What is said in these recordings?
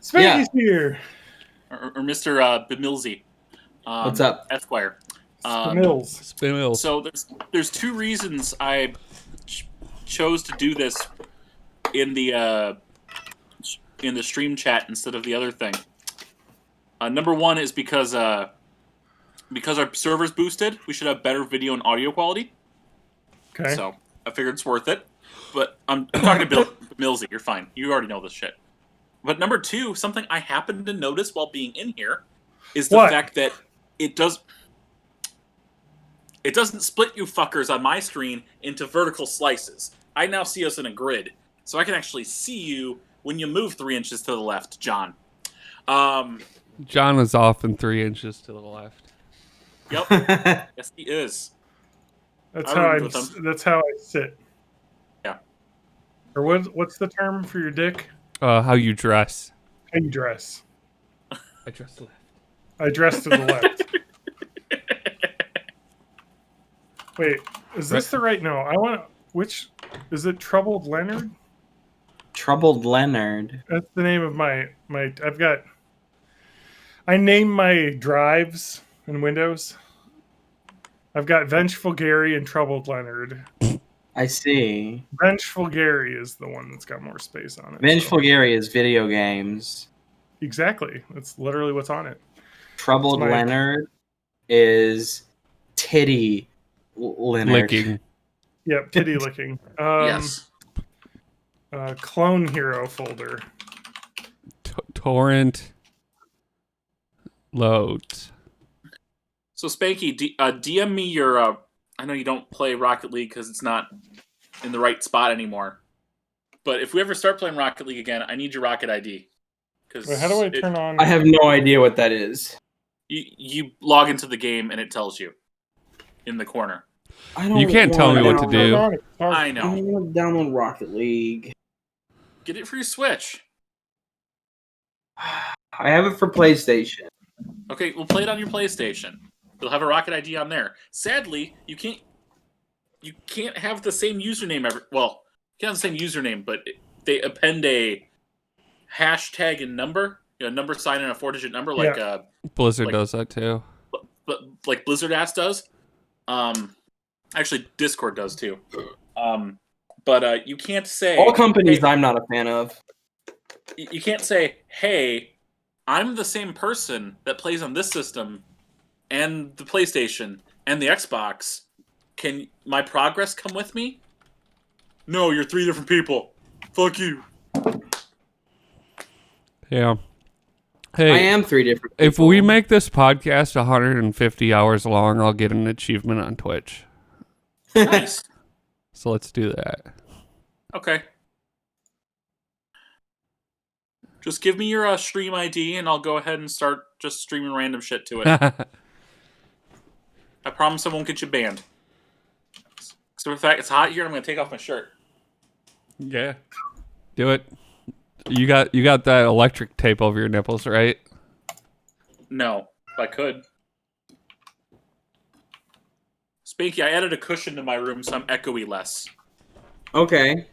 Spanky's here. Or Mr. Bemilsey. What's up? Esquire. Spinills. So there's two reasons I chose to do this in the stream chat instead of the other thing. Number one is because our server's boosted, we should have better video and audio quality. Okay. So I figured it's worth it. But I'm talking to Millsy. You're fine. You already know this shit. But number two, something I happened to notice while being in here is the fact that it doesn't split you fuckers on my screen into vertical slices. I now see us in a grid, so I can actually see you when you move 3 inches to the left, John. John is often 3 inches to the left. Yep. Yes, he is. That's how I sit. Yeah. Or what's the term for your dick? How you dress. How you dress. I dress left. I dress to the left. Wait, is this the right? No, I want. Which is it? Troubled Leonard. Troubled Leonard. That's the name of my. I name my drives in Windows. I've got Vengeful Gary and Troubled Leonard. I see. Vengeful Gary is the one that's got more space on it. Vengeful Gary is video games. Exactly. That's literally what's on it. Troubled Leonard is titty Leonard. Licking. Yep, titty licking. Yes. Clone Hero folder. Torrent. Loads. So Spanky, DM me your. I know you don't play Rocket League because it's not in the right spot anymore. But if we ever start playing Rocket League again, I need your Rocket ID. Wait, how do I turn on? I have no idea what that is. You log into the game and it tells you in the corner. You can't tell me what to do. I know. I want to download Rocket League. Get it for your Switch. I have it for PlayStation. Okay, we'll play it on your PlayStation. You'll have a Rocket ID on there. Sadly, you can't have the same username well, you can't have the same username, but they append a hashtag and number, number sign and a 4-digit number, like Blizzard does that too. But like Blizzard ass does. Actually, Discord does too. But you can't say all companies I'm not a fan of. You can't say, "Hey, I'm the same person that plays on this system and the PlayStation and the Xbox. Can my progress come with me?" No, you're 3 different people. Fuck you. Yeah. Hey, I am 3 different people. If we make this podcast 150 hours long, I'll get an achievement on Twitch. Nice. So let's do that. Okay. Just give me your stream ID and I'll go ahead and start just streaming random shit to it. I promise I won't get you banned. So in fact, it's hot here. I'm going to take off my shirt. Yeah. Do it. You got that electric tape over your nipples, right? No, if I could. Spanky, I added a cushion to my room so I'm echoey less. Okay.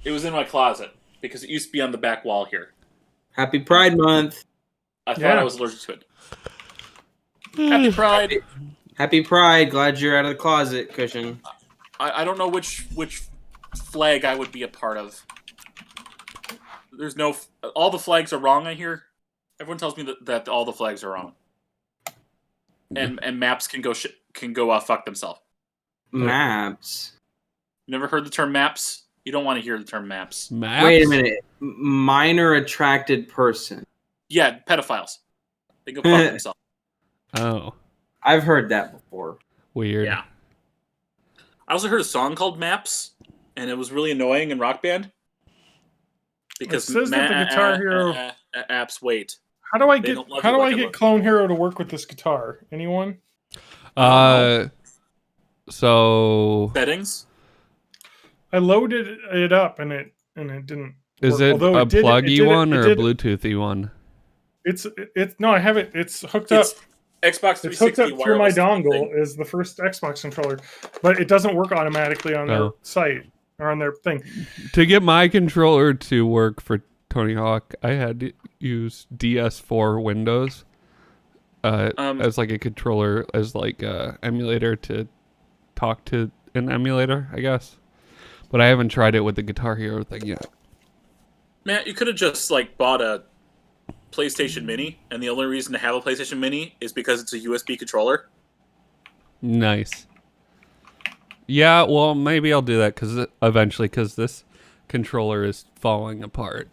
It was in my closet because it used to be on the back wall here. Happy Pride Month. I thought I was allergic to it. Happy Pride. Happy Pride. Glad you're out of the closet, Cushion. I don't know which flag I would be a part of. There's no... all the flags are wrong, I hear. Everyone tells me that all the flags are wrong. And maps can go fuck themselves. Maps? Never heard the term maps? You don't want to hear the term maps. Maps? Wait a minute. Minor attracted person. Yeah, pedophiles. They go fuck themselves. Oh. I've heard that before. Weird. Yeah. I also heard a song called Maps, and it was really annoying in Rock Band. Because it says that the Guitar Hero apps wait. How do I get Clone Hero to work with this guitar? Anyone? So settings. I loaded it up and it didn't. Is work. it a pluggy one or a Bluetoothy one? It's no, I have it. It's hooked up. Xbox 360 it's hooked up through my dongle. thing. Is the first Xbox controller, but it doesn't work automatically on their site. or on their thing. To get my controller to work for Tony Hawk, I had to use DS4 Windows as like a controller, as like a emulator to talk to an emulator, I guess. But I haven't tried it with the Guitar Hero thing yet. Matt, you could have just like bought a PlayStation Mini, and the only reason to have a PlayStation Mini is because it's a USB controller. Nice. Yeah, well, maybe I'll do that eventually, because this controller is falling apart.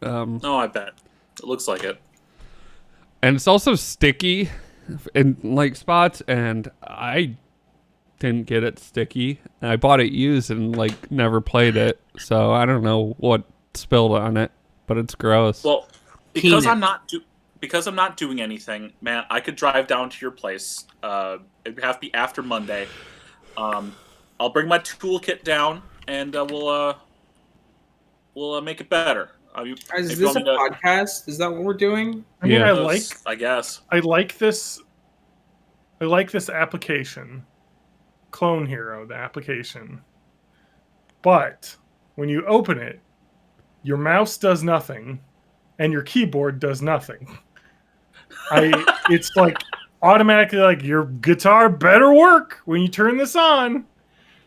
Oh, I bet. It looks like it. And it's also sticky in like spots, and I didn't get it sticky. I bought it used and like never played it, so I don't know what spilled on it, but it's gross. Well, because I'm not doing anything, Matt, I could drive down to your place. It would have to be after Monday. I'll bring my toolkit down, and we'll make it better. Guys, is this a podcast? Is that what we're doing? I mean, Yeah. I guess. I like this application, Clone Hero, the application. But when you open it, your mouse does nothing, and your keyboard does nothing. It's like automatically like your guitar better work when you turn this on.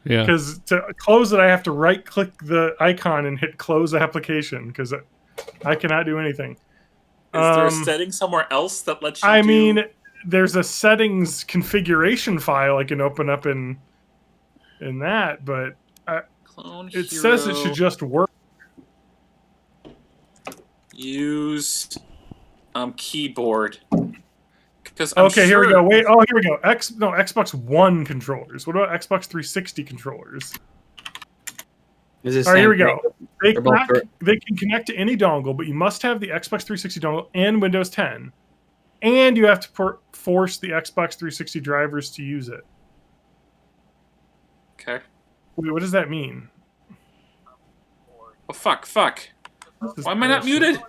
Yeah. Because to close it, I have to right-click the icon and hit close application because I cannot do anything. Is there a setting somewhere else that lets you I mean, there's a settings configuration file I can open up in that, but it says it should just work. Use keyboard. Okay, here we go. Wait, here we go. Xbox One controllers. What about Xbox 360 controllers? Is this All right, here we go. They They're both can connect to any dongle, but you must have the Xbox 360 dongle and Windows 10. And you have to force the Xbox 360 drivers to use it. Okay. Wait, what does that mean? Oh, fuck. Why am I not muted?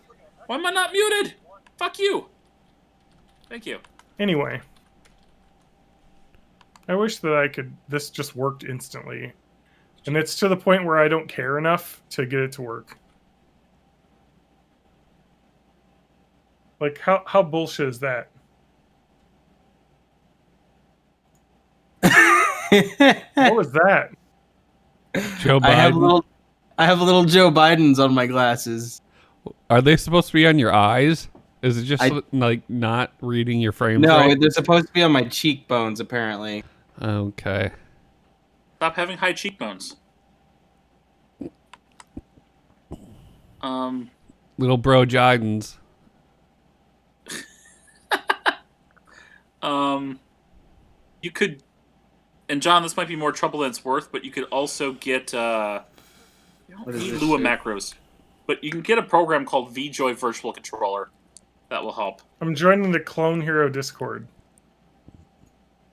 Why am I not muted? Fuck you. Thank you. Anyway. I wish that this just worked instantly. And it's to the point where I don't care enough to get it to work. Like, how bullshit is that? What was that? Joe Biden. I have little Joe Bidens on my glasses. Are they supposed to be on your eyes? Is it just like not reading your frames? No, right? they're supposed to be on my cheekbones, apparently. Okay. Stop having high cheekbones. Little bro Jidens. You could, and John, this might be more trouble than it's worth, but you could also get, you don't need Lua macros, but you can get a program called VJoy Virtual Controller. That will help. I'm joining the Clone Hero Discord.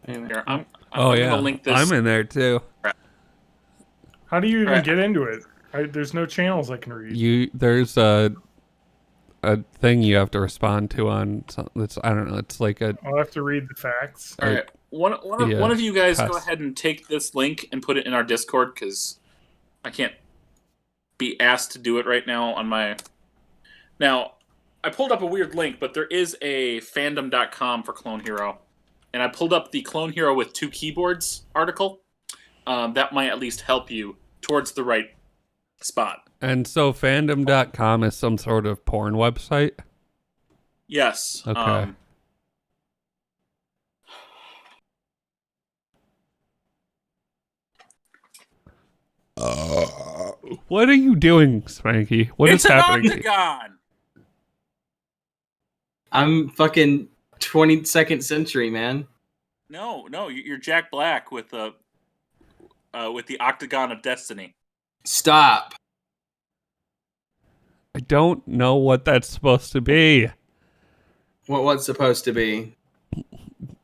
Anyway. Here, I'm Oh yeah, gonna link this. I'm in there too. How do you even Right. get into it? There's no channels I can read. There's a thing you have to respond to on. I don't know. It's like a. I'll have to read the facts. All right, one of you guys go ahead and take this link and put it in our Discord because I can't be asked to do it right now on my. Now, I pulled up a weird link, but there is a fandom.com for Clone Hero, and I pulled up the Clone Hero with 2 keyboards article. That might at least help you towards the right spot. And so fandom.com is some sort of porn website? Yes. Okay. What are you doing, Spanky? What is it's an happening? octagon! I'm fucking 22nd century, man. No, you're Jack Black with the Octagon of Destiny. Stop. I don't know what that's supposed to be. What's supposed to be?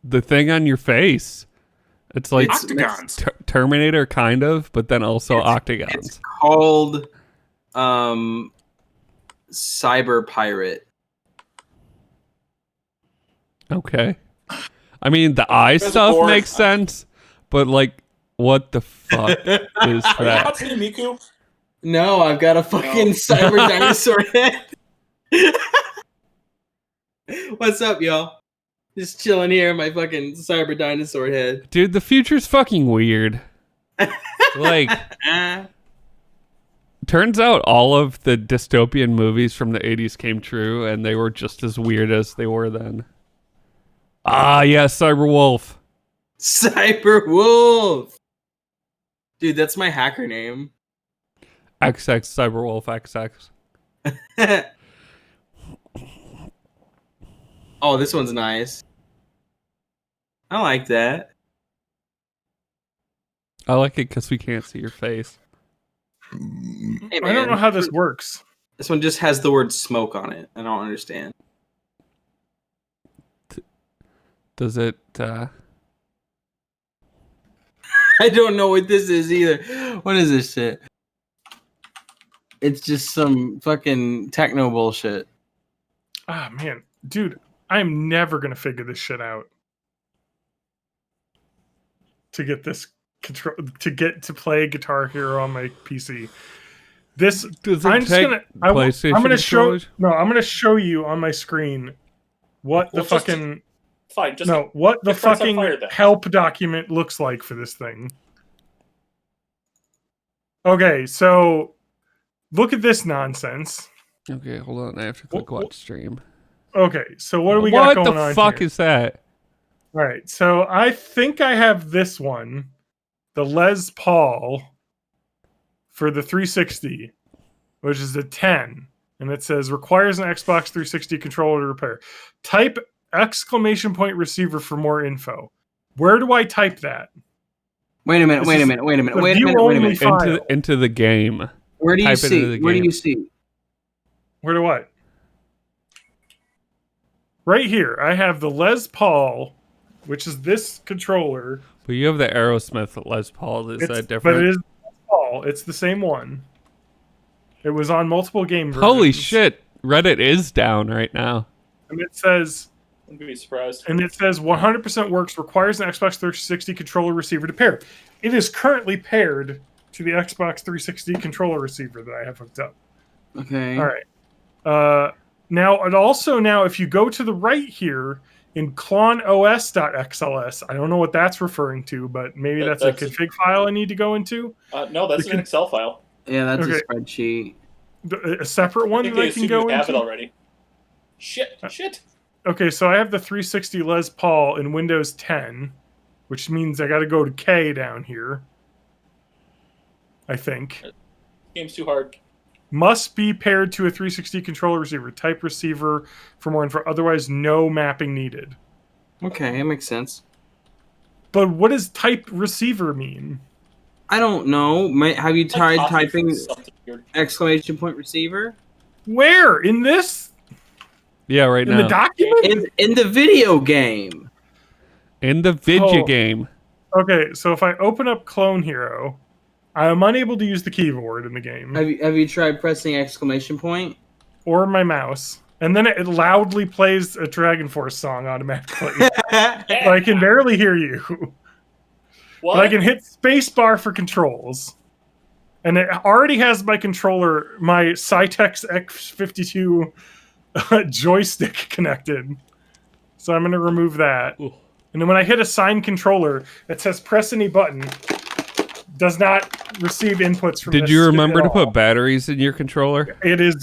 The thing on your face. It's like Octagons. Terminator, kind of, but then also octagons. It's called Cyber Pirate. Okay. I mean, the eye stuff makes sense, but like, What the fuck is Are you that? Hatsune Miku? No, I've got a fucking cyber dinosaur head. What's up, y'all? Just chilling here in my fucking cyber dinosaur head. Dude, the future's fucking weird. Like, turns out all of the dystopian movies from the 80s came true, and they were just as weird as they were then. Ah, yeah, Cyberwolf. Cyberwolf. Dude, that's my hacker name. XX Cyberwolf XX. Oh, this one's nice. I like that. I like it because we can't see your face. Hey, I don't know man. how this works. This one just has the word smoke on it. I don't understand. Does it, I don't know what this is either. What is this shit? It's just some fucking techno bullshit. Ah, man. Dude, I'm never going to figure this shit out. To get this control, to get to play Guitar Hero on my PC. This, does it I'm just take gonna, PlayStation I'm gonna show, controllers? no, I'm going to show you on my screen what the Well, just- fucking, Fine, just no, what the just press on fucking fire then. help document looks like for this thing. Okay, so look at this nonsense. Okay, hold on. I have to click watch stream. Okay, so what do we got going on What the fuck here? is that? All right, so I think I have this one, the Les Paul for the 360, which is a 10, and it says requires an Xbox 360 controller to repair. Type exclamation point receiver for more info. Where do I type that? Wait a minute, This wait a is minute, wait a minute, the wait a minute, wait a view-only minute. file. Into the game. Where do you Type it into see? the Where do game. you see? Where do what? Right here, I have the Les Paul, which is this controller. But you have the Aerosmith Les Paul. Is that different? But it is Les Paul. It's the same one. It was on multiple game versions. Holy shit. Reddit is down right now. And it says, I'm gonna be surprised. 100% works, requires an Xbox 360 controller receiver to pair. It is currently paired to the Xbox 360 controller receiver that I have hooked up. Okay. All right. Now, and also now, if you go to the right here in clonos.xls, I don't know what that's referring to, but maybe that's a config file I need to go into. No, that's an Excel file. Yeah, that's Okay. a spreadsheet. A separate one that I can go you have it into. already. Shit. Okay, so I have the 360 Les Paul in Windows 10, which means I got to go to K down here. I think. Game's too hard. Must be paired to a 360 controller receiver. Type receiver for more info. Otherwise, no mapping needed. Okay, that makes sense. But what does type receiver mean? I don't know. Have you tried Like typing something weird. exclamation point receiver? Where? In this? Yeah, right In now. the document? In the video game. In the video Oh. game. Okay, so if I open up Clone Hero, I am unable to use the keyboard in the game. Have you tried pressing exclamation point? Or my mouse. And then it loudly plays a Dragon Force song automatically. But I can barely hear you. What? But I can hit spacebar for controls. And it already has my controller, my Cytex X52 joystick connected. So I'm going to remove that. Ooh. And then when I hit assign controller, it says press any button. Does not receive inputs from Did this you remember at to all. put batteries in your controller? It is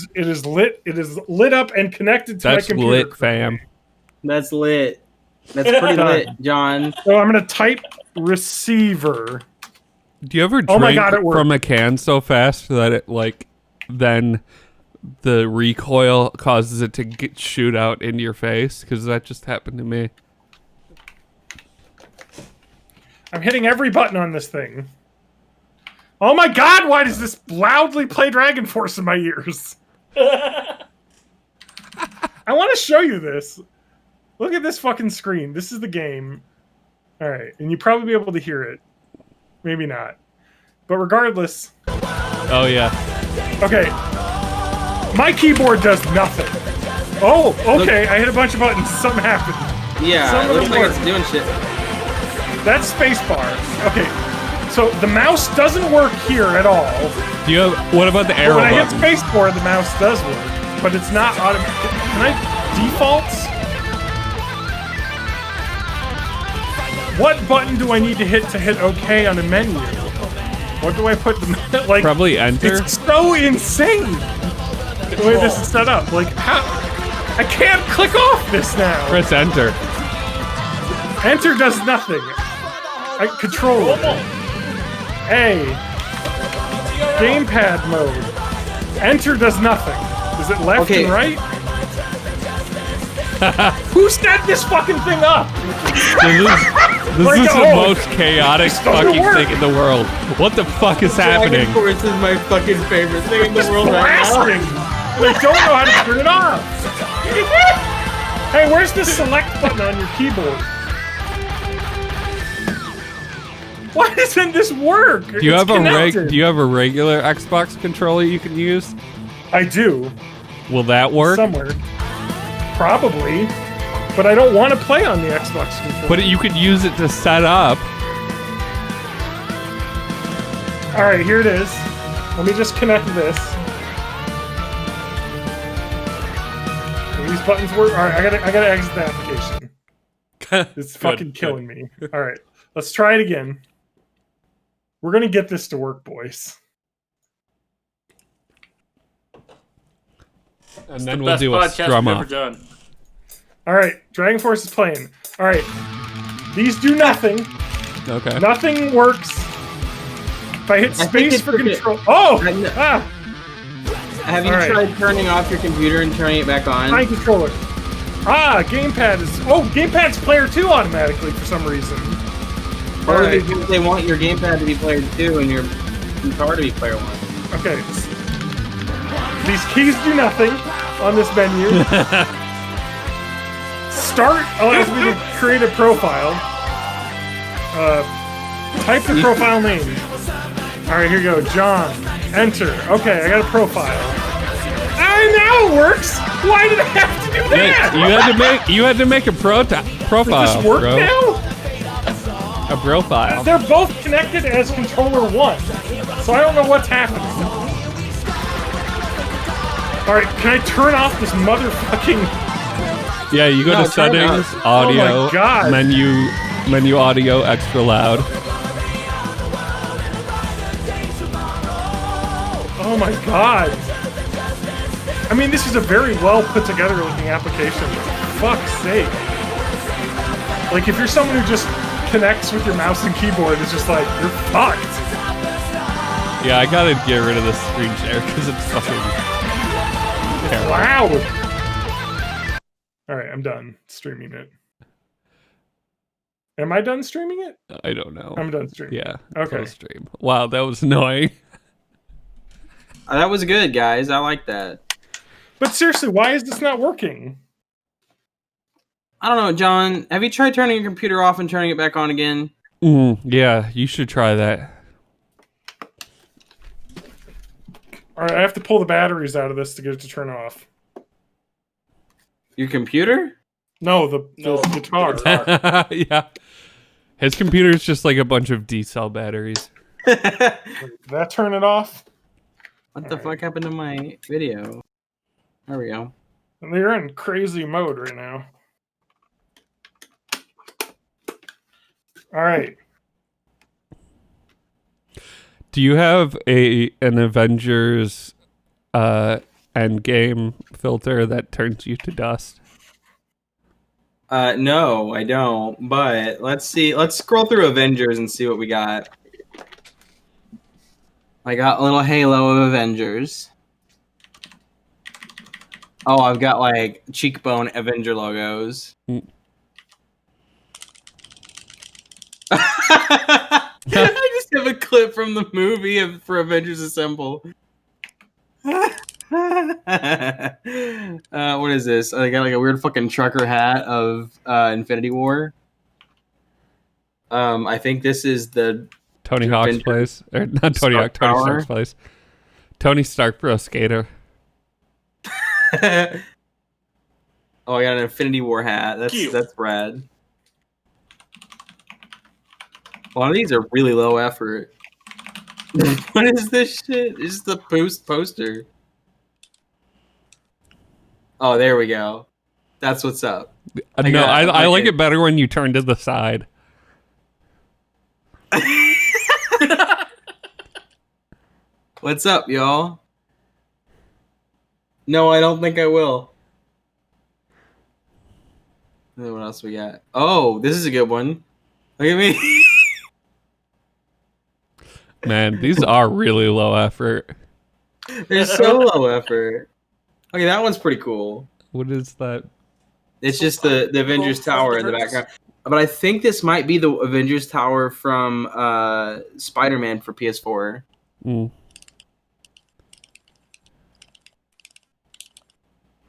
lit. It is lit up and connected to That's my computer. lit, fam. That's lit. That's pretty lit, John. So I'm going to type receiver. Do you ever Oh my drink God, it worked. from a can so fast that it then the recoil causes it to shoot out into your face? Because that just happened to me. I'm hitting every button on this thing. Oh my God! Why does this loudly play Dragon Force in my ears? I want to show you this. Look at this fucking screen. This is the game. All right, and you probably be able to hear it. Maybe not. But regardless, Oh, yeah. okay. My keyboard does nothing. Oh, okay. I hit a bunch of buttons. Something happened. Yeah, Some it of looks them like it's work. doing shit. That's spacebar. Okay. So the mouse doesn't work here at all. Do you have? What about the arrow When I hit button? spacebar, the mouse does work, but it's not automatic. Can I defaults? What button do I need to hit OK on a menu? What do I put the like? Probably enter. It's so insane the way this is set up. Like how? I can't click off this now. Press enter. Enter does nothing. I control it. A. Gamepad mode. Enter does nothing. Is it left and right? Who set this fucking thing up? This Like, is the oh, most chaotic it's not gonna fucking work. thing in the world. What the fuck is happening? Dragon Force is my fucking favorite thing in the world right now. Blasting. I don't know how to turn it off. Hey, where's the select button on your keyboard? Why doesn't this work? Do you have a regular Xbox controller you can use? I do. Will that work? Somewhere. Probably. But I don't want to play on the Xbox controller. But you could use it to set up. Alright, here it is. Let me just connect this. Do these buttons work? Alright, I gotta exit the application. It's fucking killing me. Alright, let's try it again. We're gonna get this to work, boys. And then we'll do a strum up. Alright, Dragon Force is playing. Alright, these do nothing. Okay. Nothing works. If I hit space for control... Oh! Have you tried turning off your computer and turning it back on? My controller. Gamepad is... Oh, Gamepad's player 2 automatically for some reason. Probably because they want your gamepad to be player 2 and your controller to be player 1. Okay. These keys do nothing on this menu. Start allows me to create a profile. Type the profile name. Alright, here you go. John. Enter. Okay, I got a profile. Now it works! Why did I have to do that? You had to make a profile. Does this work now? A profile. They're both connected as controller 1. So I don't know what's happening. Alright, can I turn off this motherfucking... Yeah, you go to settings, audio, oh my God. menu audio, extra loud. Oh my god. I mean, this is a very well put together looking application. For fuck's sake. Like, if you're someone who just connects with your mouse and keyboard, it's just like, you're fucked. Yeah, I gotta get rid of this screen share because it's fucking terrible. Loud. Alright, I'm done streaming it. Am I done streaming it? I don't know. I'm done streaming. Yeah. Okay. Close stream. Wow, that was annoying. That was good, guys. I like that. But seriously, why is this not working? I don't know, John. Have you tried turning your computer off and turning it back on again? Yeah, you should try that. Alright, I have to pull the batteries out of this to get it to turn off. Your computer? No, the guitar. Yeah. His computer is just like a bunch of D-cell batteries. Did that turn it off? What the fuck happened to my video? There we go. And they're in crazy mode right now. Alright. Do you have an Avengers Endgame filter that turns you to dust? No, I don't. But let's see. Let's scroll through Avengers and see what we got. I got a little halo of Avengers. Oh, I've got like cheekbone Avenger logos. I just have a clip from the movie for Avengers Assemble. What is this? I got like a weird fucking trucker hat of Infinity War. I think this is the Tony Hawk's place. Or not Tony Hawk, Tony Stark's place. Tony Stark Pro Skater. Oh, I got an Infinity War hat. That's rad. A lot of these are really low effort. What is this shit? It's just the poster. Oh, there we go. That's what's up. No, I like it better when you turn to the side. What's up, y'all? No, I don't think I will. What else we got? Oh, this is a good one. Look at me. Man, these are really low effort. They're so low effort. Okay, that one's pretty cool. What is that? It's just the Avengers Tower in the background. But I think this might be the Avengers Tower from Spider-Man for PS4. Mm.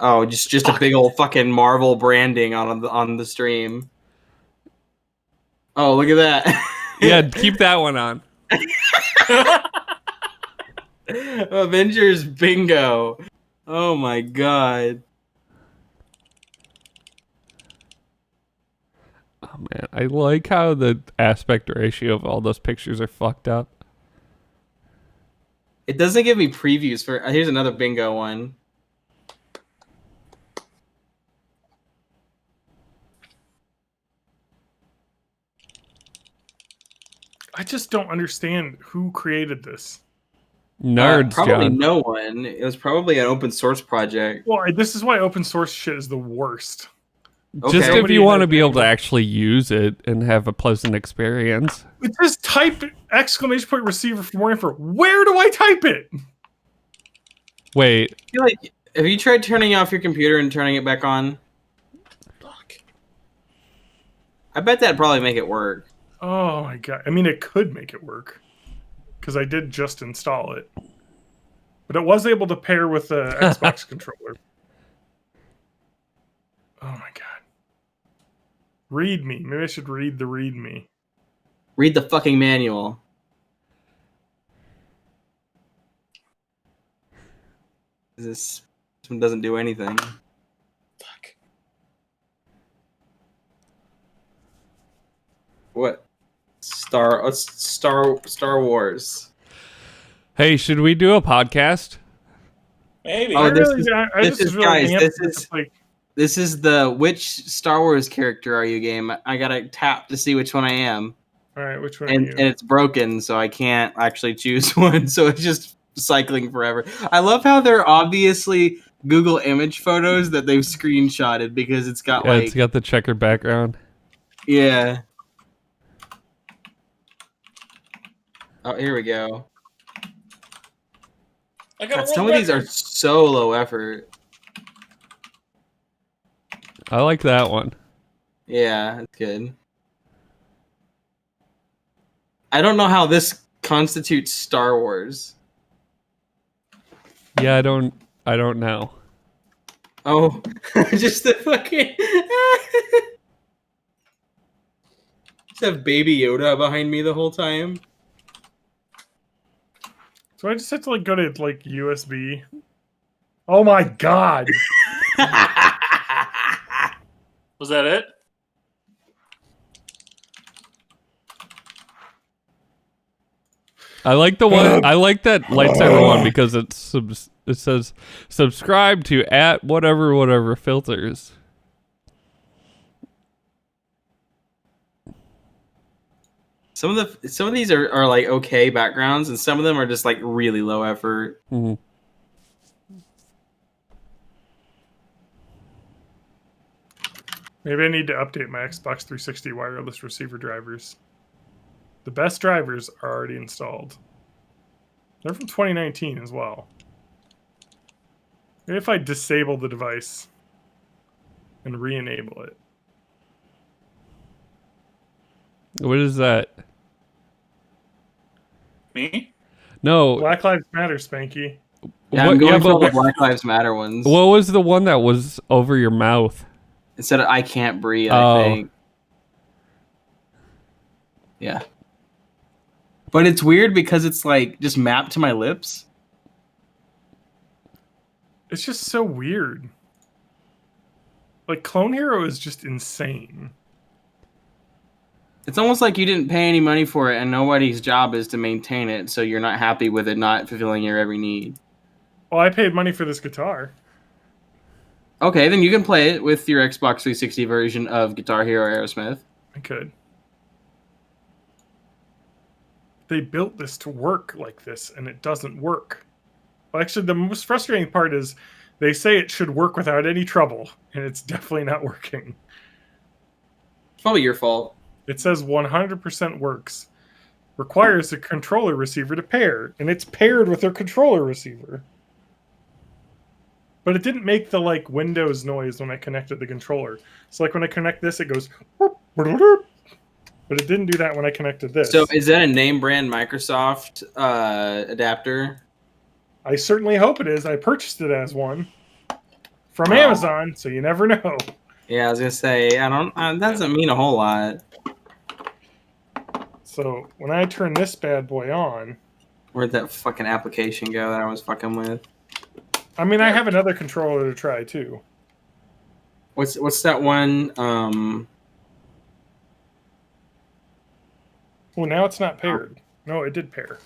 Oh, just a big old fucking Marvel branding on the stream. Oh, look at that. Yeah, keep that one on. Avengers bingo. Oh my god. Oh man, I like how the aspect ratio of all those pictures are fucked up. It doesn't give me previews for. Here's another bingo one. I just don't understand who created this. Nerds, probably John. no one. It was probably an open source project. Well, this is why open source shit is the worst. Just Okay. if you want to be able to actually use it and have a pleasant experience. Just type exclamation point receiver for more info. Where do I type it? Wait. I feel like, have you tried turning off your computer and turning it back on? Fuck. I bet that'd probably make it work. Oh my god. I mean, it could make it work. Because I did just install it. But it was able to pair with the Xbox controller. Oh my god. Read me. Maybe I should read the read me. Read the fucking manual. This one doesn't do anything. Fuck. What? Star Wars. Hey, should we do a podcast? Maybe. Oh, this is the which Star Wars character are you game. I gotta tap to see which one I am. All right, which one And are you? it's broken, so I can't actually choose one. So it's just cycling forever. I love how they're obviously Google image photos that they've screenshotted because it's got It's got the checkered background. Yeah. Oh, here we go. I got Some of these are so low effort. I like that one. Yeah, that's good. I don't know how this constitutes Star Wars. Yeah, I don't know. Oh, just the fucking. Just have Baby Yoda behind me the whole time. So I just have to go to USB. Oh my god! Was that it? I like the one. I like that lightsaber one because it says subscribe to @whatever filters. Some of these are like okay backgrounds, and some of them are just like really low effort. Mm-hmm. Maybe I need to update my Xbox 360 wireless receiver drivers. The best drivers are already installed. They're from 2019 as well. Maybe if I disable the device and re-enable it. What is that? Me? No. Black Lives Matter, Spanky. Yeah, I'm going for the Black Lives Matter ones. What was the one that was over your mouth? It said I can't breathe, I think. Yeah. But it's weird because it's like just mapped to my lips. It's just so weird. Like, Clone Hero is just insane. It's almost like you didn't pay any money for it, and nobody's job is to maintain it, so you're not happy with it not fulfilling your every need. Well, I paid money for this guitar. Okay, then you can play it with your Xbox 360 version of Guitar Hero Aerosmith. I could. They built this to work like this, and it doesn't work. Well, actually, the most frustrating part is they say it should work without any trouble, and it's definitely not working. It's probably your fault. It says 100% works. Requires a controller receiver to pair, and it's paired with their controller receiver. But it didn't make the like Windows noise when I connected the controller. So like when I connect this, it goes, but it didn't do that when I connected this. So is that a name brand Microsoft adapter? I certainly hope it is. I purchased it as one from Amazon, so you never know. Yeah, I was gonna say that doesn't mean a whole lot. So when I turn this bad boy on, Where'd that fucking application go that I was fucking with? I mean, I have another controller to try too. What's that one? Well, now it's not paired. No, it did pair.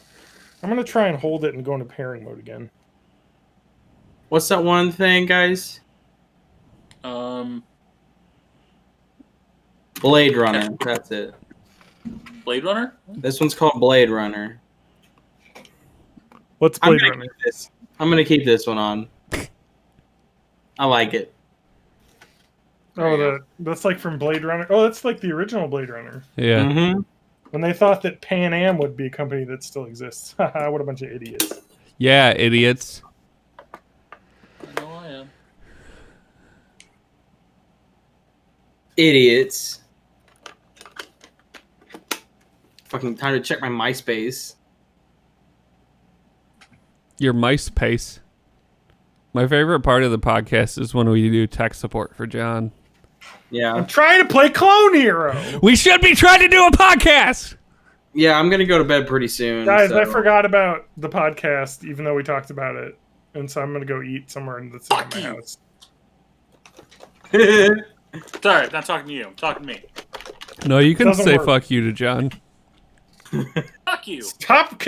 I'm gonna try and hold it and go into pairing mode again. What's that one thing, guys? Blade Runner. That's it. Blade Runner? This one's called Blade Runner. What's Blade Runner? I'm gonna keep this one on. I like it. Oh, that's like from Blade Runner. Oh, that's like the original Blade Runner. Yeah. Mm-hmm. When they thought that Pan Am would be a company that still exists. Haha, what a bunch of idiots. Yeah, idiots. I know I am. Idiots. Fucking time to check my MySpace. Your MySpace. My favorite part of the podcast is when we do tech support for John. Yeah. I'm trying to play Clone Hero. We should be trying to do a podcast. Yeah, I'm gonna go to bed pretty soon. Guys, so. I forgot about the podcast, even though we talked about it. And so I'm going to go eat somewhere in my house. Sorry, I'm not talking to you. I'm talking to me. No, you can Doesn't say work. fuck you to John. Fuck you. Stop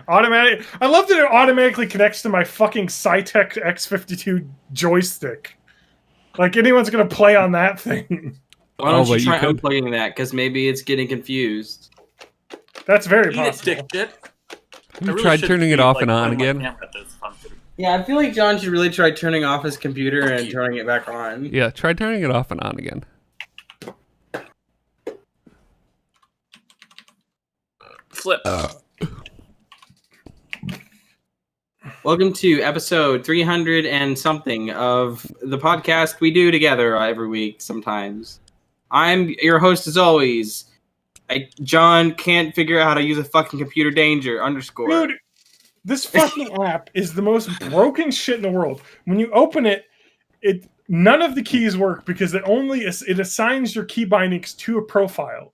automatic. I love that it automatically connects to my fucking Cytec X52 joystick. Like anyone's going to play on that thing. Why don't but you try could. unplugging that? Because maybe it's getting confused. That's very Eat it, possible. stick shit. Have you tried turning it off and on again? Yeah, I feel like John should really try turning off his computer and turning it back on. Yeah, try turning it off and on again. Flip. Welcome to episode 300 and something of the podcast we do together every week sometimes. I'm your host as always. John can't figure out how to use a fucking computer danger _ Dude, this fucking app is the most broken shit in the world. When you open it, none of the keys work because it assigns your key bindings to a profile.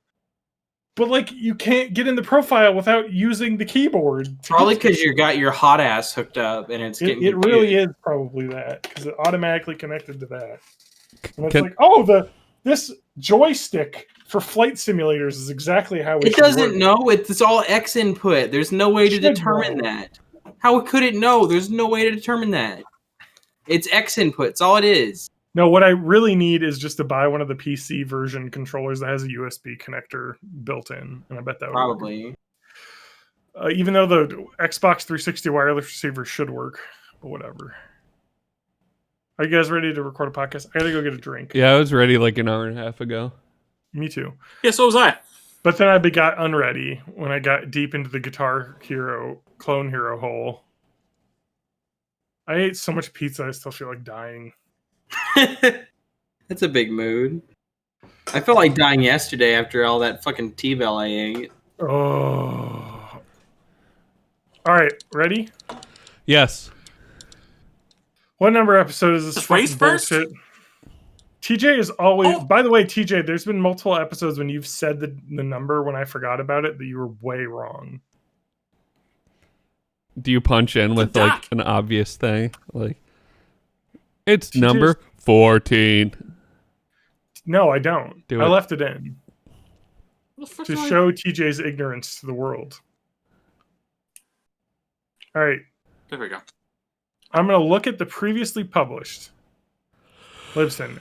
But like you can't get in the profile without using the keyboard. Probably because you got your hot ass hooked up and it's getting It really is probably that because it automatically connected to that. And it's like, oh, this joystick for flight simulators is exactly how it doesn't know. It's all X input. There's no way to determine that. How could it know? There's no way to determine that. It's X input. It's all it is. No, what I really need is just to buy one of the PC version controllers that has a USB connector built in, and I bet that would Probably. work. Even though the Xbox 360 wireless receiver should work, but whatever. Are you guys ready to record a podcast? I gotta go get a drink. Yeah, I was ready like an hour and a half ago. Me too. Yeah, so was I. But then I got unready when I got deep into the Guitar Hero, Clone Hero hole. I ate so much pizza, I still feel like dying. That's a big mood. I felt like dying yesterday after all that fucking T-Bell I ate. Oh. All right, ready? Yes. What number episode is this? Just race first? Bullshit? TJ is always. Oh. By the way, TJ, there's been multiple episodes when you've said the number when I forgot about it that you were way wrong. Do you punch in with like an obvious thing? Like, it's number 14. No, I don't. Do I it. left it in. to show TJ's ignorance to the world. All right. There we go. I'm going to look at the previously published. Libsyn.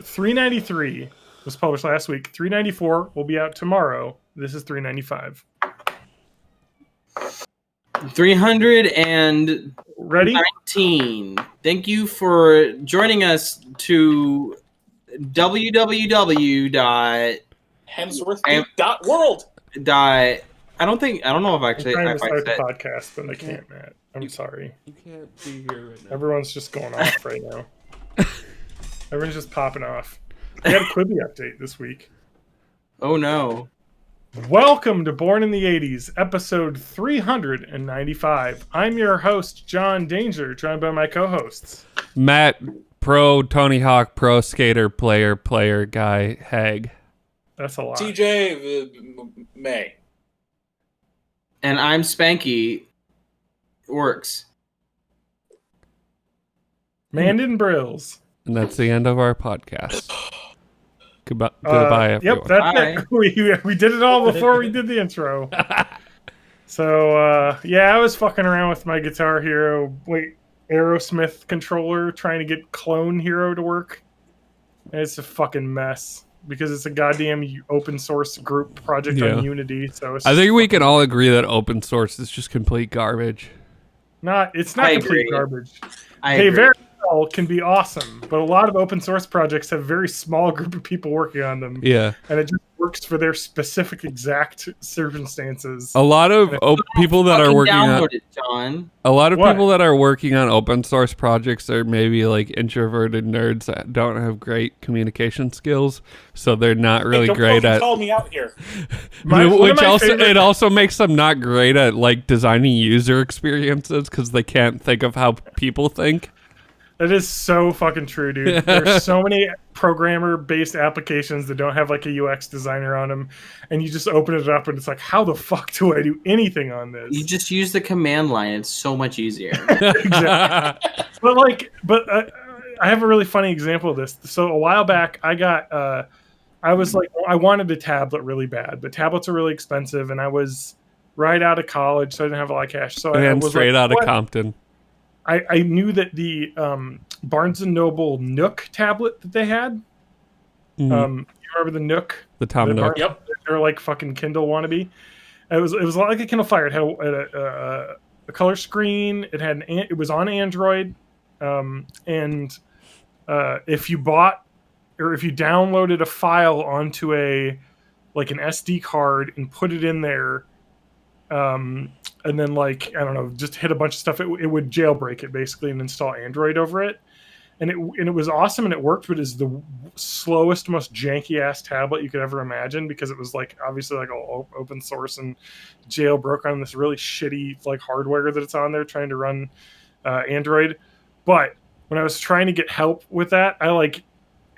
393 was published last week. 394 will be out tomorrow. This is 395. 319. Ready? Thank you for joining us to www. Hemsworth.world. I don't know if actually. I'm trying to if I start the said, podcast, but I can't, Matt. I'm sorry. You can't be here right now. Everyone's just going off right now. Everyone's just popping off. We had a Quibi update this week. Oh no. Welcome to Born in the 80s, episode 395. I'm your host, John Danger, joined by my co-hosts. Matt, pro Tony Hawk, pro skater, player, guy, Hag. That's a lot. TJ May. And I'm Spanky. Works. Mandan Brills. And that's the end of our podcast. Goodbye, everyone. Yep, that's it. We did it all before we did the intro. So, I was fucking around with my Guitar Hero, Aerosmith controller, trying to get Clone Hero to work. And it's a fucking mess because it's a goddamn open source group project on Unity. So I think we can all agree that open source is just complete garbage. It's not complete garbage. I agree. Very well can be awesome, but a lot of open source projects have a very small group of people working on them. Yeah. And it just works for their specific exact circumstances. A lot of people that are working on people that are working on open source projects are maybe like introverted nerds that don't have great communication skills, so they're not really great at. Call me out here. It also makes them not great at like designing user experiences because they can't think of how people think. That is so fucking true, dude. There's so many programmer-based applications that don't have like a UX designer on them, and you just open it up and it's like, how the fuck do I do anything on this? You just use the command line. It's so much easier. Exactly. But I have a really funny example of this. So a while back, I wanted a tablet really bad, but tablets are really expensive, and I was right out of college, so I didn't have a lot of cash. So I was straight out of Compton. I knew that the Barnes & Noble Nook tablet that they had. You remember the Nook? The Tom Nook. Yep. They're like fucking Kindle wannabe. It was like a Kindle Fire. It had a color screen. It was on Android. And if you bought or if you downloaded a file onto an SD card and put it in there, and then just hit a bunch of stuff. It would jailbreak it basically and install Android over it, and it was awesome and it worked. But it's the slowest, most janky ass tablet you could ever imagine because it was obviously all open source and jailbroke on this really shitty hardware that it's on there trying to run Android. But when I was trying to get help with that, I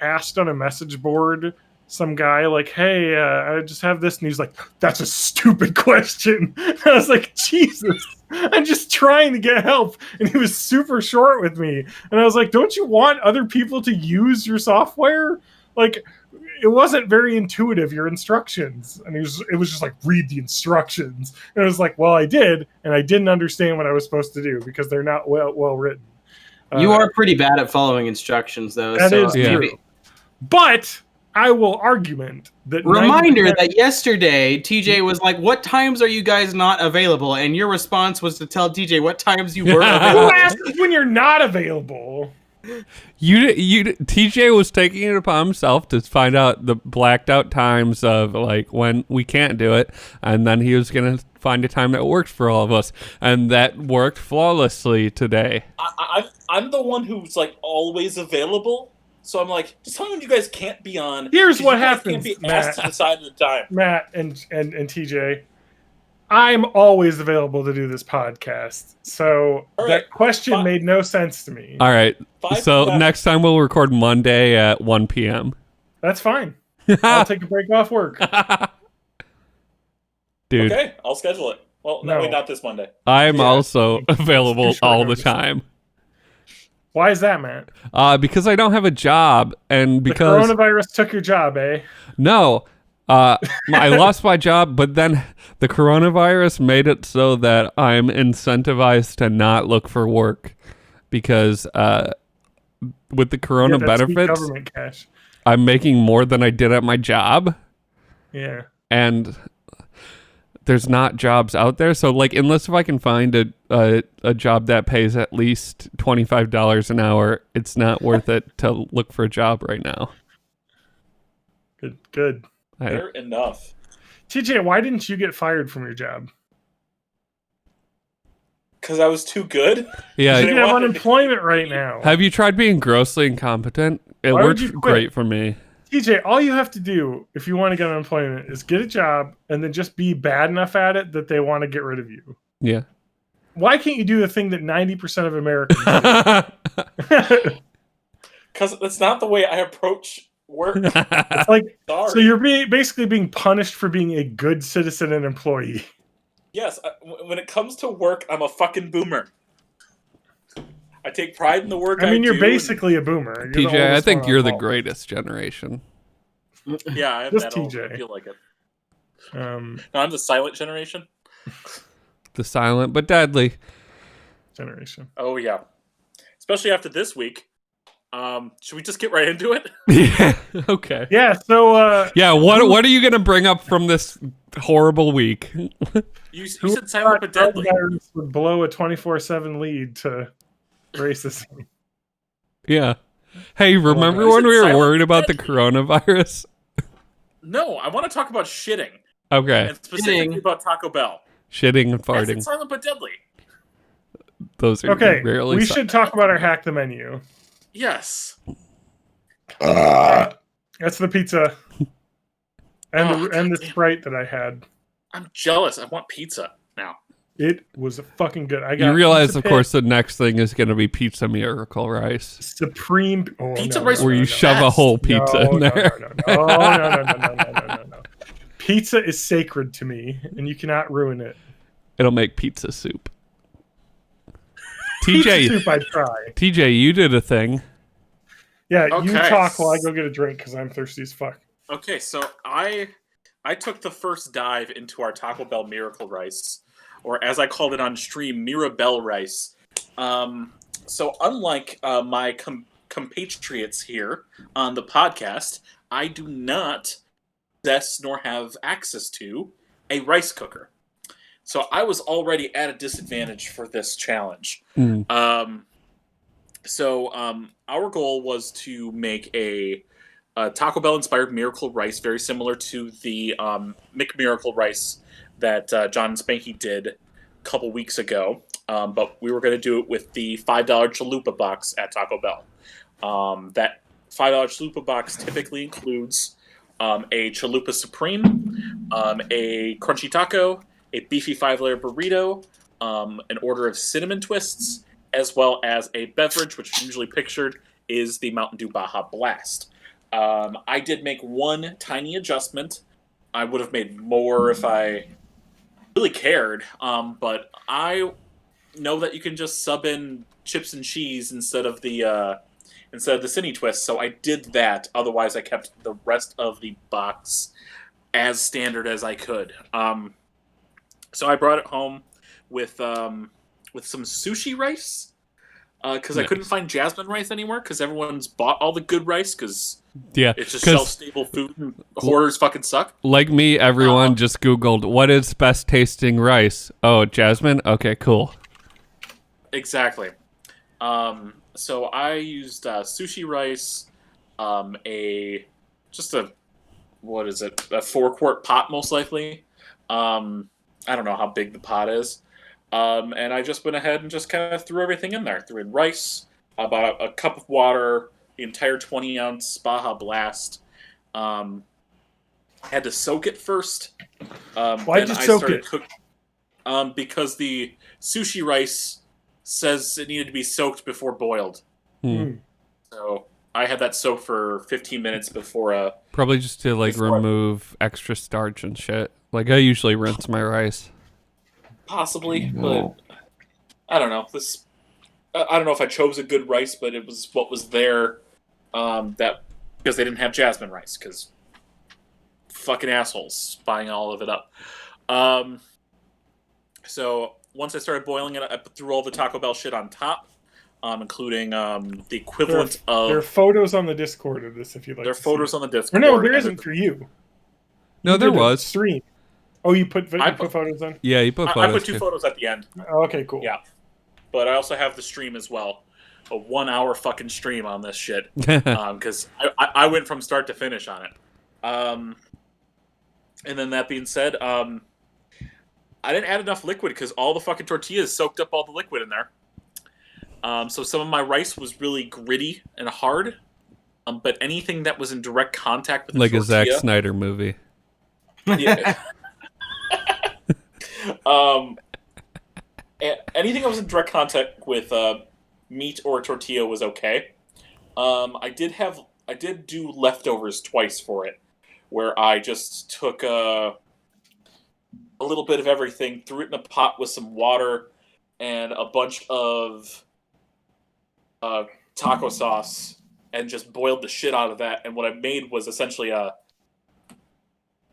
asked on a message board some guy hey, I just have this, and he's like, that's a stupid question. And I was like, Jesus, I'm just trying to get help. And he was super short with me, and I was like, don't you want other people to use your software? It wasn't very intuitive, your instructions. And it was just read the instructions. And I was like, well, I did, and I didn't understand what I was supposed to do because they're not well written. You are pretty bad at following instructions, though. That is true. But I will argument that reminder that yesterday TJ was like, "What times are you guys not available?" And your response was to tell TJ what times you were available. Who asks when you're not available? TJ was taking it upon himself to find out the blacked out times of when we can't do it, and then he was gonna find a time that worked for all of us, and that worked flawlessly today. I'm the one who's always available. So I'm just tell me when you guys can't be on. Here's what happens, can't be asked to decide the time. Matt and TJ, I'm always available to do this podcast. So that question made no sense to me. All right. So next time we'll record Monday at 1 p.m. That's fine. I'll take a break off work. Dude. Okay, I'll schedule it. Well, no, not this Monday. I'm also available all the time. Why is that, Matt? Because I don't have a job, and because the coronavirus took your job, eh? No, I lost my job, but then the coronavirus made it so that I'm incentivized to not look for work because with the corona benefits, government cash. I'm making more than I did at my job. Yeah. And there's not jobs out there. So, like, unless if I can find a job that pays at least $25 an hour, it's not worth it to look for a job right now. Good. Fair enough. TJ, why didn't you get fired from your job? Because I was too good? Yeah. You have unemployment right now. Have you tried being grossly incompetent? It worked great for me. TJ, all you have to do if you want to get unemployment is get a job and then just be bad enough at it that they want to get rid of you. Yeah. Why can't you do the thing that 90% of Americans do? Because that's not the way I approach work. It's like, so you're basically being punished for being a good citizen and employee. Yes, when it comes to work, I'm a fucking boomer. I take pride in the work I do. I mean, you're basically a boomer. You're TJ, I think you're the greatest generation. Yeah, I am just that old. TJ. I feel like it. No, I'm the silent generation. The silent but deadly generation. Oh, yeah. Especially after this week. Should we just get right into it? Yeah, okay. Yeah, so... yeah, what are you going to bring up from this horrible week? You said silent but deadly. Would blow a 24/7 lead to racism. Yeah. Hey, remember when we were worried about the coronavirus? No, I want to talk about shitting. Okay. And specifically about Taco Bell. Shitting and farting. That's silent but deadly. Those are okay. Rarely we should talk about our hack the menu. Yes. That's the pizza and the Sprite that I had. I'm jealous. I want pizza now. It was fucking good. You realize, of course, the next thing is going to be Pizza Miracle Rice. Supreme pizza rice, where you shove a whole pizza in there. No. Pizza is sacred to me, and you cannot ruin it. It'll make pizza soup. Pizza soup, I'd try. TJ, you did a thing. Yeah, okay. You talk while I go get a drink because I'm thirsty as fuck. Okay, so I took the first dive into our Taco Bell Miracle Rice, or as I called it on stream, Mirabelle Rice. So unlike my compatriots here on the podcast, I do not possess nor have access to a rice cooker. So I was already at a disadvantage for this challenge. So our goal was to make a Taco Bell inspired Miracle Rice, very similar to the McMiracle Rice that John and Spanky did a couple weeks ago. But we were going to do it with the $5 Chalupa box at Taco Bell. That $5 Chalupa box typically includes a Chalupa Supreme, a Crunchy Taco, a beefy 5-layer burrito, an order of cinnamon twists, as well as a beverage, which usually pictured is the Mountain Dew Baja Blast. I did make one tiny adjustment. I would have made more if I really cared, but I know that you can just sub in chips and cheese instead of the Cine Twist, so I did that. Otherwise, I kept the rest of the box as standard as I could. So I brought it home with some sushi rice because I couldn't find jasmine rice anymore because everyone's bought all the good rice because it's just shelf-stable food and hoarders fucking suck. Like me, everyone just Googled, what is best tasting rice? Oh, jasmine? Okay, cool. Exactly. So I used sushi rice, a 4-quart pot most likely. I don't know how big the pot is. And I just went ahead and just kind of threw everything in there. Threw in rice, about a cup of water, the entire 20-ounce Baja Blast. Had to soak it first. Why'd you soak it? Because the sushi rice says it needed to be soaked before boiled. So I had that soaked for 15 minutes before... Probably just to remove extra starch and shit. Like, I usually rinse my rice. Possibly, but I don't know. I don't know if I chose a good rice, but it was what was there. Because they didn't have jasmine rice. Because fucking assholes buying all of it up. So once I started boiling it, I threw all the Taco Bell shit on top, including the equivalent of... There are photos on the Discord of this if you'd like There are to photos see on the it. Discord. Or no, there isn't for you. No, You there did a was. stream. Oh, you put photos on? Yeah, you put photos. I put 2 photos at the end. Oh, okay, cool. Yeah. But I also have the stream as well. A 1-hour fucking stream on this shit. Because I went from start to finish on it. And then that being said, I didn't add enough liquid because all the fucking tortillas soaked up all the liquid in there. So some of my rice was really gritty and hard. But anything that was in direct contact with the tortilla... Like a Zack Snyder movie. Yeah. Anything that was in direct contact with meat or tortilla was okay. I did do leftovers twice for it, where I just took a little bit of everything, threw it in a pot with some water and a bunch of taco sauce, and just boiled the shit out of that. And what I made was essentially a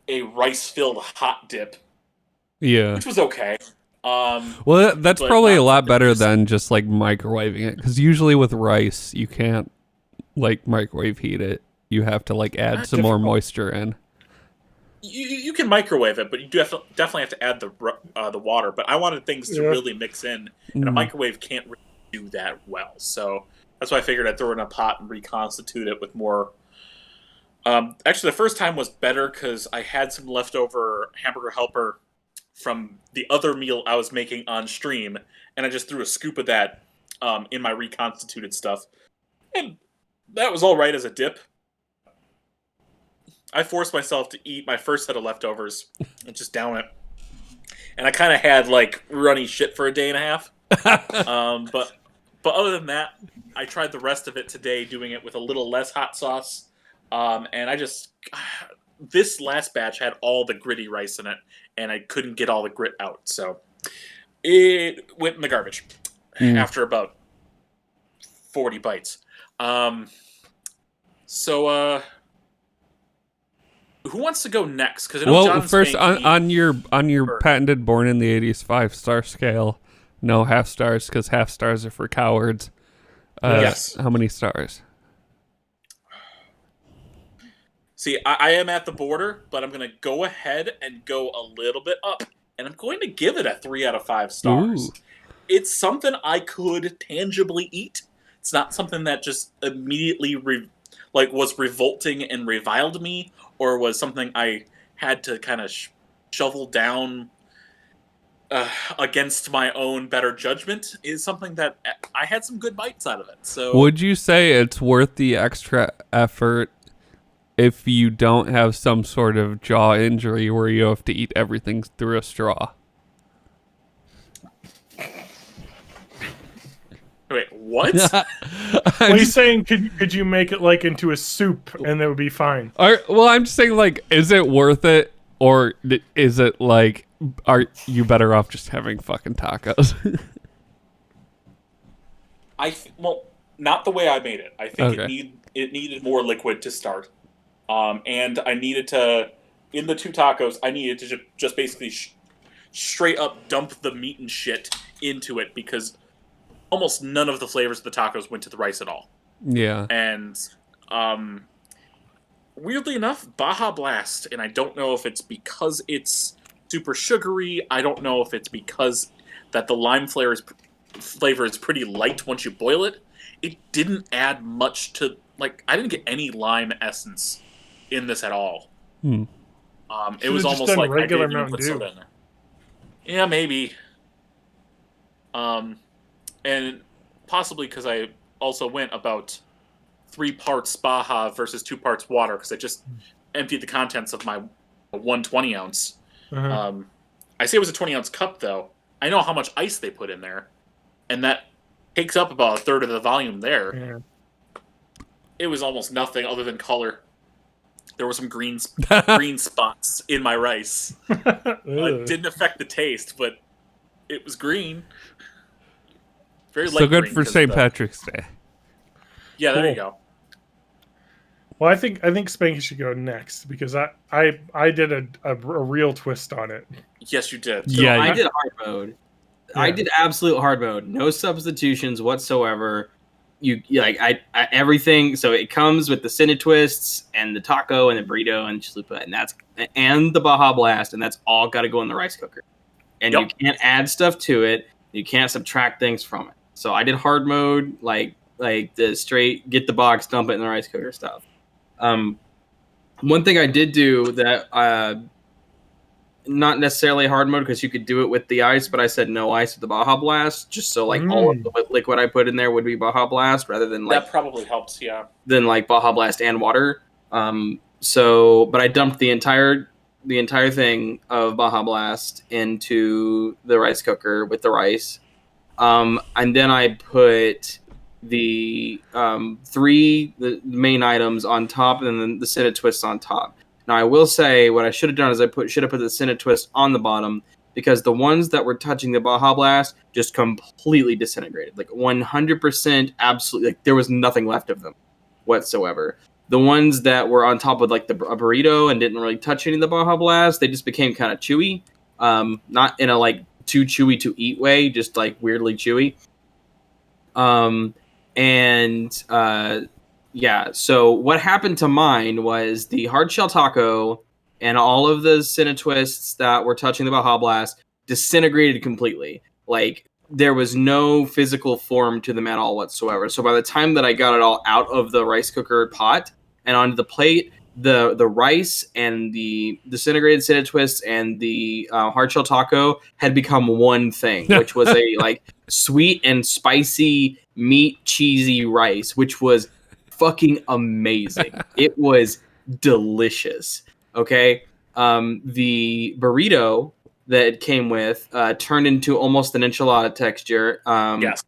rice-filled hot dip. Yeah. Which was okay. Well, that's probably a lot better than just like microwaving it, because usually with rice you can't like microwave heat it. You have to like add some more moisture in. You can microwave it, but you definitely have to add the water. But I wanted things to really mix in, and a microwave can't really do that well. So that's why I figured I'd throw it in a pot and reconstitute it with more. Actually, the first time was better because I had some leftover hamburger helper from the other meal I was making on stream, and I just threw a scoop of that in my reconstituted stuff. And that was all right as a dip. I forced myself to eat my first set of leftovers and just down it. And I kind of had, like, runny shit for a day and a half. But other than that, I tried the rest of it today, doing it with a little less hot sauce. And I just... This last batch had all the gritty rice in it, and I couldn't get all the grit out. So it went in the garbage after about 40 bites. So who wants to go next? Because first on your patented Born in the 80s 5-star scale, no half stars because half stars are for cowards. Yes. How many stars? See, I am at the border, but I'm going to go ahead and go a little bit up, and I'm going to give it a 3 out of 5 stars. Ooh. It's something I could tangibly eat. It's not something that just immediately was revolting and reviled me, or was something I had to kind of shovel down against my own better judgment. Is something that I had some good bites out of it. So, would you say it's worth the extra effort if you don't have some sort of jaw injury where you have to eat everything through a straw? Wait, what? Well, he's saying could you make it like into a soup and that would be fine? Well, I'm just saying, like, is it worth it, or is it like, are you better off just having fucking tacos? Well, not the way I made it. I think it needed more liquid to start. And I needed to, in the 2 tacos, I needed to just basically straight up dump the meat and shit into it, because almost none of the flavors of the tacos went to the rice at all. Yeah. And weirdly enough, Baja Blast, and I don't know if it's because it's super sugary, I don't know if it's because that the lime flavor is pretty light once you boil it, it didn't add much to, like, I didn't get any lime essence in this at all. It was almost like regular I didn't even put soda in there. Yeah, maybe. And possibly because I also went about 3 parts Baja versus 2 parts water, because I just emptied the contents of my 120 ounce. I say it was a 20-ounce cup, though. I know how much ice they put in there, and that takes up about a third of the volume there. Yeah. It was almost nothing other than color. There were some green spots in my rice. It didn't affect the taste, but it was green. Very light. So good for St. Patrick's Day. Yeah, there you go. Well, I think Spanky should go next because I did a real twist on it. Yes, you did. So Yeah, I you- did hard mode. Yeah. I did absolute hard mode. No substitutions whatsoever. I everything. So it comes with the Cine Twists and the taco and the burrito and chalupa and the Baja Blast, and that's all got to go in the rice cooker. And you can't add stuff to it. You can't subtract things from it. So I did hard mode, like the straight get the box, dump it in the rice cooker stuff. One thing I did do that not necessarily hard mode because you could do it with the ice, but I said no ice with the Baja Blast, just so like all of the liquid I put in there would be Baja Blast rather than like that probably helps, yeah. Than like Baja Blast and water. But I dumped the entire thing of Baja Blast into the rice cooker with the rice, and then I put the the main items on top, and then the Cine Twists on top. Now, I will say what I should have done is should have put the Cine Twist on the bottom because the ones that were touching the Baja Blast just completely disintegrated. Like 100% absolutely, like there was nothing left of them whatsoever. The ones that were on top of like a burrito and didn't really touch any of the Baja Blast, they just became kind of chewy. Not in a like too chewy to eat way, just like weirdly chewy. Yeah, so what happened to mine was the hard shell taco and all of the Cine Twists that were touching the Baja Blast disintegrated completely. Like, there was no physical form to them at all whatsoever. So by the time that I got it all out of the rice cooker pot and onto the plate, the rice and the disintegrated Cine Twists and the hard shell taco had become one thing, which was a like sweet and spicy meat cheesy rice, which was fucking amazing. It was delicious. Okay. The burrito that it came with turned into almost an enchilada texture. Yes.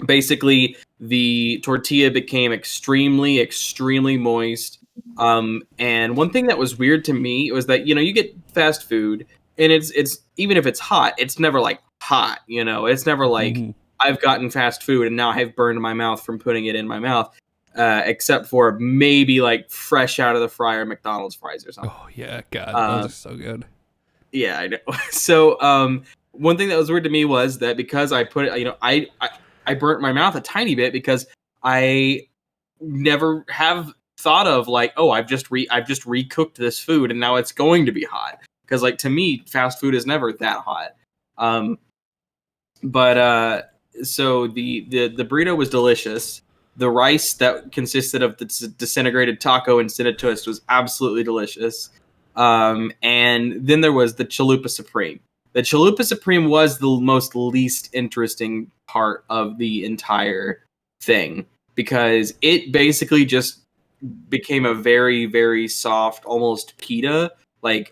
Basically, the tortilla became extremely, extremely moist. And one thing that was weird to me was that, you get fast food and it's even if it's hot, it's never like hot, it's never like I've gotten fast food and now I've burned my mouth from putting it in my mouth. Except for maybe like fresh out of the fryer McDonald's fries or something. Oh yeah, God, those are so good. Yeah, I know. So, one thing that was weird to me was that because I put it, I burnt my mouth a tiny bit because I never have thought of like, oh, I've just recooked this food and now it's going to be hot. Because like to me, fast food is never that hot. So the burrito was delicious. The rice that consisted of the disintegrated taco and Cine Twist was absolutely delicious. And then there was the Chalupa Supreme. The Chalupa Supreme was the most least interesting part of the entire thing because it basically just became a very, very soft, almost pita,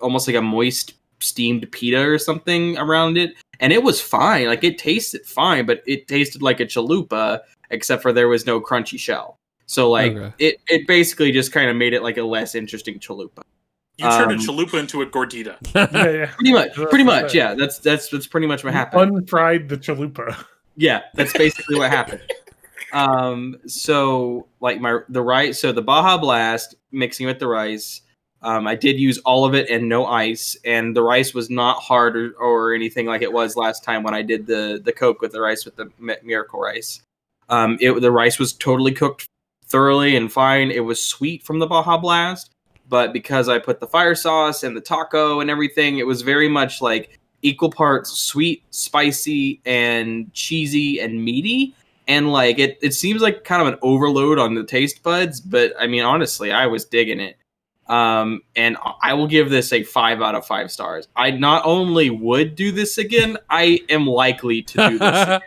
almost like a moist steamed pita or something around it. And it was fine. Like it tasted fine, but it tasted like a chalupa, except for there was no crunchy shell. So it basically just kind of made it like a less interesting chalupa. You turned a chalupa into a gordita. Yeah. Pretty much. Yeah, that's pretty much what happened. Unfried the chalupa. Yeah, that's basically what happened. So like the Baja Blast mixing with the rice. I did use all of it and no ice, and the rice was not hard or anything like it was last time when I did the Coke with the rice with the Miracle Rice. The rice was totally cooked thoroughly and fine. It was sweet from the Baja Blast, but because I put the fire sauce and the taco and everything, it was very much like equal parts sweet, spicy, and cheesy and meaty. And like it seems like kind of an overload on the taste buds, but I mean honestly, I was digging it. And I will give this a 5 out of 5 stars. I not only would do this again, I am likely to do this again.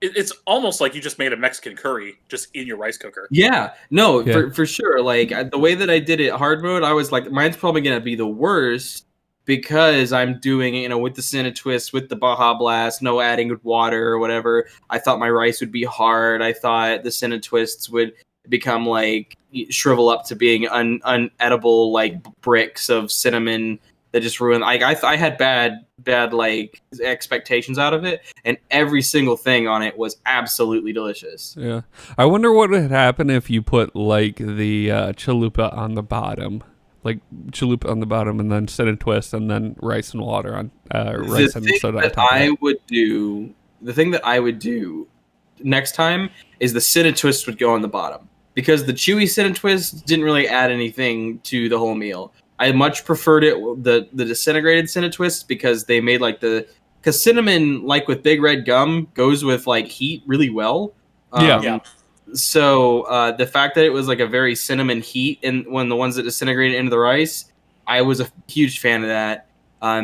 It's almost like you just made a Mexican curry just in your rice cooker. Yeah, no, for sure. Like the way that I did it hard mode, I was like, mine's probably going to be the worst because I'm doing it, with the Cine Twist, with the Baja Blast, no adding water or whatever. I thought my rice would be hard. I thought the Cine Twists would become like shrivel up to being unedible like bricks of cinnamon that just ruined. Like I had bad like expectations out of it, and every single thing on it was absolutely delicious. Yeah, I wonder what would happen if you put like the chalupa on the bottom, like chalupa on the bottom, and then cinnamon twist, and then rice and water on rice and soda on top. The thing that I would do next time is the cinnamon twist would go on the bottom, because the chewy cinnamon twist didn't really add anything to the whole meal. I much preferred the disintegrated cinnamon twist, because they made like because cinnamon, like with Big Red Gum, goes with like heat really well. Yeah. So the fact that it was like a very cinnamon heat, and when the ones that disintegrated into the rice, I was a huge fan of that.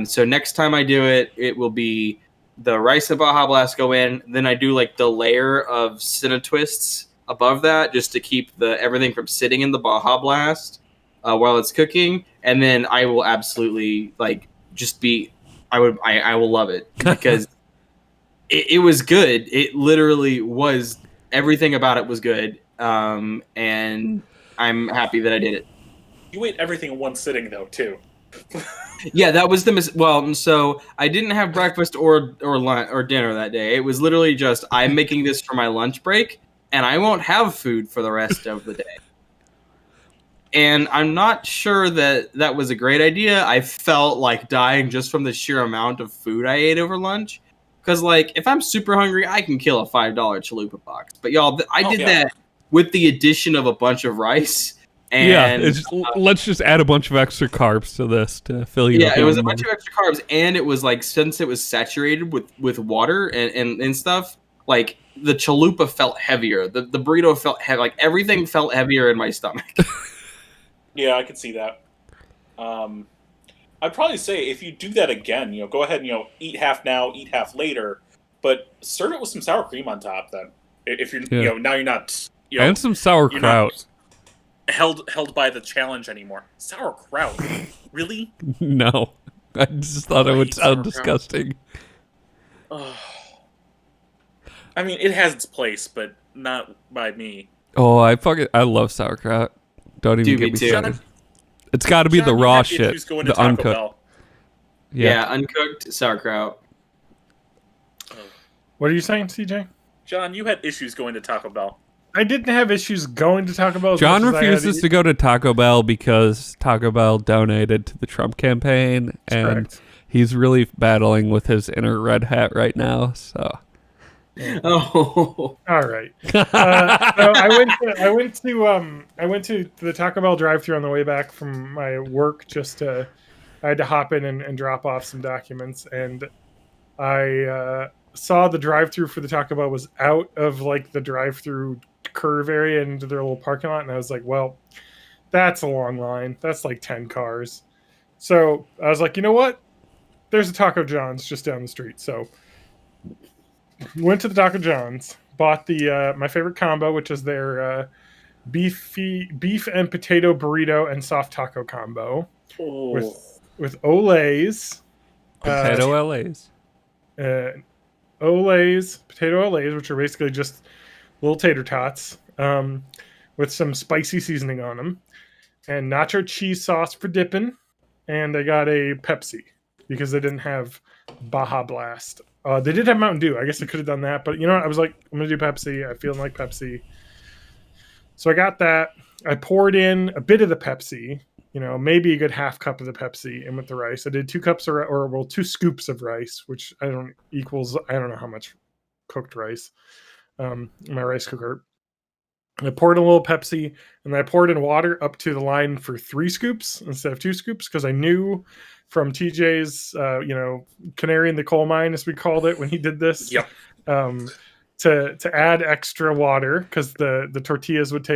So next time I do it, it will be the rice and Baja Blast go in. Then I do like the layer of cinnamon twists above that, just to keep everything from sitting in the Baja Blast while it's cooking. And then I will absolutely like I will love it, because it was good. It literally was, everything about it was good. And I'm happy that I did it. You ate everything in one sitting though, too. Yeah, that was so I didn't have breakfast or lunch or dinner that day. It was literally just, I'm making this for my lunch break, and I won't have food for the rest of the day. And I'm not sure that was a great idea. I felt like dying just from the sheer amount of food I ate over lunch. Because, like, if I'm super hungry, I can kill a $5 chalupa box. But, y'all, I did that with the addition of a bunch of rice. And let's just add a bunch of extra carbs to this to fill you up. Yeah, it was a bunch of extra carbs. And it was, like, since it was saturated with water and stuff, like, the chalupa felt heavier. The burrito felt heavy. Like, everything felt heavier in my stomach. Yeah, I could see that. I'd probably say if you do that again, go ahead and eat half now, eat half later, but serve it with some sour cream on top. Then, if you're now you're not and some sauerkraut. Held by the challenge anymore. Sauerkraut, really? No, I just thought it would sound disgusting. I mean, it has its place, but not by me. Oh, I love sauerkraut. Don't even get me started. It's got to be the raw shit, the uncooked. Yeah, uncooked sauerkraut. What are you saying, CJ? John, you had issues going to Taco Bell. I didn't have issues going to Taco Bell. John refuses to go to Taco Bell because Taco Bell donated to the Trump campaign, and he's really battling with his inner red hat right now. So. Oh, all right. So I went to the Taco Bell drive-thru on the way back from my work. I had to hop in and drop off some documents, and I saw the drive-thru for the Taco Bell was out of like the drive-thru curve area into their little parking lot, and I was like, well, that's a long line. That's like 10 cars. So I was like, you know what? There's a Taco John's just down the street. So went to the Taco John's, bought the my favorite combo, which is their beef and potato burrito and soft taco combo with Olays, potato Olays, potato Olays, which are basically just little tater tots with some spicy seasoning on them, and nacho cheese sauce for dipping, and I got a Pepsi because they didn't have Baja Blast. They did have Mountain Dew. I guess I could have done that, but you know what? I was like, I'm going to do Pepsi. I feel like Pepsi. So I got that. I poured in a bit of the Pepsi, maybe a good half cup of the Pepsi in with the rice. I did 2 scoops of rice, which I don't know how much cooked rice in my rice cooker. I poured in a little Pepsi, and then I poured in water up to the line for 3 scoops instead of 2 scoops, because I knew from TJ's, canary in the coal mine, as we called it when he did this, to add extra water, because the tortillas would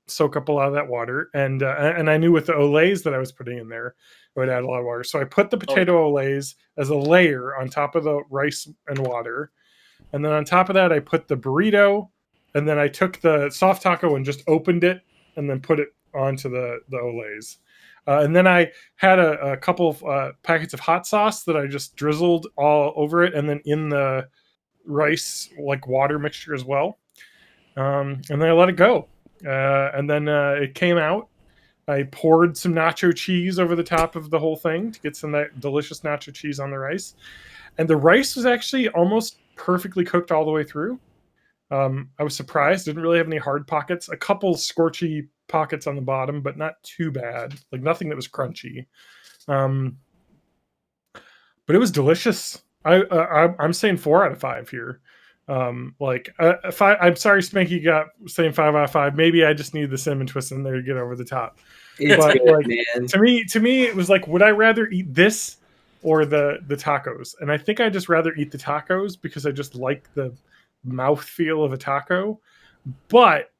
soak up a lot of that water, and I knew with the Olays that I was putting in there, it would add a lot of water. So I put the potato Olays as a layer on top of the rice and water, and then on top of that I put the burrito, and then I took the soft taco and just opened it, and then put it onto the Olays. And then I had a couple of packets of hot sauce that I just drizzled all over it, and then in the rice like water mixture as well. And then I let it go. And then it came out. I poured some nacho cheese over the top of the whole thing to get some of that delicious nacho cheese on the rice. And the rice was actually almost perfectly cooked all the way through. I was surprised. Didn't really have any hard pockets. A couple scorchy pockets on the bottom, but not too bad. Like nothing that was crunchy. But it was delicious. I'm saying 4 out of 5 here. I'm sorry, Spanky got saying 5 out of 5. Maybe I just need the cinnamon twist in there to get over the top. But like, man. To me, it was like, would I rather eat this or the tacos? And I think I just rather eat the tacos because I just like the mouthfeel of a taco. But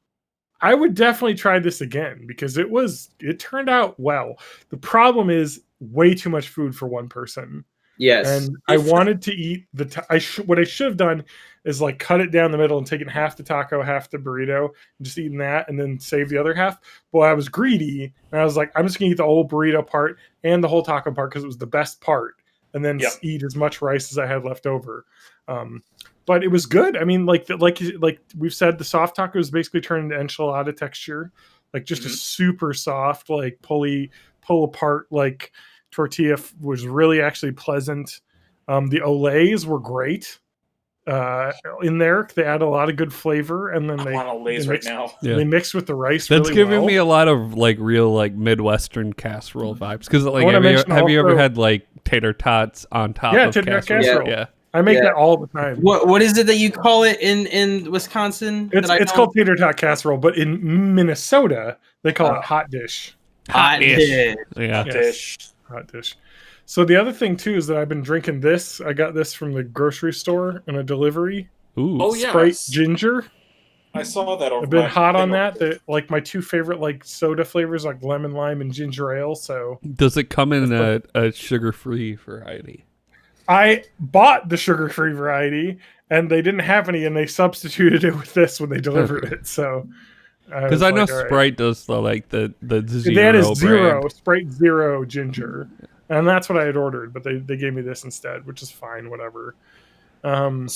I would definitely try this again because it turned out well. The problem is way too much food for one person. Yes. And I wanted to eat what I should have done is like cut it down the middle and taken half the taco, half the burrito, and just eating that and then save the other half. But I was greedy and I was like, I'm just gonna eat the whole burrito part and the whole taco part because it was the best part, and then eat as much rice as I had left over. But it was good. I mean, like we've said, the soft tacos basically turned into enchilada texture, like just a super soft, like pull apart, like tortilla was really actually pleasant. The olays were great in there. They add a lot of good flavor, and then I want olays right now. They mix with the rice. That's really giving well. me a lot of like real like Midwestern casserole vibes. Because like, have you ever had like tater tots on top of tater casserole? casserole? Yeah. I make that all the time. What is it that you call it in Wisconsin? It's called tater tot casserole, but in Minnesota they call it hot dish. Hot dish. Yeah. Hot dish. So the other thing too is that I've been drinking this. I got this from the grocery store in a delivery. Ooh. Oh yeah, Sprite ginger. I saw that. I've been hot on that. Like my two favorite like soda flavors, like lemon lime and ginger ale. So does it come in a sugar-free variety? I bought the sugar-free variety, and they didn't have any, and they substituted it with this when they delivered it. So, because I know Sprite does the zero. That is zero brand. Sprite zero ginger, and that's what I had ordered. But they gave me this instead, which is fine, whatever. So,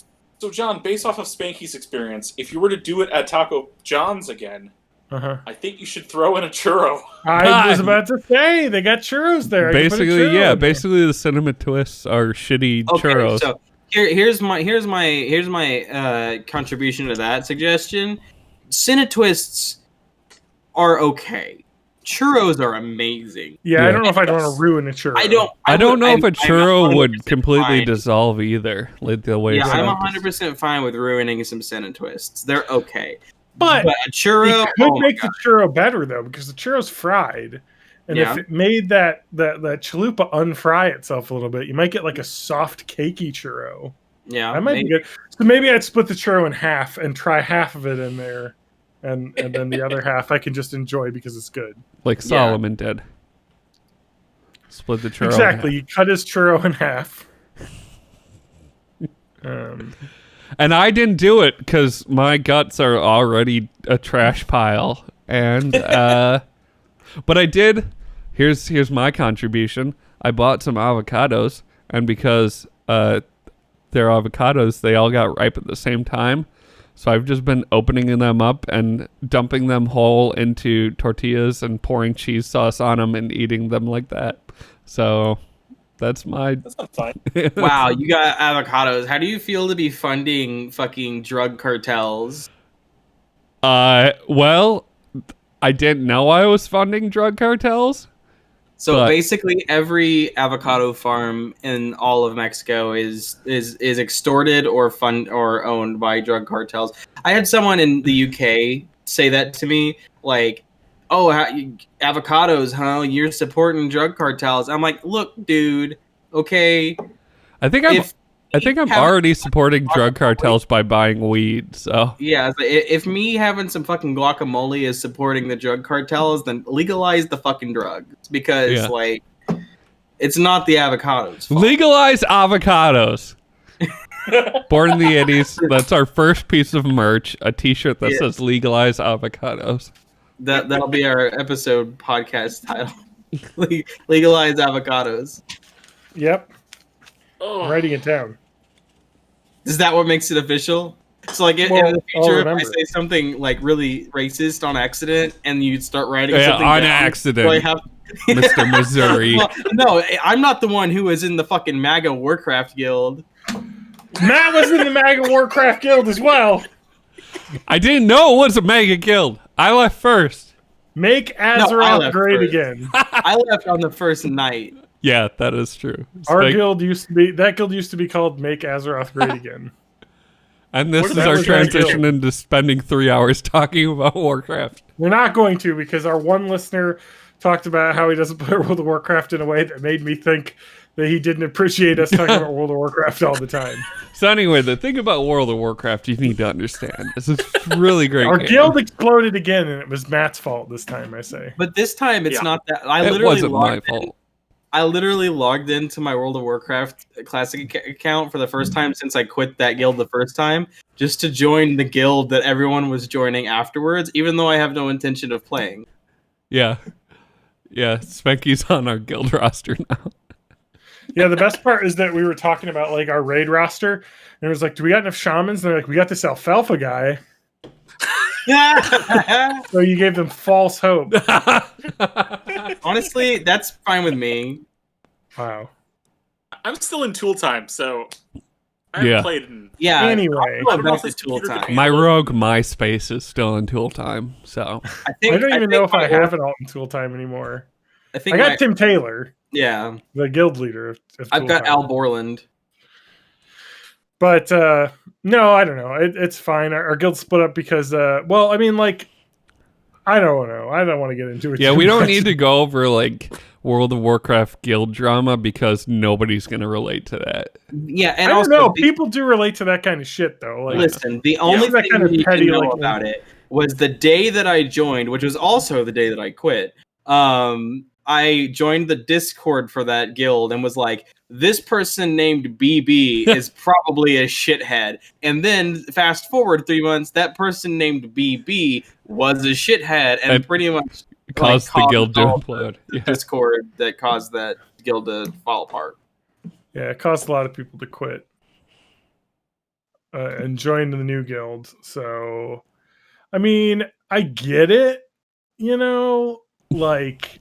John, based off of Spanky's experience, if you were to do it at Taco John's again, I think you should throw in a churro. I was about to say they got churros there. Basically, yeah. Basically, the cinnamon twists are shitty churros. So here's my contribution to that suggestion. Cinnamon twists are okay. Churros are amazing. Yeah, I don't know if I'd want to ruin a churro. I don't know if a churro would completely dissolve either. Like the way. Yeah, I'm 100% fine with ruining some cinnamon twists. They're okay. But a churro could make the churro better though, because the churro's fried, and if it made that chalupa unfry itself a little bit, you might get like a soft, cakey churro. Yeah, that might be good. So maybe I'd split the churro in half and try half of it in there, and then the other half I can just enjoy because it's good. Like Solomon did. Split the churro. Exactly, you cut his churro in half. And I didn't do it because my guts are already a trash pile. And but I did. Here's my contribution. I bought some avocados, and because they're avocados, they all got ripe at the same time. So I've just been opening them up and dumping them whole into tortillas and pouring cheese sauce on them and eating them like that. So that's not fine. Wow, you got avocados. How do you feel to be funding fucking drug cartels? Well, I didn't know I was funding drug cartels. So basically, every avocado farm in all of Mexico is extorted or owned by drug cartels. I had someone in the UK say that to me, like, "Oh, avocados, huh? You're supporting drug cartels." I'm like, "Look, dude, okay." I think I'm already supporting drug cartels by buying weed. So yeah, if me having some fucking guacamole is supporting the drug cartels, then legalize the fucking drugs, because like it's not the avocados' fault. Legalize avocados. Born in the 80s. That's our first piece of merch. A T-shirt that says "Legalize avocados." That'll be our episode podcast title. Legalize avocados. Yep. I'm writing it down. Is that what makes it official? So like in the future, if I say something like really racist on accident, and you start writing something on down, accident, so I have Mr. Missouri. Well, no, I'm not the one who was in the fucking MAGA Warcraft guild. Matt was in the MAGA Warcraft guild as well. I didn't know it was a MAGA guild. I left first. Make Azeroth great again. I left on the first night. Yeah, that is true. Our guild used to be called Make Azeroth Great Again. And this is our transition into spending 3 hours talking about Warcraft. We're not going to, because our one listener talked about how he doesn't play World of Warcraft in a way that made me think that he didn't appreciate us talking about World of Warcraft all the time. So anyway, the thing about World of Warcraft you need to understand. This is really great. Our guild exploded again, and it was Matt's fault this time, I say. But this time it's not that. It wasn't my fault. I literally logged into my World of Warcraft Classic account for the first time since I quit that guild the first time, just to join the guild that everyone was joining afterwards, even though I have no intention of playing. Yeah. Yeah, Spanky's on our guild roster now. Yeah, the best part is that we were talking about like our raid roster, and it was like, do we got enough shamans? And they're like, we got this alfalfa guy. So you gave them false hope. Honestly, that's fine with me. Wow. I'm still in tool time, so I haven't played in... Yeah, anyway. Tool time. My rogue MySpace is still in tool time, so... I don't even know if I have it all in tool time anymore. I got Tim Taylor. Yeah. The guild leader of I've got Al Borland. But, no, I don't know. It's fine. Our guild split up because, well, I mean, like, I don't know. I don't want to get into it. Yeah, we don't need to go over, like, World of Warcraft guild drama because nobody's going to relate to that. Yeah, and I don't know. People do relate to that kind of shit, though. Like, listen, the only thing you need to know about it was the day that I joined, which was also the day that I quit. I joined the Discord for that guild and was like, this person named BB is probably a shithead. And then fast forward 3 months, that person named BB was a shithead and pretty much caused the guild to implode. Discord that caused that guild to fall apart. Yeah, it caused a lot of people to quit and join the new guild. So, I mean, I get it, you know, like...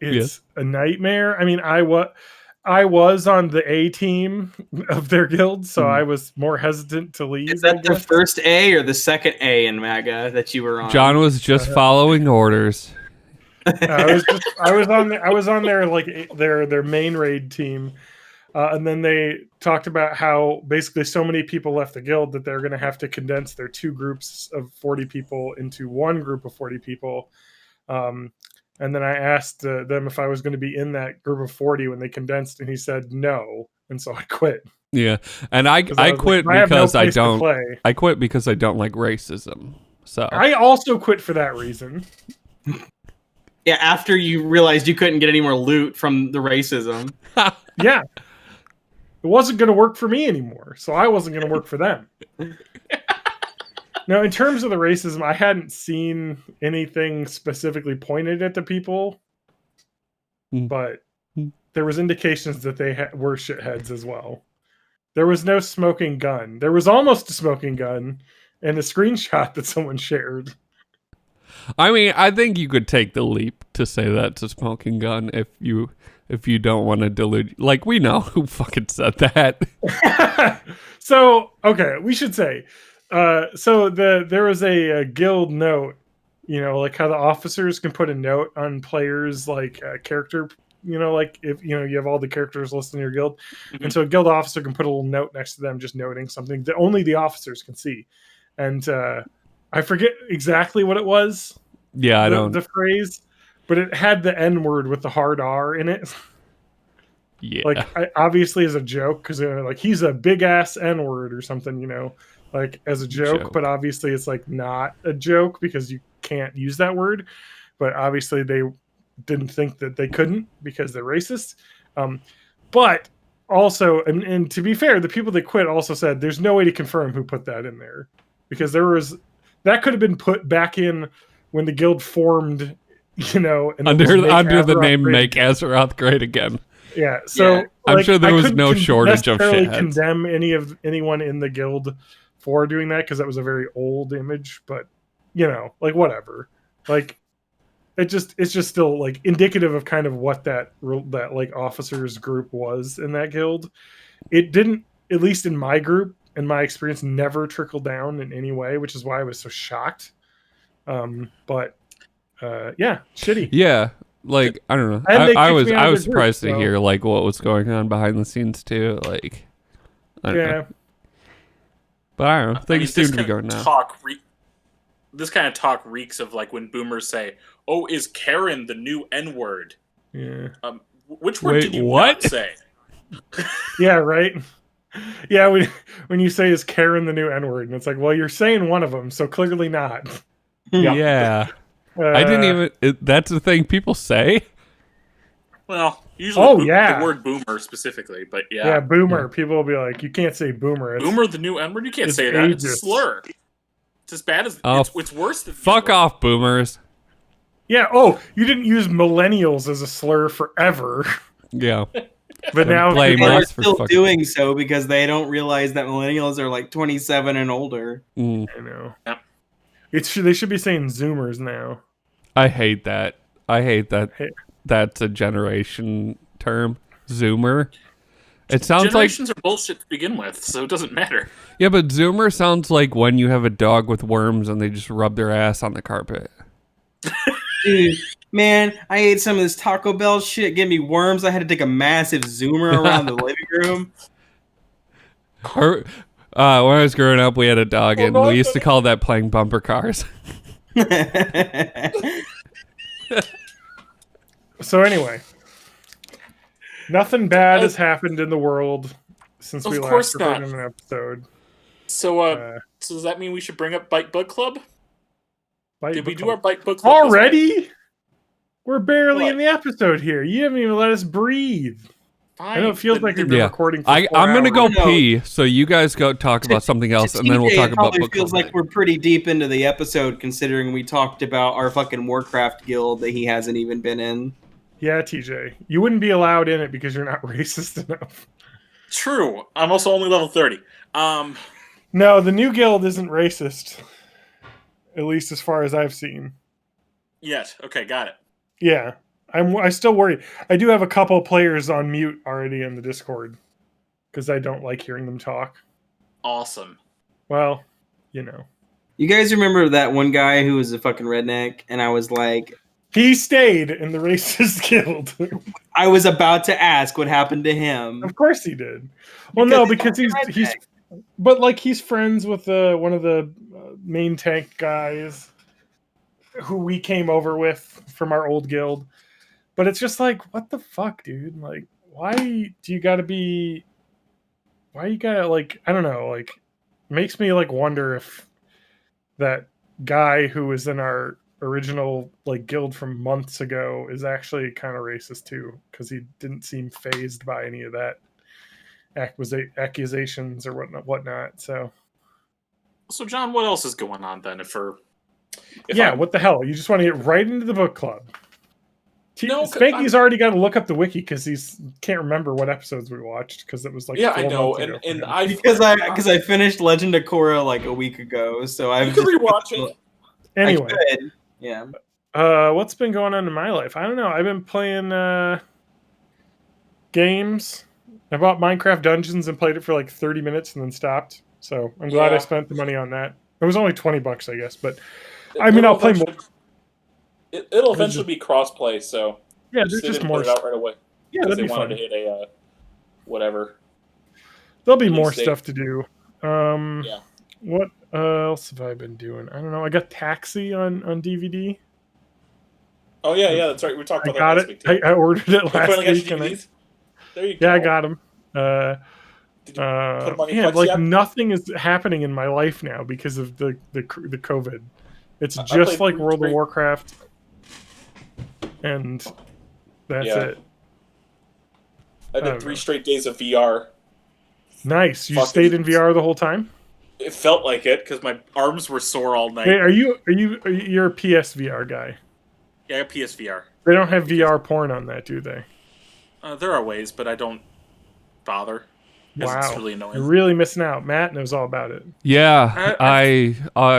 It's a nightmare. I mean, I was on the A team of their guild, so I was more hesitant to leave. Is that the first A or the second A in MAGA that you were on? John was just following orders. I was on their like their main raid team, and then they talked about how basically so many people left the guild that they're going to have to condense their 2 groups of 40 people into 1 group of 40 people. And then I asked them if I was going to be in that group of 40 when they condensed, and he said no, and so I quit. Yeah, and I quit because I don't. I quit because I don't like racism. So I also quit for that reason. Yeah, after you realized you couldn't get any more loot from the racism. Yeah, it wasn't going to work for me anymore, so I wasn't going to work for them. Now, in terms of the racism, I hadn't seen anything specifically pointed at the people, but there was indications that they were shitheads as well. There was no smoking gun. There was almost a smoking gun in a screenshot that someone shared. I mean, I think you could take the leap to say that's a smoking gun if you don't want to delude. Like, we know who fucking said that. So, okay, we should say... So there was a guild note, you know, like how the officers can put a note on players, like character, you know, like if you know you have all the characters listed in your guild, and so a guild officer can put a little note next to them, just noting something that only the officers can see. And I forget exactly what it was. Yeah, I don't the phrase, but it had the N word with the hard R in it. Yeah, like obviously as a joke because like he's a big ass N word or something, you know. Like as a joke, but obviously it's like not a joke because you can't use that word. But obviously they didn't think that they couldn't because they're racist. But also, and to be fair, the people that quit also said there's no way to confirm who put that in there because that could have been put back in when the guild formed, you know, and under the name Make Azeroth Great Again. Yeah, so I'm sure there was no shortage of shitheads. Condemn anyone in the guild for doing that because that was a very old image, but you know, like whatever. Like it's just still like indicative of kind of what that like officers group was in that guild. It didn't, at least in my group, in my experience, never trickled down in any way, which is why I was so shocked. But yeah, shitty. Yeah, like I don't know. And they I kicked me out I of was the group, surprised to so- hear like what was going on behind the scenes too. Like, I don't Yeah. know. But I don't know. Things seem to be going now. This kind of talk reeks of like when boomers say, "Oh, is Karen the new N-word?" Yeah. Which word Wait, did you what? not say? Yeah, right. Yeah, when you say is Karen the new N-word, and it's like, well, you're saying one of them, so clearly not. Yeah. I didn't even. That's the thing people say. Well, usually yeah. the word boomer specifically, but yeah. Yeah, boomer. People will be like, you can't say boomer. It's, Boomer the new N-word? You can't it's say that. It's a ageist. slur. It's as bad as it's worse than Fuck N-word. off, boomers. Yeah. Oh, you didn't use millennials as a slur forever, Yeah. but now blame People are us for still fucking- doing so because they don't realize that millennials are like 27 and older. Mm. I know. Yeah. They should be saying Zoomers now. I hate that. I hate that. Hey. That's a generation term. Zoomer. It sounds like Generations are bullshit to begin with, so it doesn't matter. yeah, but Zoomer sounds like when you have a dog with worms and they just rub their ass on the carpet. Dude, man, I ate some of this Taco Bell shit, gave me worms. I had to take a massive zoomer around the living room. Or, when I was growing up, we had a dog, and we used to call that playing bumper cars. So anyway, nothing bad has happened in the world since we Of course last recorded not. an episode. So, so does that mean we should bring up Bite Book Club? Did we do our Bite Book Club this week? already? We're barely What? in the episode here. You haven't even let us breathe. Fine, I know it feels then- like we've then- been Yeah. recording for I'm 4 gonna go hours. No. pee, so you guys go talk about something else, and then we'll TJ, talk it about probably book feels club. like we're pretty deep into the episode considering we talked about our fucking Warcraft guild that he hasn't even been in. Yeah, TJ. You wouldn't be allowed in it because you're not racist enough. True. I'm also only level 30. No, the new guild isn't racist. At least as far as I've seen. Yes. Okay, got it. Yeah. I still worry. I do have a couple players on mute already in the Discord because I don't like hearing them talk. Awesome. Well, you know. You guys remember that one guy who was a fucking redneck? And I was like, He stayed in the racist guild. I was about to ask what happened to him. Of course he did. Well, no, because he's but like he's friends with one of the main tank guys who we came over with from our old guild. But it's just like, what the fuck, dude? Like, why do you gotta be? Why you gotta like? I don't know. Like, makes me like wonder if that guy who was in our original like guild from months ago is actually kind of racist too, because he didn't seem phased by any of that accusations or whatnot. So John, what else is going on then? If yeah, I'm- what the hell? You just want to get right into the book club. No, Spanky's already got to look up the wiki because he's can't remember what episodes we watched because it was like yeah, 4 I know, months ago and for him. I Because I finished Legend of Korra like a week ago, so I've you can just rewatch it. Anyway, I could. Yeah. what's been going on in my life? I don't know. I've been playing games. I bought Minecraft Dungeons and played it for like 30 minutes and then stopped. So I'm glad I Yeah. spent the money on that. It was only $20, I guess, but I mean, I'll play more. It'll eventually be crossplay, so Yeah, they there's just didn't more. put it out right away Yeah, because that'd they be wanted fun. to hit a whatever. There'll be release more date. stuff to do. Yeah. What else have I been doing? I don't know. I got Taxi on DVD. Oh yeah, that's right. We talked I about got that last week it. too. I ordered it You last finally got week. your And DVDs? There you go. yeah, I got them. Did you put them on your Man, Plex like yet? nothing is happening in my life now because of the COVID. It's I just played like three World of straight- Warcraft, and that's Yeah. it. I don't did 3 know. straight days of VR. Nice. You Fucking- stayed in VR the whole time. It felt like it because my arms were sore all night. Hey, you're a PSVR guy? Yeah, I got PSVR. They don't have VR porn on that, do they? There are ways, but I don't bother. because Wow, it's really annoying. you're really missing out. Matt knows all about it. Yeah, I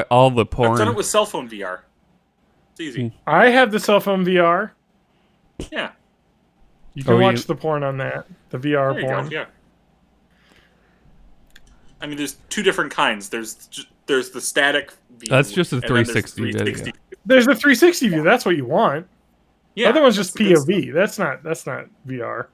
all the porn. I've done it with cell phone VR. It's easy. I have the cell phone VR. Yeah. You can watch the porn on that. The VR There you porn. go. Yeah. I mean, there's two different kinds. There's the static view. That's just a and then there's 360 video. 360. There's the 360 view. That's what you want. Yeah. Other one's just that's the good POV. That's not VR.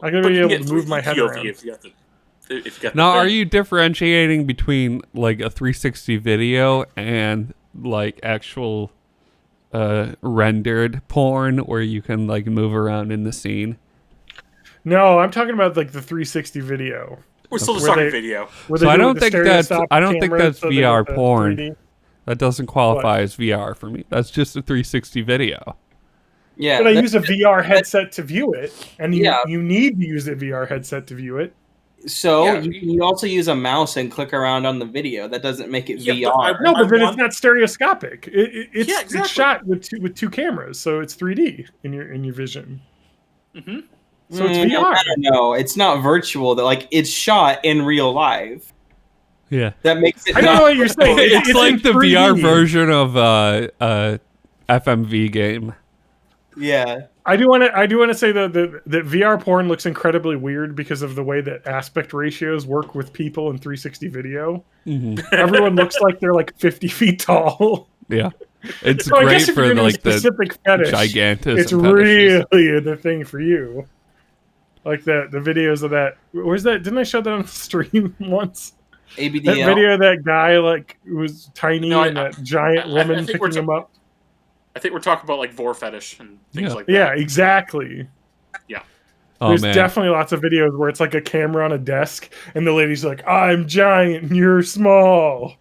I'm gonna be able to move my head POV around. if you got Now, the are thing. you differentiating between like a 360 video and like actual rendered porn where you can like move around in the scene? No, I'm talking about like the 360 video. We're still just Where talking they- video. where So they I do don't the think that's stereoscopic I don't think cameras, that's so they VR get the porn. 3D. That doesn't qualify as VR for me. That's just a 360 video. Yeah, But I use a VR headset to view it, and Yeah. you need to use a VR headset to view it. so Yeah. you can also use a mouse and click around on the video. That doesn't make it Yeah, but VR. No, but then want- it's not stereoscopic. It's Yeah, exactly. it's shot with two cameras, so it's 3D in your vision. Mm-hmm. So it's VR. I don't know. It's not virtual. That like it's shot in real life. Yeah. That makes it. I don't not know what you're saying. It's in like the 3D. VR version of FMV game. Yeah. I do want to say that VR porn looks incredibly weird because of the way that aspect ratios work with people in 360 video. Everyone looks like they're like 50 feet tall. Yeah. It's So I great guess if for you're doing like a the specific fetish, gigantism. it's fetishes. really the thing for you. Like the videos of that. Where's that? Didn't I show that on the stream once? ABDL. That video of that guy like was tiny No, and that giant woman think we're picking him up. I think we're talking about like vor fetish and things Yeah. like that. Yeah, exactly. Oh There's man. definitely lots of videos where it's like a camera on a desk and the lady's like, "I'm giant and you're small."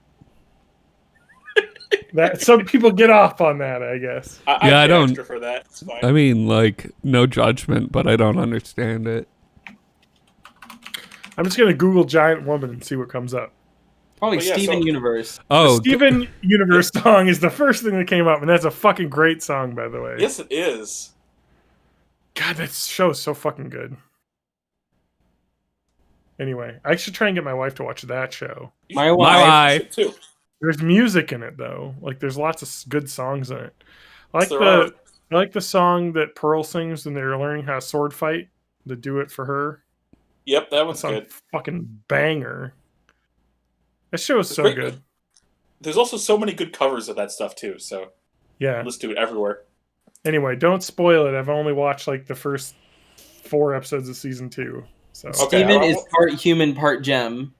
That some people get off on that, I guess. Yeah, I I don't- extra for that. It's fine. I mean, like, no judgment, but I don't understand it. I'm just gonna Google giant woman and see what comes up. Probably But yeah, Steven so- Universe. Oh, Steven Universe song is the first thing that came up, and that's a fucking great song, by the way. Yes, it is. God, that show is so fucking good. Anyway, I should try and get my wife to watch that show. My my wife. wife. Too. There's music in it though. Like there's lots of good songs in it. I like There the are. I like the song that Pearl sings when they're learning how to sword fight. To do it for her. Yep, that That one's song's good. fucking banger. That show is so great. good. There's also so many good covers of that stuff too. So Yeah. let's do it everywhere. Anyway, don't spoil it. I've only watched like the first 4 episodes of season 2. So Okay. Steven I- is part human, part gem.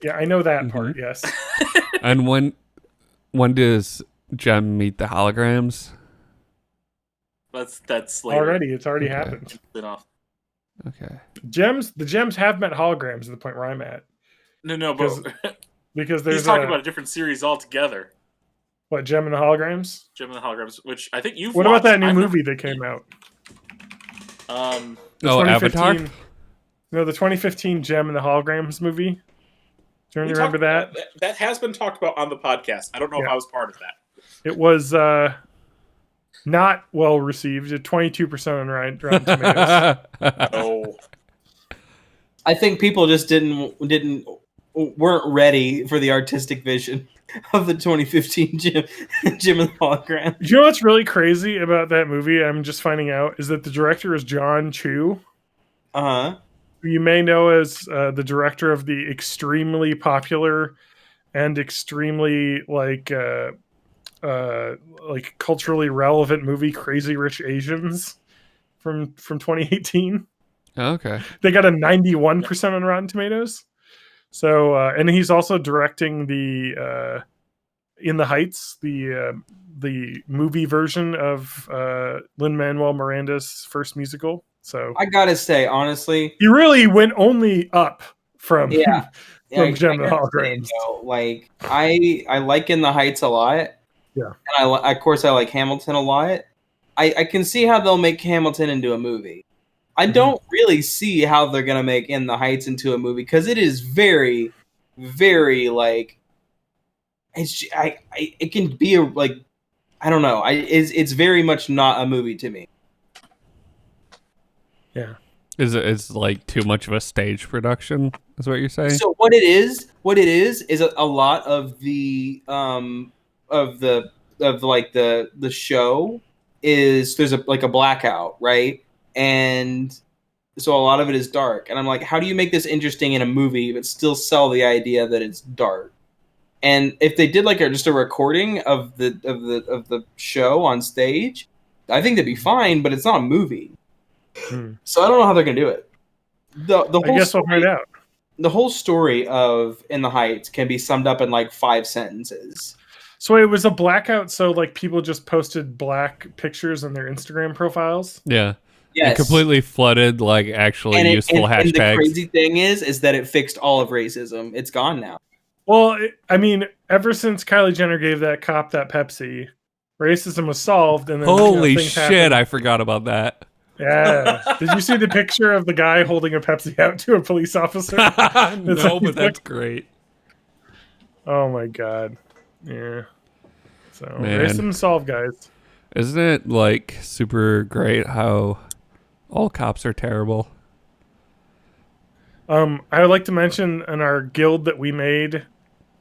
yeah, I know that Mhm. part. Yes. And when does Jem meet the holograms? That's later. Already, it's already Okay. happened. Been off. Okay. The gems have met holograms at the point where I'm at No, but because he's there's talking about a different series altogether. what gem and the holograms. Gem and the Holograms, which I think you've What watched. about that new I've movie that came out? The Oh, Avatar? 2015 No, the 2015 Gem and the Holograms movie. Do you We remember talked- that? That has been talked about on the podcast. I don't know if Yeah. I was part of that. It was not well received. At 22% on Rotten Tomatoes. Oh, I think people just weren't ready for the artistic vision of the 2015 Jim and the Hologram. You know what's really crazy about that movie? I'm just finding out is that the director is John Chu, Uh-huh. who you may know as the director of the extremely popular and extremely like culturally relevant movie Crazy Rich Asians from 2018. Okay. They got a 91% on Rotten Tomatoes. So, and he's also directing the In the Heights, the movie version of Lin-Manuel Miranda's first musical. So I gotta say, honestly, he really went only up from yeah. From Gem and gotta Holograms. say, no, like I like In the Heights a lot. Yeah. And of course I like Hamilton a lot. I can see how they'll make Hamilton into a movie. I don't really see how they're gonna make In the Heights into a movie because it is very, very like it can be I don't know. It's very much not a movie to me. Yeah. Is it's like too much of a stage production? Is what you're saying? So what it is a lot of the the show is there's a blackout, right? And so a lot of it is dark. And I'm like, how do you make this interesting in a movie but still sell the idea that it's dark? And if they did just a recording of the show on stage, I think that'd be fine, but it's not a movie. So I don't know how they're gonna do it. The whole I guess we'll find out. The whole story of In the Heights can be summed up in 5 sentences. So it was a blackout, so people just posted black pictures on their Instagram profiles? Yeah. Yes. It completely flooded actually useful hashtags. And the crazy thing is that it fixed all of racism. It's gone now. Well, I mean, ever since Kylie Jenner gave that cop that Pepsi, racism was solved. And then holy things shit, happened. I forgot about that. Yeah. Did you see the picture of the guy holding a Pepsi out to a police officer? No, but that's great. Oh my god. Yeah. So Man. racism solved, guys. Isn't it super great how all cops are terrible? I would like to mention in our guild that we made,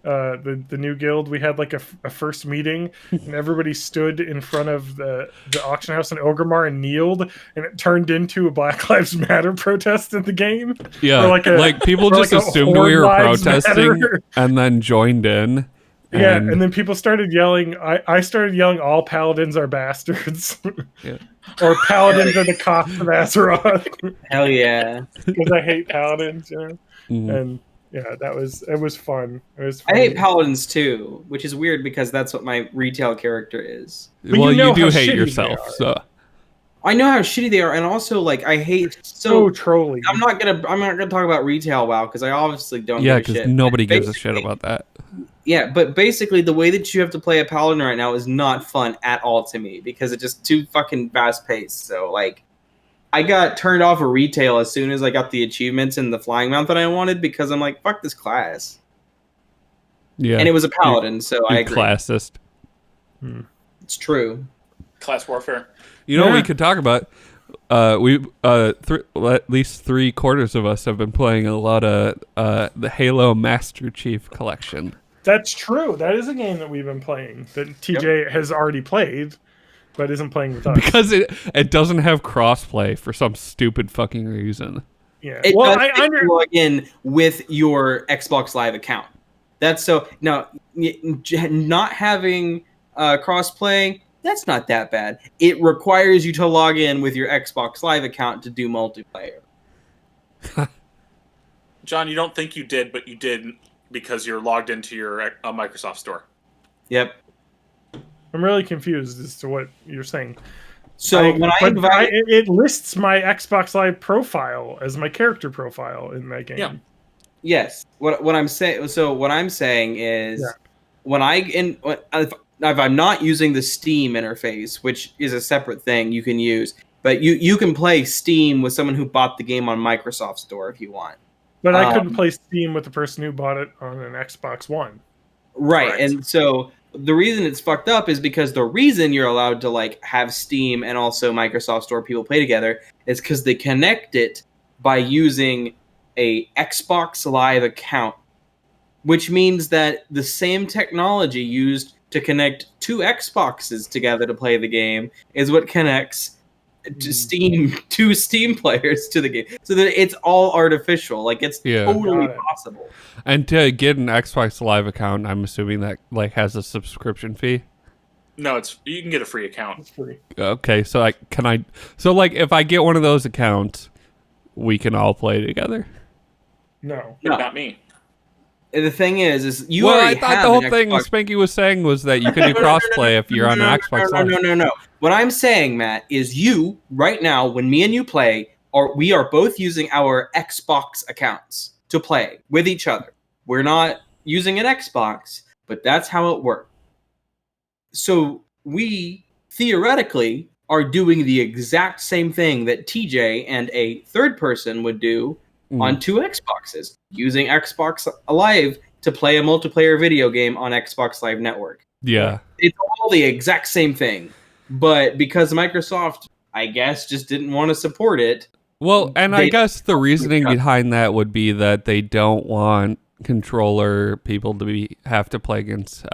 the new guild, we had a first meeting, and everybody stood in front of the auction house in Orgrimmar and kneeled, and it turned into a Black Lives Matter protest in the game. Yeah, people just assumed we were protesting and then joined in. Yeah, and then people started yelling. I started yelling, "All paladins are bastards," yeah. Or "Paladins are the cops of Azeroth." Hell yeah! Because I hate paladins, Mm-hmm. And yeah, it was fun. It was. I hate paladins too, which is weird because that's what my retail character is. But well, you do how hate shitty yourself, so. I know how shitty they are, and also I hate so trolly. I'm not gonna talk about retail WoW because I obviously don't. Yeah, because nobody gives a shit about that. Yeah, but basically the way that you have to play a paladin right now is not fun at all to me because it's just too fucking fast paced. So I got turned off of retail as soon as I got the achievements and the flying mount that I wanted because I'm like, fuck this class. Yeah, and it was a paladin, so I agree. Classist. It's true. Class warfare. You know what we could talk about? At least 3/4 of us have been playing a lot of the Halo Master Chief Collection. That's true. That is a game that we've been playing that TJ has already played, but isn't playing with us because it doesn't have crossplay for some stupid fucking reason. Yeah. Well, I log in with your Xbox Live account. That's so now not having crossplay. That's not that bad. It requires you to log in with your Xbox Live account to do multiplayer. John, you don't think you did, but you did because you're logged into your Microsoft Store. Yep. I'm really confused as to what you're saying. So it lists my Xbox Live profile as my character profile in that game. Yeah. Yes. What I'm saying. So what I'm saying is, if I'm not using the Steam interface, which is a separate thing you can use, but you can play Steam with someone who bought the game on Microsoft Store if you want. But I couldn't play Steam with the person who bought it on an Xbox One. Right. Correct. And so the reason it's fucked up is because the reason you're allowed to have Steam and also Microsoft Store people play together is because they connect it by using a Xbox Live account, which means that the same technology used to connect two Xboxes together to play the game is what connects two Steam players to the game, so that it's all artificial. It's totally possible. And to get an Xbox Live account, I'm assuming that has a subscription fee. No, you can get a free account. It's free. Okay, so if I get one of those accounts, we can all play together. No, not me. The thing is you well, already I thought have the whole an thing Xbox. Spanky was saying was that you can do crossplay if you're on an Xbox Live. No. What I'm saying, Matt, is you right now, when me and you play, we are both using our Xbox accounts to play with each other. We're not using an Xbox, but that's how it works. So we theoretically are doing the exact same thing that TJ and a third person would do on two Xboxes, using Xbox Live to play a multiplayer video game on Xbox Live Network. Yeah. It's all the exact same thing. But because Microsoft, I guess, just didn't want to support it, Well, and I guess the reasoning behind that would be that they don't want controller people to have to play against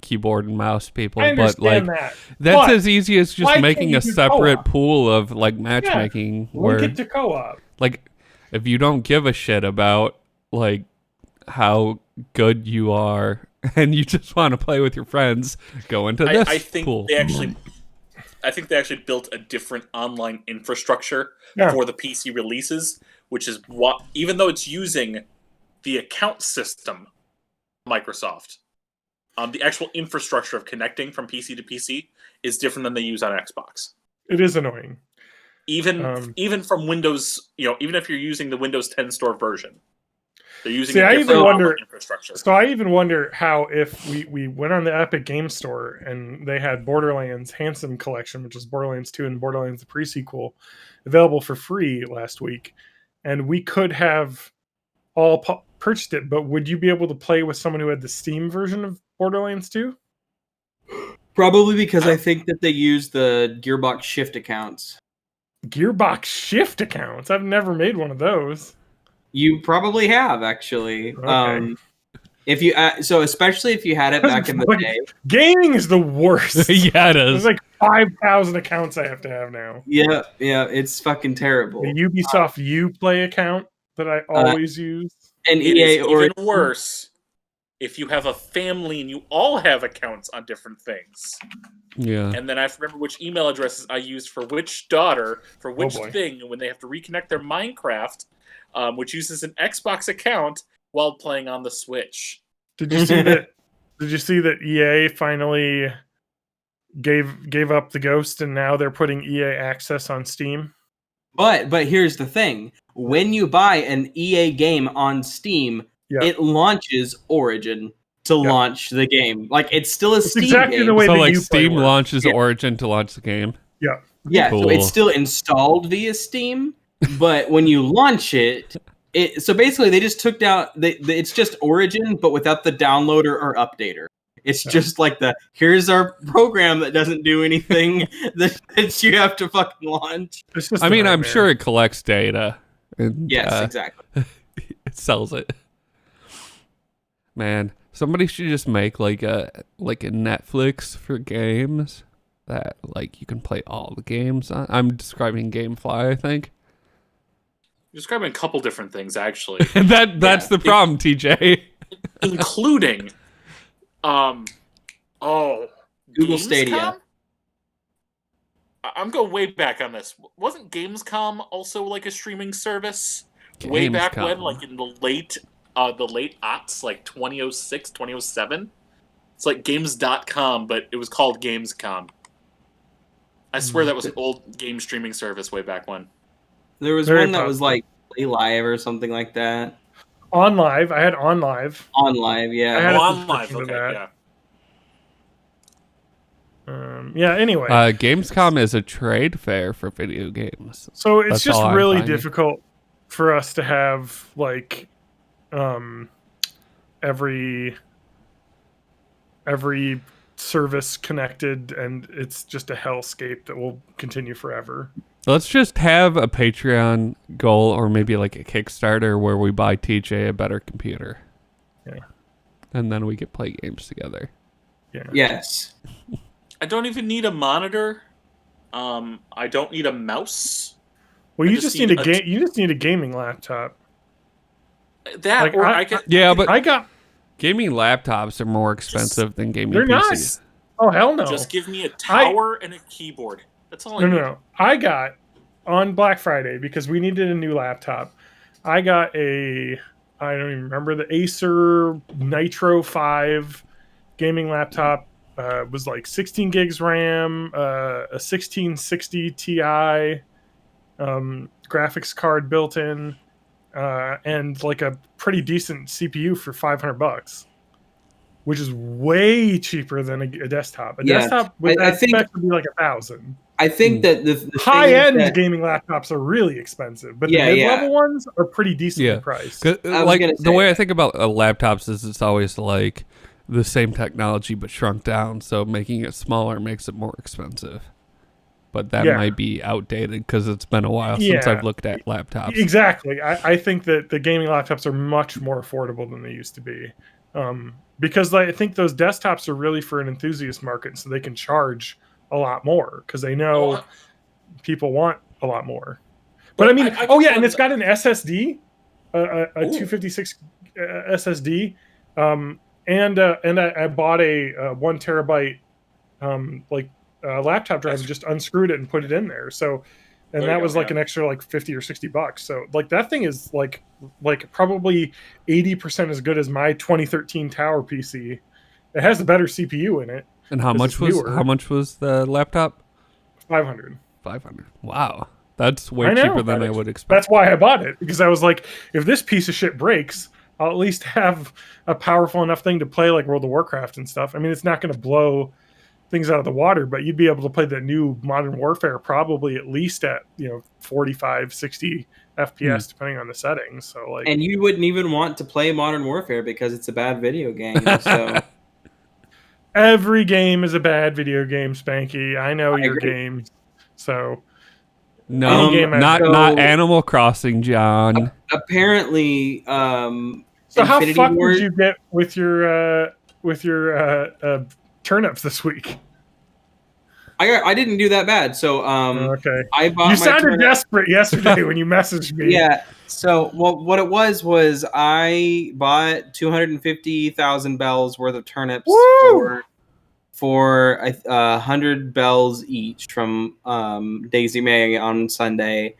keyboard and mouse people. I understand but that. That's But as easy as just making a separate pool of like matchmaking. Link it to co-op. Like, if you don't give a shit about like how good you are and you just want to play with your friends, go into this pool. I think they actually built a different online infrastructure for the PC releases, which is what, even though it's using the account system, Microsoft, the actual infrastructure of connecting from PC to PC is different than they use on Xbox. It is annoying. Even from Windows, even if you're using the Windows 10 store version, they're using infrastructure. So I even wonder how if we went on the Epic Game Store and they had Borderlands Handsome Collection, which is Borderlands 2 and Borderlands the pre-sequel, available for free last week, and we could have all purchased it, but would you be able to play with someone who had the Steam version of Borderlands 2? Probably, because I think that they use the Gearbox Shift accounts. Gearbox Shift accounts? I've never made one of those. You probably have, actually. Okay. If you especially if you had it back in the day. Gaming is the worst. Yeah, it is. There's like 5,000 accounts I have to have now. Yeah, it's fucking terrible. The Ubisoft Uplay account that I always use. And It EA is or even worse if you have a family and you all have accounts on different things. Yeah. And then I have to remember which email addresses I used for which daughter, for which boy. thing, and when they have to reconnect their Minecraft, which uses an Xbox account while playing on the Switch. Did you see that? Did you see that EA finally gave up the ghost and now they're putting EA Access on Steam? But here's the thing: when you buy an EA game on Steam, it launches Origin to launch the game. Like, it's still a Steam exactly game. The way so that like Uplay Steam works. launches Origin to launch the game. Yeah. Yeah, Cool. so it's still installed via Steam, but when you launch it, so basically they just took down it's just Origin, but without the downloader or updater. It's just like here's our program that doesn't do anything that you have to fucking launch. I mean, I'm sure it collects data. And, yes, exactly. It sells it. Man, somebody should just make like a Netflix for games that like you can play all the games on. I'm describing GameFly, I think. You're describing a couple different things, actually. That's the problem, TJ. Including Google Gamescom? Stadia. I'm going way back on this. Wasn't Gamescom also like a streaming service? Way back when, like in the late aughts, like 2006, 2007? It's like games.com, but it was called Gamescom. I swear that was an old game streaming service way back when. There was one that was like Play Live or something like that. On Live. I had On Live. On Live, yeah. I had On Live, okay, yeah. Anyway. Gamescom is a trade fair for video games. So it's That's just all I'm really finding. difficult for us to have like every service connected, and it's just a hellscape that will continue forever. Let's just have a Patreon goal or maybe like a Kickstarter where we buy TJ a better computer. Yeah. And then we can play games together. Yeah. Yes. I don't even need a monitor. I don't need a mouse. Well, you just need you just need a gaming laptop. That, Like, or I got gaming laptops are more expensive than gaming they're PCs. not. Oh hell no! Just give me a tower and a keyboard. That's all I need. No. I got on Black Friday because we needed a new laptop. I got I don't even remember, the Acer Nitro 5 gaming laptop. It was like 16 gigs RAM, a 1660 Ti graphics card built in, and like a pretty decent CPU for $500, which is way cheaper than a desktop. A desktop with that spec would be like $1,000. I think that the high-end gaming laptops are really expensive, but the mid-level ones are pretty decently priced. Like the way I think about laptops is it's always like the same technology but shrunk down, so making it smaller makes it more expensive. but that might be outdated because it's been a while since I've looked at laptops. Exactly. I think that the gaming laptops are much more affordable than they used to be. Because I think those desktops are really for an enthusiast market, so they can charge a lot more because they know people want a lot more. But I mean, and it's got an SSD, a 256 SSD, and I bought a 1 terabyte laptop drive and just unscrewed it and put it in there. So, and that was like an extra like $50 or $60. So like that thing is like probably 80% as good as my 2013 Tower PC. It has a better CPU in it. And how much was the laptop? 500. 500. Wow. That's way cheaper than I would expect. That's why I bought it, because I was like, if this piece of shit breaks, I'll at least have a powerful enough thing to play like World of Warcraft and stuff. I mean, it's not going to blow things out of the water, but you'd be able to play the new Modern Warfare probably at least at 45, 60 FPS depending on the settings. So like, and you wouldn't even want to play Modern Warfare because it's a bad video game. So every game is a bad video game, Spanky. I know your games. So no, not Animal Crossing, John. Apparently, so how fucked did you get with your turnips this week? I didn't do that bad. So okay. I bought. You sounded desperate yesterday when you messaged me. Yeah. So what it was I bought 250,000 bells worth of turnips for 100 bells each from Daisy May on Sunday,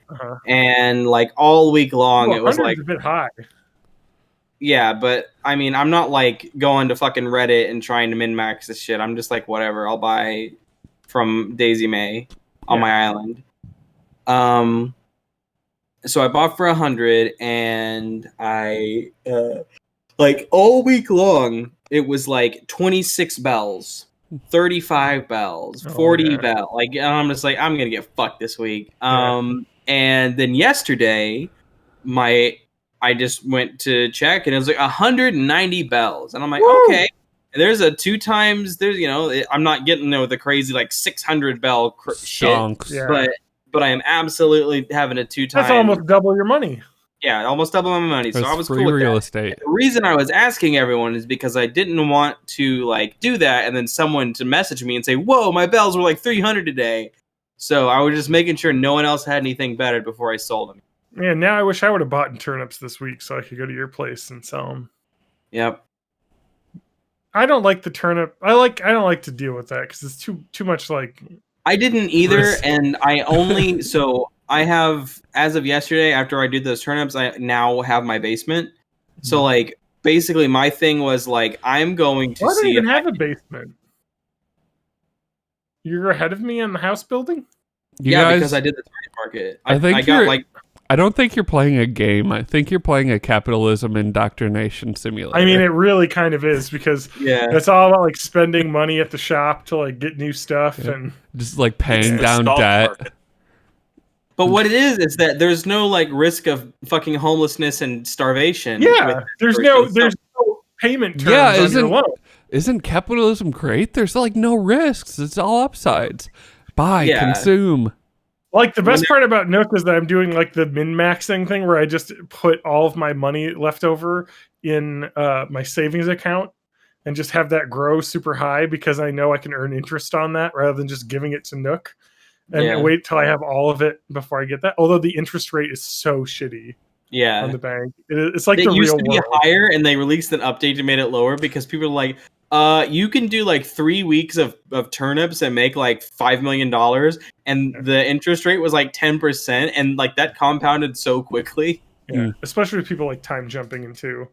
and like all week long it was like a bit high. Yeah, but I mean, I'm not like going to fucking Reddit and trying to min-max this shit. I'm just like, whatever, I'll buy from Daisy May on my island. So I bought for 100, and I like all week long it was like 26 bells. 35 bells, 40 bells. Like, I'm just like, I'm gonna get fucked this week. And then yesterday, I just went to check, and it was like 190 bells, and I'm like, okay. And there's a 2 times. There's I'm not getting the crazy like 600 bell shit, but I am absolutely having a 2 times. That's almost double your money. Yeah, almost double my money. That's so I was free cool with real that. estate. The reason I was asking everyone is because I didn't want to like do that and then someone to message me and say, "Whoa, my bells were like 300 today." So I was just making sure no one else had anything better before I sold them. Man, now I wish I would have bought turnips this week so I could go to your place and sell them. Yep. I don't like the turnip. I don't like to deal with that because it's too much like. I didn't either, and I only I have, as of yesterday, after I did those turnips, I now have my basement. So, like, basically, my thing was, like, I'm going to see. Why do you even have a basement? You're ahead of me on the house building? Because I did the turnip market. I don't think you're playing a game. I think you're playing a capitalism indoctrination simulator. I mean, it really kind of is, because it's all about, like, spending money at the shop to, like, get new stuff and just, like, paying down debt. Market. But what it is that there's no like risk of fucking homelessness and starvation. Yeah, there's no payment terms on your loan. Isn't capitalism great? There's like no risks. It's all upsides. Buy, consume. Like the best part about Nook is that I'm doing like the min-maxing thing where I just put all of my money left over in my savings account and just have that grow super high because I know I can earn interest on that rather than just giving it to Nook. And wait till I have all of it before I get that. Although the interest rate is so shitty on the bank. It's like the real world. It used to be higher, and they released an update and made it lower because people are like, you can do like 3 weeks of turnips and make like $5 million. And the interest rate was like 10%. And like that compounded so quickly. Yeah, especially with people like time jumping into.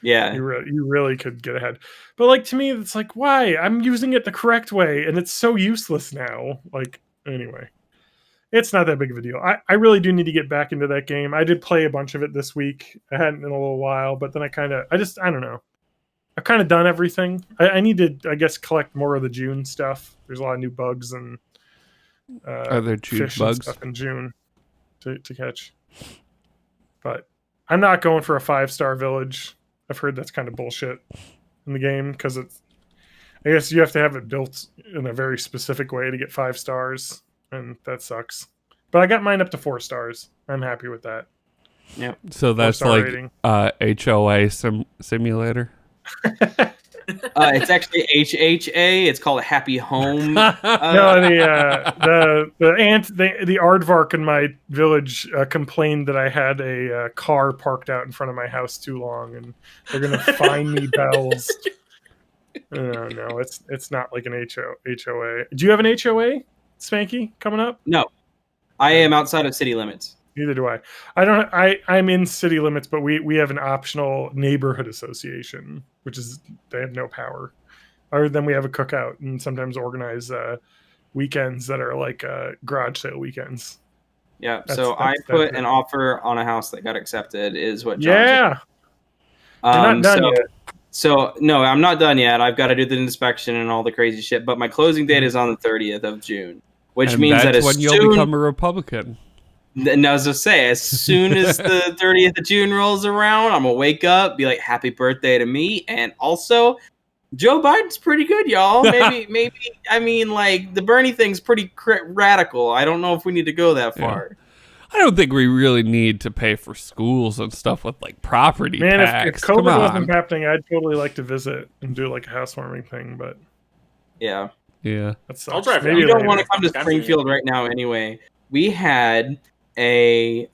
Yeah. You really could get ahead. But like to me, it's like, why? I'm using it the correct way. And it's so useless now. Like, anyway, it's not that big of a deal. I really do need to get back into that game. I did play a bunch of it this week. I hadn't in a little while, but then I don't know. I've kind of done everything. I need to, I guess, collect more of the June stuff. There's a lot of new bugs and are there June fish bugs and stuff in June to catch. But I'm not going for a 5-star village. I've heard that's kind of bullshit in the game because I guess you have to have it built in a very specific way to get 5 stars. and that sucks. But I got mine up to 4 stars. I'm happy with that. Yeah. So that's 4-star like rating. HOA simulator. It's actually HHA. It's called a Happy Home. No, the aardvark in my village complained that I had a car parked out in front of my house too long, and they're gonna fine me bells. No, it's not like an HOA. Do you have an HOA, Spanky, coming up? No, I am outside of city limits. Neither do I. I'm in city limits, but we have an optional neighborhood association, which is they have no power. Other than we have a cookout and sometimes organize weekends that are like garage sale weekends. Yeah, I put an offer on a house that got accepted. Is what? John Yeah. You're not done yet. So no, I'm not done yet. I've got to do the inspection and all the crazy shit. But my closing date is on the 30th of June, which means that when you'll become a Republican. And as I say, as soon as the 30th of June rolls around, I'm gonna wake up, be like, "Happy birthday to me!" And also, Joe Biden's pretty good, y'all. Maybe. I mean, like the Bernie thing's pretty radical. I don't know if we need to go that far. I don't think we really need to pay for schools and stuff with like property tax. If COVID wasn't happening, I'd totally like to visit and do like a housewarming thing. But yeah, I'll drive. Maybe you don't want to come to Springfield right now, anyway. We had a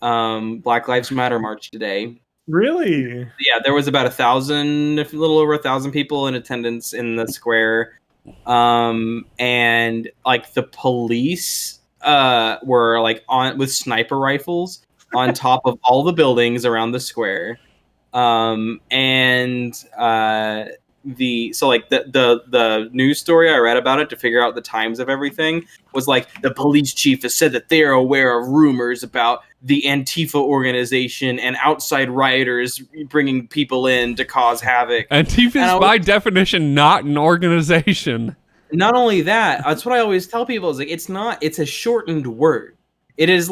Black Lives Matter march today. Really? Yeah, there was about 1,000, a little over 1,000 people in attendance in the square, and like the police were like on with sniper rifles on top of all the buildings around the square, the news story I read about it to figure out the times of everything was like the police chief has said that they are aware of rumors about the Antifa organization and outside rioters bringing people in to cause havoc. Antifa is by definition not an organization. Not only that, that's what I always tell people is like it's a shortened word. It's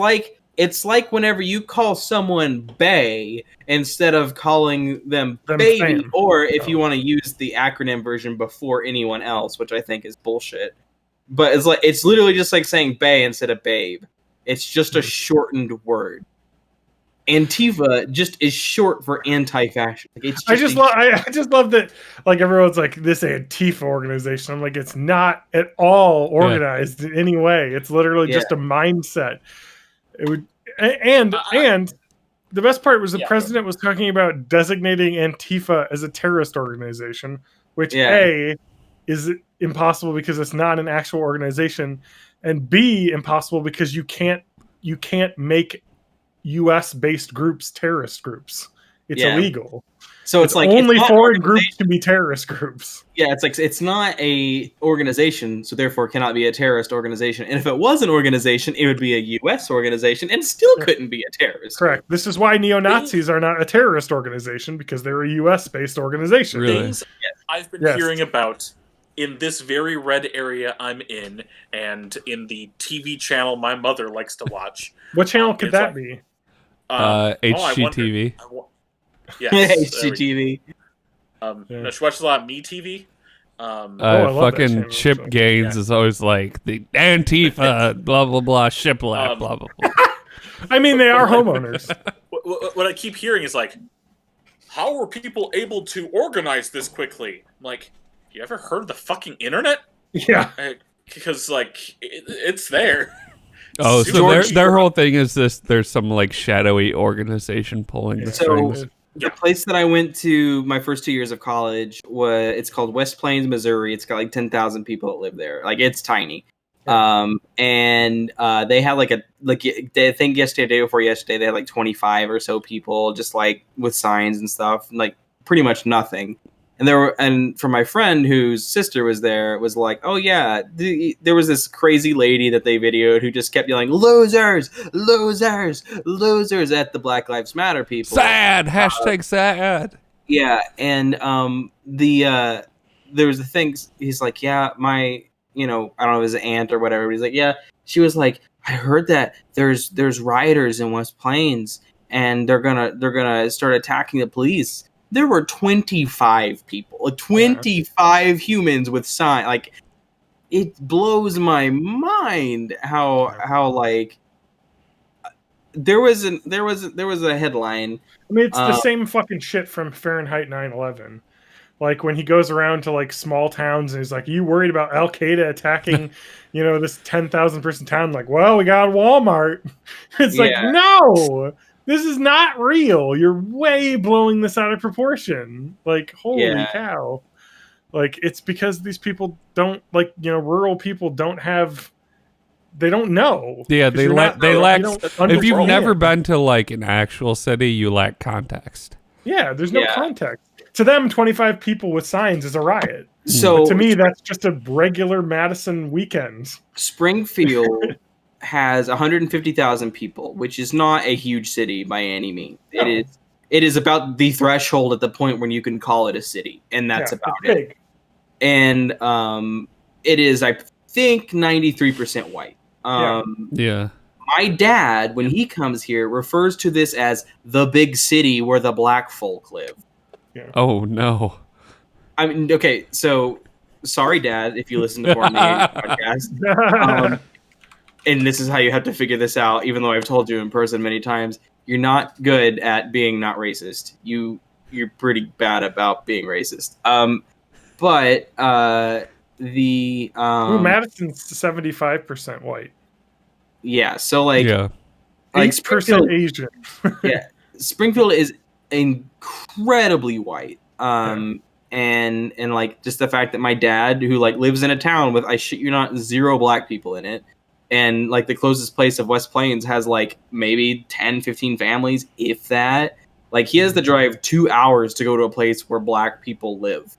like whenever you call someone bae instead of calling them baby, fam. or if you want to use the acronym version before anyone else, which I think is bullshit. But it's literally just like saying bae instead of babe. It's just a shortened word. Antifa just is short for anti-fascist. Like, I just love that. Like everyone's like this Antifa organization. I'm like, it's not at all organized in any way. It's literally just a mindset. It would, and the best part was the president was talking about designating Antifa as a terrorist organization, which A, is impossible because it's not an actual organization, and B, impossible because you can't make U.S. based groups terrorist groups. It's illegal. So it's like only foreign groups can be terrorist groups. Yeah, it's like it's not a organization, so therefore cannot be a terrorist organization. And if it was an organization, it would be a U.S. organization, and still couldn't be a terrorist. Correct. This is why neo-Nazis are not a terrorist organization, because they're a U.S. based organization. Really? Things I've been hearing about in this very red area I'm in, and in the TV channel my mother likes to watch. What channel could that be? HGTV. Yes, HGTV. No, she watches a lot of MeTV. Fucking Chip Gaines is always like the Antifa, blah blah blah, shiplap, blah blah blah. I mean, they are homeowners. What I keep hearing is like, how were people able to organize this quickly? I'm like, you ever heard of the fucking internet? Yeah, because like it's there. Oh, so their whole thing is this: there's some like shadowy organization pulling the strings. The place that I went to my first 2 years of college it's called West Plains, Missouri. It's got like 10,000 people that live there. Like it's tiny. And they had I think yesterday, day before yesterday, they had like 25 or so people just like with signs and stuff, like pretty much nothing. And for my friend whose sister was there, was like, oh yeah, there was this crazy lady that they videoed who just kept yelling losers, losers, losers at the Black Lives Matter people. Sad hashtag sad. Yeah, and there was the thing. He's like, yeah, my I don't know if his aunt or whatever. But he's like, yeah, she was like, I heard that there's rioters in West Plains and they're gonna start attacking the police. There were 25 people, 25 humans with signs. Like, it blows my mind how like there was a headline. I mean, it's the same fucking shit from Fahrenheit 9/11. Like when he goes around to like small towns and he's like, "You worried about Al Qaeda attacking, this 10,000 person town?" Like, well, we got Walmart. It's like, no, this is not real. You're way blowing this out of proportion. Like, holy cow! Like, it's because these people don't rural people don't have. They don't know. Yeah, they lack. If you've never been to like an actual city, you lack context. Yeah, there's no context. To them, 25 people with signs is a riot. So but to me, that's just a regular Madison weekend. Springfield has 150,000 people, which is not a huge city by any means. No. It is about the threshold at the point when you can call it a city, and that's about it. And it is, I think, 93% white. My dad, when he comes here, refers to this as the big city where the black folk live. Yeah. Oh, no. I mean, okay, so sorry, Dad, if you listen to Fortnite podcast. And this is how you have to figure this out, even though I've told you in person many times. You're not good at being not racist. You're pretty bad about being racist. But Madison's 75% white. Yeah, so like 8% Asian. Yeah, Springfield is incredibly white. And like just the fact that my dad, who like lives in a town with, I shit you not, 0 black people in it, and like the closest place of West Plains has like maybe 10, 15 families, if that. Like he has to drive 2 hours to go to a place where black people live.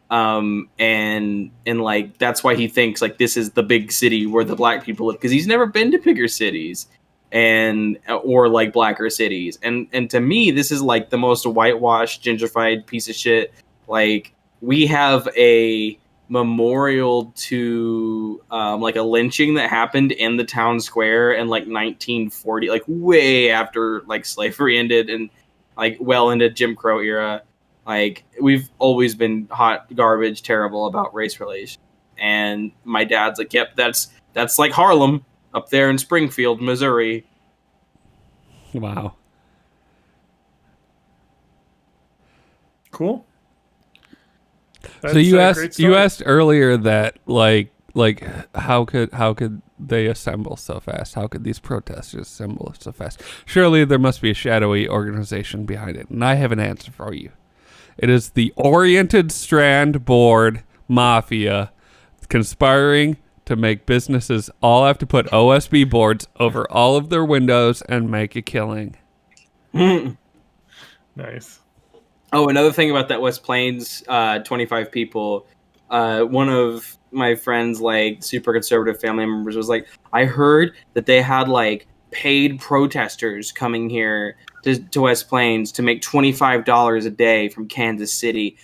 And like that's why he thinks like this is the big city where the black people live, because he's never been to bigger cities or like blacker cities, and to me this is like the most whitewashed, gentrified piece of shit. Like we have a memorial to like a lynching that happened in the town square in like 1940, like way after like slavery ended and like well into Jim Crow era. Like, we've always been hot garbage, terrible about race relations. And my dad's like, yep, that's like Harlem up there in Springfield, Missouri. Wow. Cool. That's so you asked earlier that like how could they assemble so fast? How could these protesters assemble so fast? Surely there must be a shadowy organization behind it. And I have an answer for you. It is the Oriented Strand Board Mafia conspiring to make businesses all have to put OSB boards over all of their windows and make a killing. Nice. Oh, another thing about that West Plains 25 people, one of my friends, like super conservative family members, was like, I heard that they had like paid protesters coming here to West Plains to make $25 a day from Kansas City.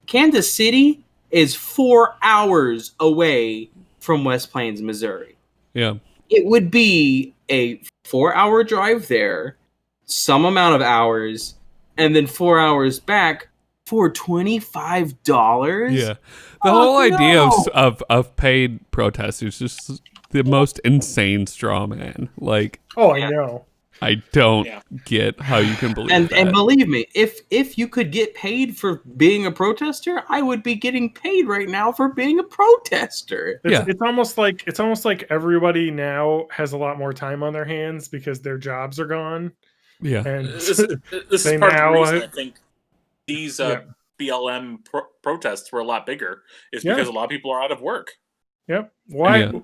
Kansas City is 4 hours away from West Plains, Missouri. Yeah. It would be a 4-hour drive there, some amount of hours, and then 4 hours back for $25. Yeah. The whole idea of paid protests is just the most insane straw man. Like, I know. I don't get how you can believe that. And believe me, if you could get paid for being a protester, I would be getting paid right now for being a protester. It's almost like everybody now has a lot more time on their hands because their jobs are gone. Yeah, and this is part of the reason I think these BLM protests were a lot bigger. Is because a lot of people are out of work. Yep. Why? Yeah.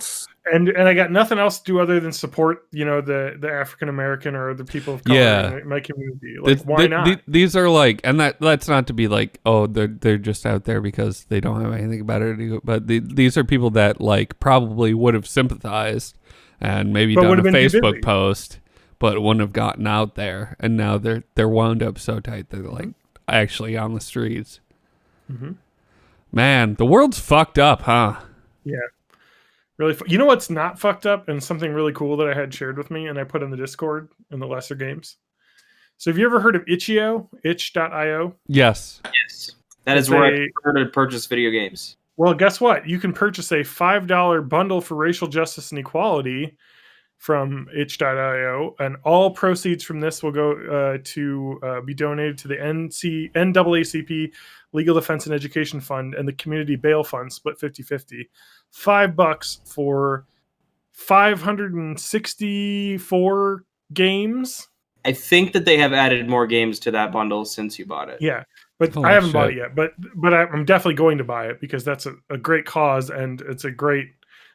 And I got nothing else to do other than support, the African American or the people of color in my community. Like, why not? These are like, and that's not to be like, oh, they're just out there because they don't have anything better to do. But these are people that like probably would have sympathized and maybe done a Facebook post, but wouldn't have gotten out there. And now they're wound up so tight that they're like actually on the streets. Mm-hmm. Man, the world's fucked up, huh? Yeah. Really, you know what's not fucked up, and something really cool that I had shared with me and I put in the Discord in the lesser games. So have you ever heard of itch.io? Yes. That is where I prefer to purchase video games. Well, guess what? You can purchase a $5 bundle for racial justice and equality from itch.io, and all proceeds from this will go to be donated to the NAACP Legal Defense and Education Fund and the Community Bail Fund, split 50-50. $5 for 564 games. I think that they have added more games to that bundle since you bought it. Yeah, but Holy I haven't bought shit. it yet. But I'm definitely going to buy it because that's a great cause, and it's a great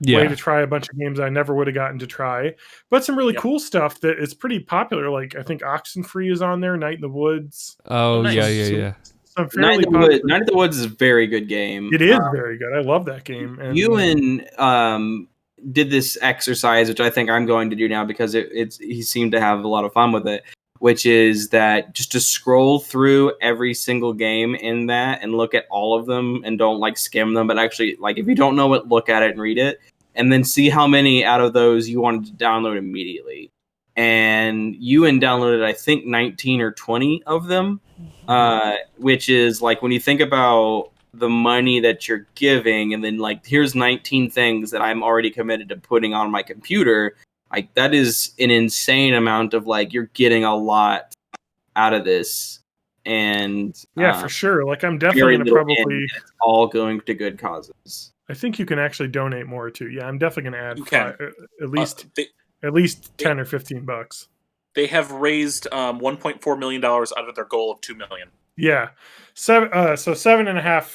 way to try a bunch of games I never would have gotten to try. But some really cool stuff that is pretty popular. Like I think Oxenfree is on there, Night in the Woods. Oh, nice. yeah. Night in the Woods is a very good game. It is very good. I love that game. And Ewan did this exercise, which I think I'm going to do now because he seemed to have a lot of fun with it, which is that just to scroll through every single game in that and look at all of them and don't like skim them, but actually like if you don't know it, look at it and read it, and then see how many out of those you wanted to download immediately. And Ewan downloaded, I think, 19 or 20 of them, which is like when you think about the money that you're giving and then like here's 19 things that I'm already committed to putting on my computer, like that is an insane amount of like you're getting a lot out of this. And yeah, for sure. Like I'm definitely gonna probably it's all going to good causes. I think you can actually donate more too. Yeah, I'm definitely gonna add at least 10 or 15 bucks. They have raised $1.4 million out of their goal of $2 million. Yeah, so 7.5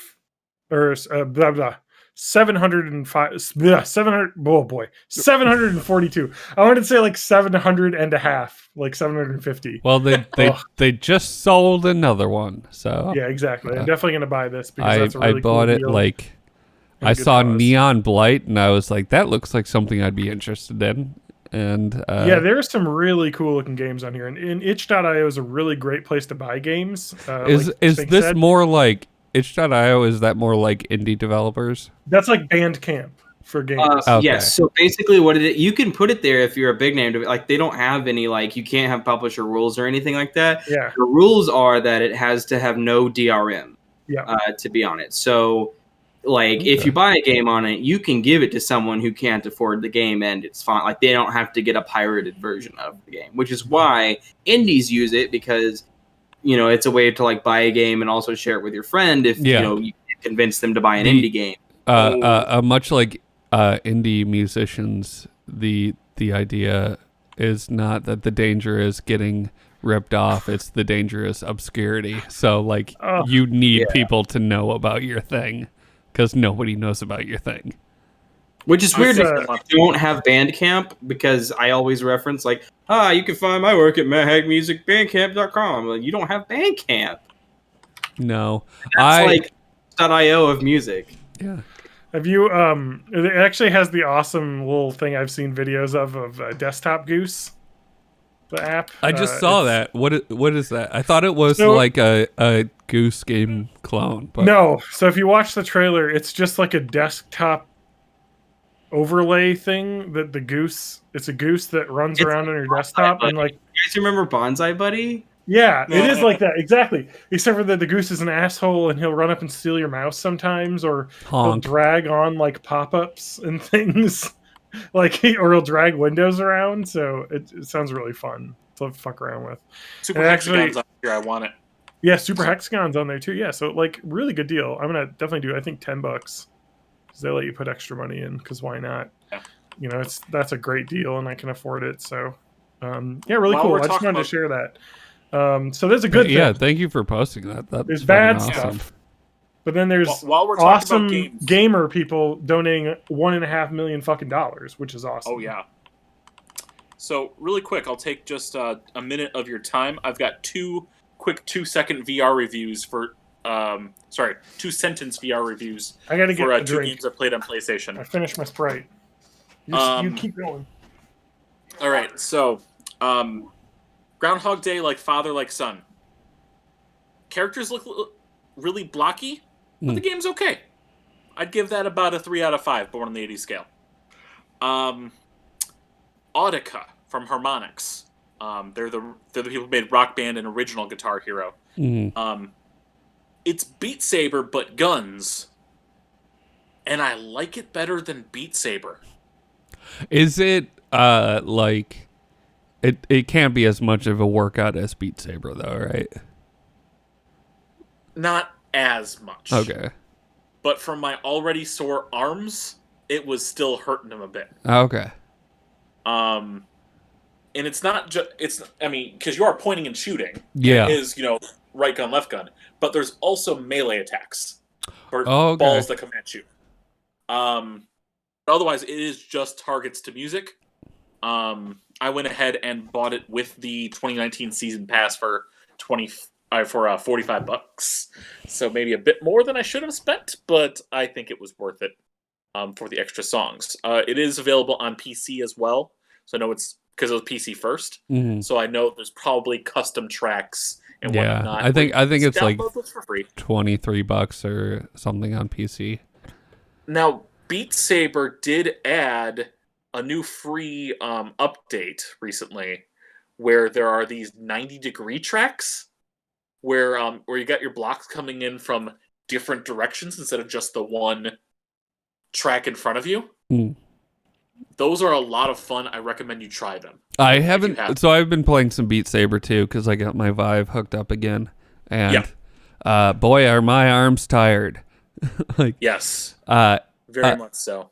or 705 700. Oh boy, 742. I wanted to say like 700 and a half, like 750. Well, they just sold another one, so yeah, exactly. I'm definitely gonna buy this because that's a really I bought cool it deal. like I saw Neon Blight and I was like, that looks like something I'd be interested in. And yeah, there's some really cool looking games on here, and itch.io is a really great place to buy games. Is this more like itch.io? Is that more like indie developers? That's like Bandcamp for games. Okay. Yes. So basically, you can put it there if you're a big name. Like they don't have any like you can't have publisher rules or anything like that. Yeah. The rules are that it has to have no DRM. Yeah. To be on it. So like if you buy a game on it, you can give it to someone who can't afford the game and it's fine. Like they don't have to get a pirated version of the game, which is why indies use it because, you know, it's a way to like buy a game and also share it with your friend if, you know, you can convince them to buy an indie game. Much like indie musicians, the idea is not that the danger is getting ripped off, it's the danger is obscurity. So like you need people to know about your thing. Because nobody knows about your thing. Which is weird if you don't have Bandcamp, because I always reference, like, you can find my work at mahagmusicbandcamp.com. Like, you don't have Bandcamp. No. That's like .io of music. Yeah. Have you, it actually has the awesome little thing I've seen videos of Desktop Goose, the app. I just saw that. What is that? I thought it was like a Goose Game clone. But no. So if you watch the trailer, it's just like a desktop overlay thing that it's a goose that runs around on your desktop. And like, you guys remember Bonsai Buddy? Yeah, it is like that. Exactly. Except for that the goose is an asshole and he'll run up and steal your mouse sometimes, or he'll drag on like pop-ups and things. Like, or he'll drag windows around, so it sounds really fun to fuck around with. Super Hexagon's on here, I want it. Yeah, Super Hexagon's on there too. Yeah, so like really good deal. I'm gonna definitely do. I think $10 because they let you put extra money in. Because why not? Yeah. You know, that's a great deal, and I can afford it. So, yeah, really cool. I just wanted to share that. So there's a good thing. Yeah, thank you for posting that. There's bad stuff. But then there's while we're awesome talking about games, gamer people donating $1.5 million fucking dollars, which is awesome. Oh yeah. So really quick, I'll take just a minute of your time. I've got two quick 2-second VR reviews for 2-sentence VR reviews. I gotta get for a two drink. games I played on PlayStation. I finished my Sprite. You keep going. All right, so Groundhog Day, like father, like son. Characters look really blocky. But the game's okay. I'd give that about a 3 out of 5, born on the 80s scale. Audica from Harmonix. They're the people who made Rock Band and Original Guitar Hero. It's Beat Saber, but guns. and I like it better than Beat Saber. Is it like it can't be as much of a workout as Beat Saber though, right? Not as much. Okay. But from my already sore arms, it was still hurting them a bit. Okay. And it's not just because you are pointing and shooting. Yeah. It is, right gun, left gun. But there's also melee attacks. Or okay. balls that come at you. Otherwise, it is just targets to music. I went ahead and bought it with the 2019 season pass for $45. So maybe a bit more than I should have spent, but I think it was worth it for the extra songs. It is available on PC as well. So I know it's because it was PC first. Mm-hmm. So I know there's probably custom tracks and whatnot. I think it's like for free. $23 or something on PC. Now, Beat Saber did add a new free update recently where there are these 90-degree tracks where you got your blocks coming in from different directions instead of just the one track in front of you. Mm. Those are a lot of fun. I recommend you try them. I haven't. So I've been playing some Beat Saber too because I got my Vive hooked up again, and boy, are my arms tired. Yes, very much so.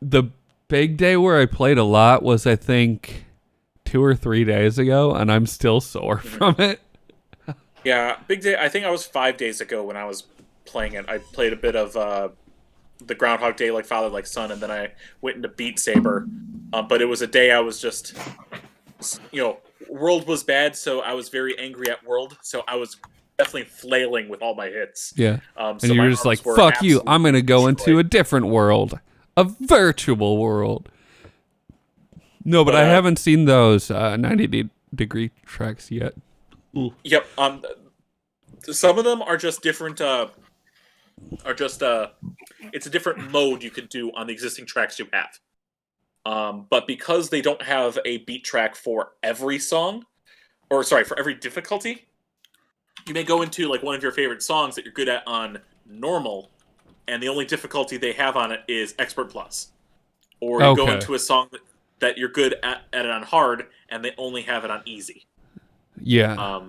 The big day where I played a lot was, I think, 2 or 3 days ago, and I'm still sore from it. Yeah, big day. I think I was 5 days ago when I was playing it. I played a bit of the Groundhog Day, like Father, like Son, and then I went into Beat Saber. But it was a day I was just, World was bad, so I was very angry at World. So I was definitely flailing with all my hits. Yeah, and so you're just like, fuck you, I'm going to go into a different world. A virtual world. No, but I haven't seen those 90-degree tracks yet. Ooh. Yep. Some of them are just different. It's a different mode you could do on the existing tracks you have. But because they don't have a beat track for every song, for every difficulty, you may go into like one of your favorite songs that you're good at on normal, and the only difficulty they have on it is Expert Plus. Or you go into a song that you're good at it on hard, and they only have it on easy. Yeah.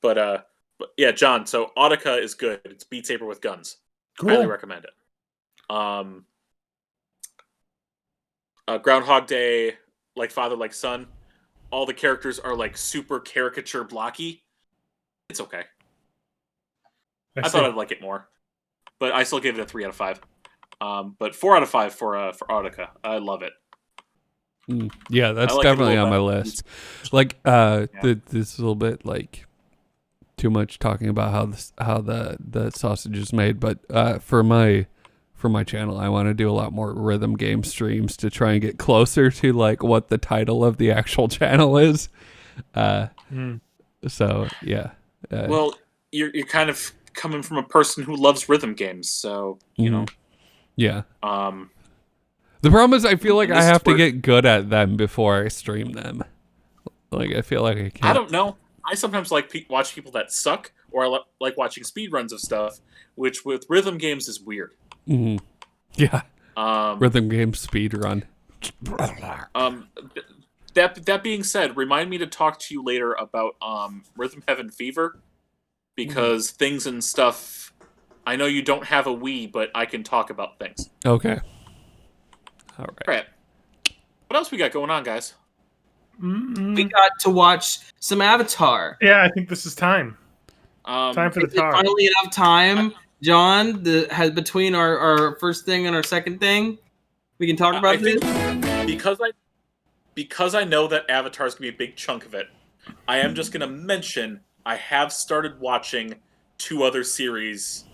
But yeah, John, so Audica is good. It's Beat Saber with guns. Cool. Highly recommend it. Groundhog Day, like Father, like Son, all the characters are like super caricature blocky. It's okay. I thought I'd like it more. But I still gave it a 3 out of 5. But 4 out of 5 for Audica. I love it. Yeah, that's like definitely on my list. Like, this is a little bit like too much talking about how the sausage is made, but for my channel, I want to do a lot more rhythm game streams to try and get closer to like what the title of the actual channel is. So yeah. Well, you're kind of coming from a person who loves rhythm games, so you know. Yeah. The problem is I feel like I have to get good at them before I stream them. Like, I feel like I can't. I don't know. I sometimes like watch people that suck, or I like watching speedruns of stuff, which with rhythm games is weird. Mm-hmm. Yeah. Rhythm game speedrun. That being said, remind me to talk to you later about Rhythm Heaven Fever, because things and stuff. I know you don't have a Wii, but I can talk about things. Okay. All right. What else we got going on, guys? We got to watch some Avatar. Yeah, I think this is time. Time for the tar. Finally enough time, John, between our first thing and our second thing, we can talk about this? Because I know that Avatar is going to be a big chunk of it, I am just going to mention I have started watching 2 other series.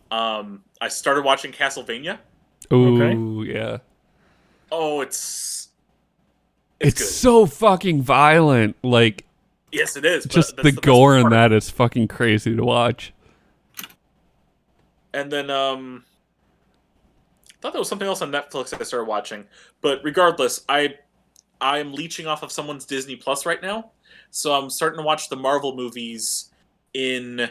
I started watching Castlevania. Ooh, yeah. Oh, it's good. So fucking violent. Like, yes, it is. Just the gore in that is fucking crazy to watch. And then, I thought there was something else on Netflix that I started watching. But regardless, I'm leeching off of someone's Disney Plus right now. So I'm starting to watch the Marvel movies in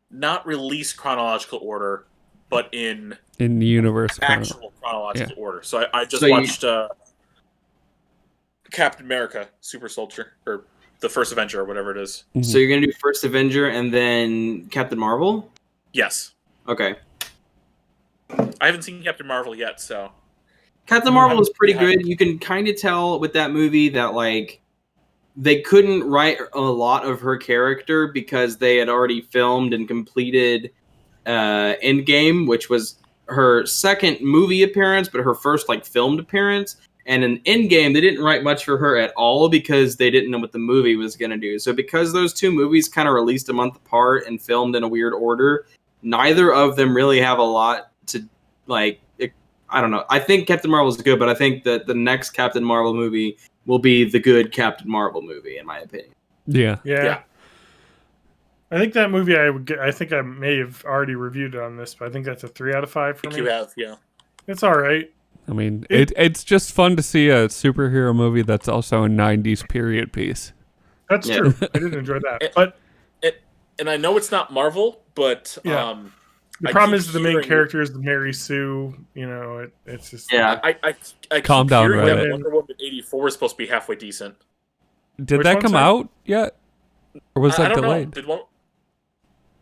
not release chronological order, but in the universe actual chronological order. So I just So watched Captain America, Super Soldier, or the First Avenger, or whatever it is. Mm-hmm. So you're gonna do First Avenger and then Captain Marvel? Yes. Okay. I haven't seen Captain Marvel yet, so Captain Marvel is pretty good. You can kind of tell with that movie that like they couldn't write a lot of her character because they had already filmed and completed Endgame, which was her second movie appearance, but her first like filmed appearance. And in Endgame, they didn't write much for her at all because they didn't know what the movie was going to do. So because those two movies kind of released a month apart and filmed in a weird order, neither of them really have a lot to like. I don't know. I think Captain Marvel is good, but I think that the next Captain Marvel movie will be the good Captain Marvel movie, in my opinion. Yeah. I think that movie I think I may have already reviewed it on this, but I think that's a 3 out of 5 for me. you have, yeah. It's all right. I mean, it's just fun to see a superhero movie that's also a 90s period piece. That's true. I did enjoy that. And I know it's not Marvel, but the problem is the main character is Mary Sue. You know, it's just I calm keep down, hearing right? that Wonder Woman 84 is supposed to be halfway decent. Did Which that one, come sorry? out yet, or was I that don't delayed? know.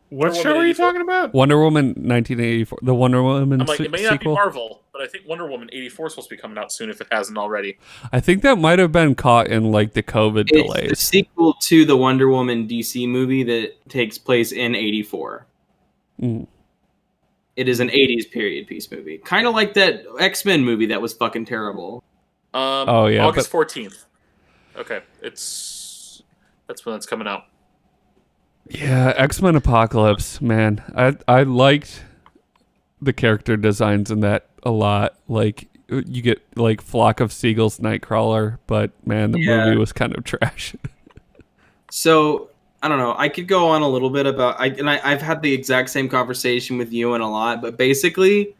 What Wonder show Woman are you 84? talking about? Wonder Woman 1984, the Wonder Woman I'm like, it may not be sequel. Marvel, but I think Wonder Woman 84 is supposed to be coming out soon if it hasn't already. I think that might have been caught in like the COVID It's the delays. sequel to the Wonder Woman DC movie that takes place in 84. Mm. It is an 80s period piece movie. Kind of like that X-Men movie that was fucking terrible. August 14th. Okay, that's when it's coming out. Yeah, X-Men Apocalypse, man. I liked the character designs in that a lot. Like, you get like Flock of Seagulls Nightcrawler, but man, the movie was kind of trash. So, I don't know. I could go on a little bit about I've had the exact same conversation with you and a lot, but basically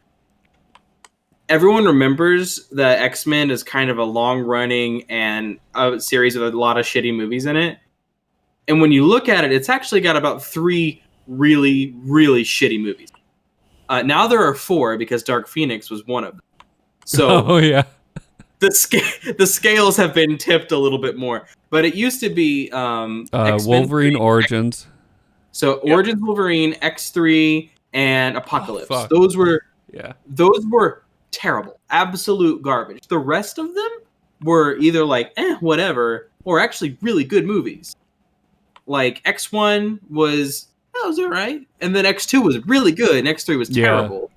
everyone remembers that X-Men is kind of a long-running and a series with a lot of shitty movies in it. And when you look at it, it's actually got about 3 really, really shitty movies. Now there are 4 because Dark Phoenix was one of them. So the scales have been tipped a little bit more. But it used to be X-Men Wolverine Origins. So Origins Wolverine, X3, and Apocalypse. Oh, those were terrible. Absolute garbage. The rest of them were either like, whatever, or actually really good movies. Like X1 was alright, and then X2 was really good, and X3 was terrible.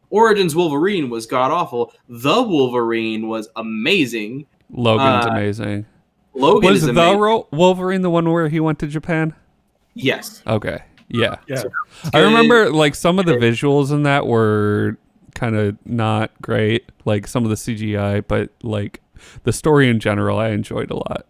Origins Wolverine was god awful. The Wolverine was amazing. Logan's amazing. Logan was is amazing. Wolverine the one where he went to Japan? Yes. Okay. Yeah. Yeah. I remember like some of the visuals in that were kind of not great, like some of the CGI, but like the story in general I enjoyed a lot.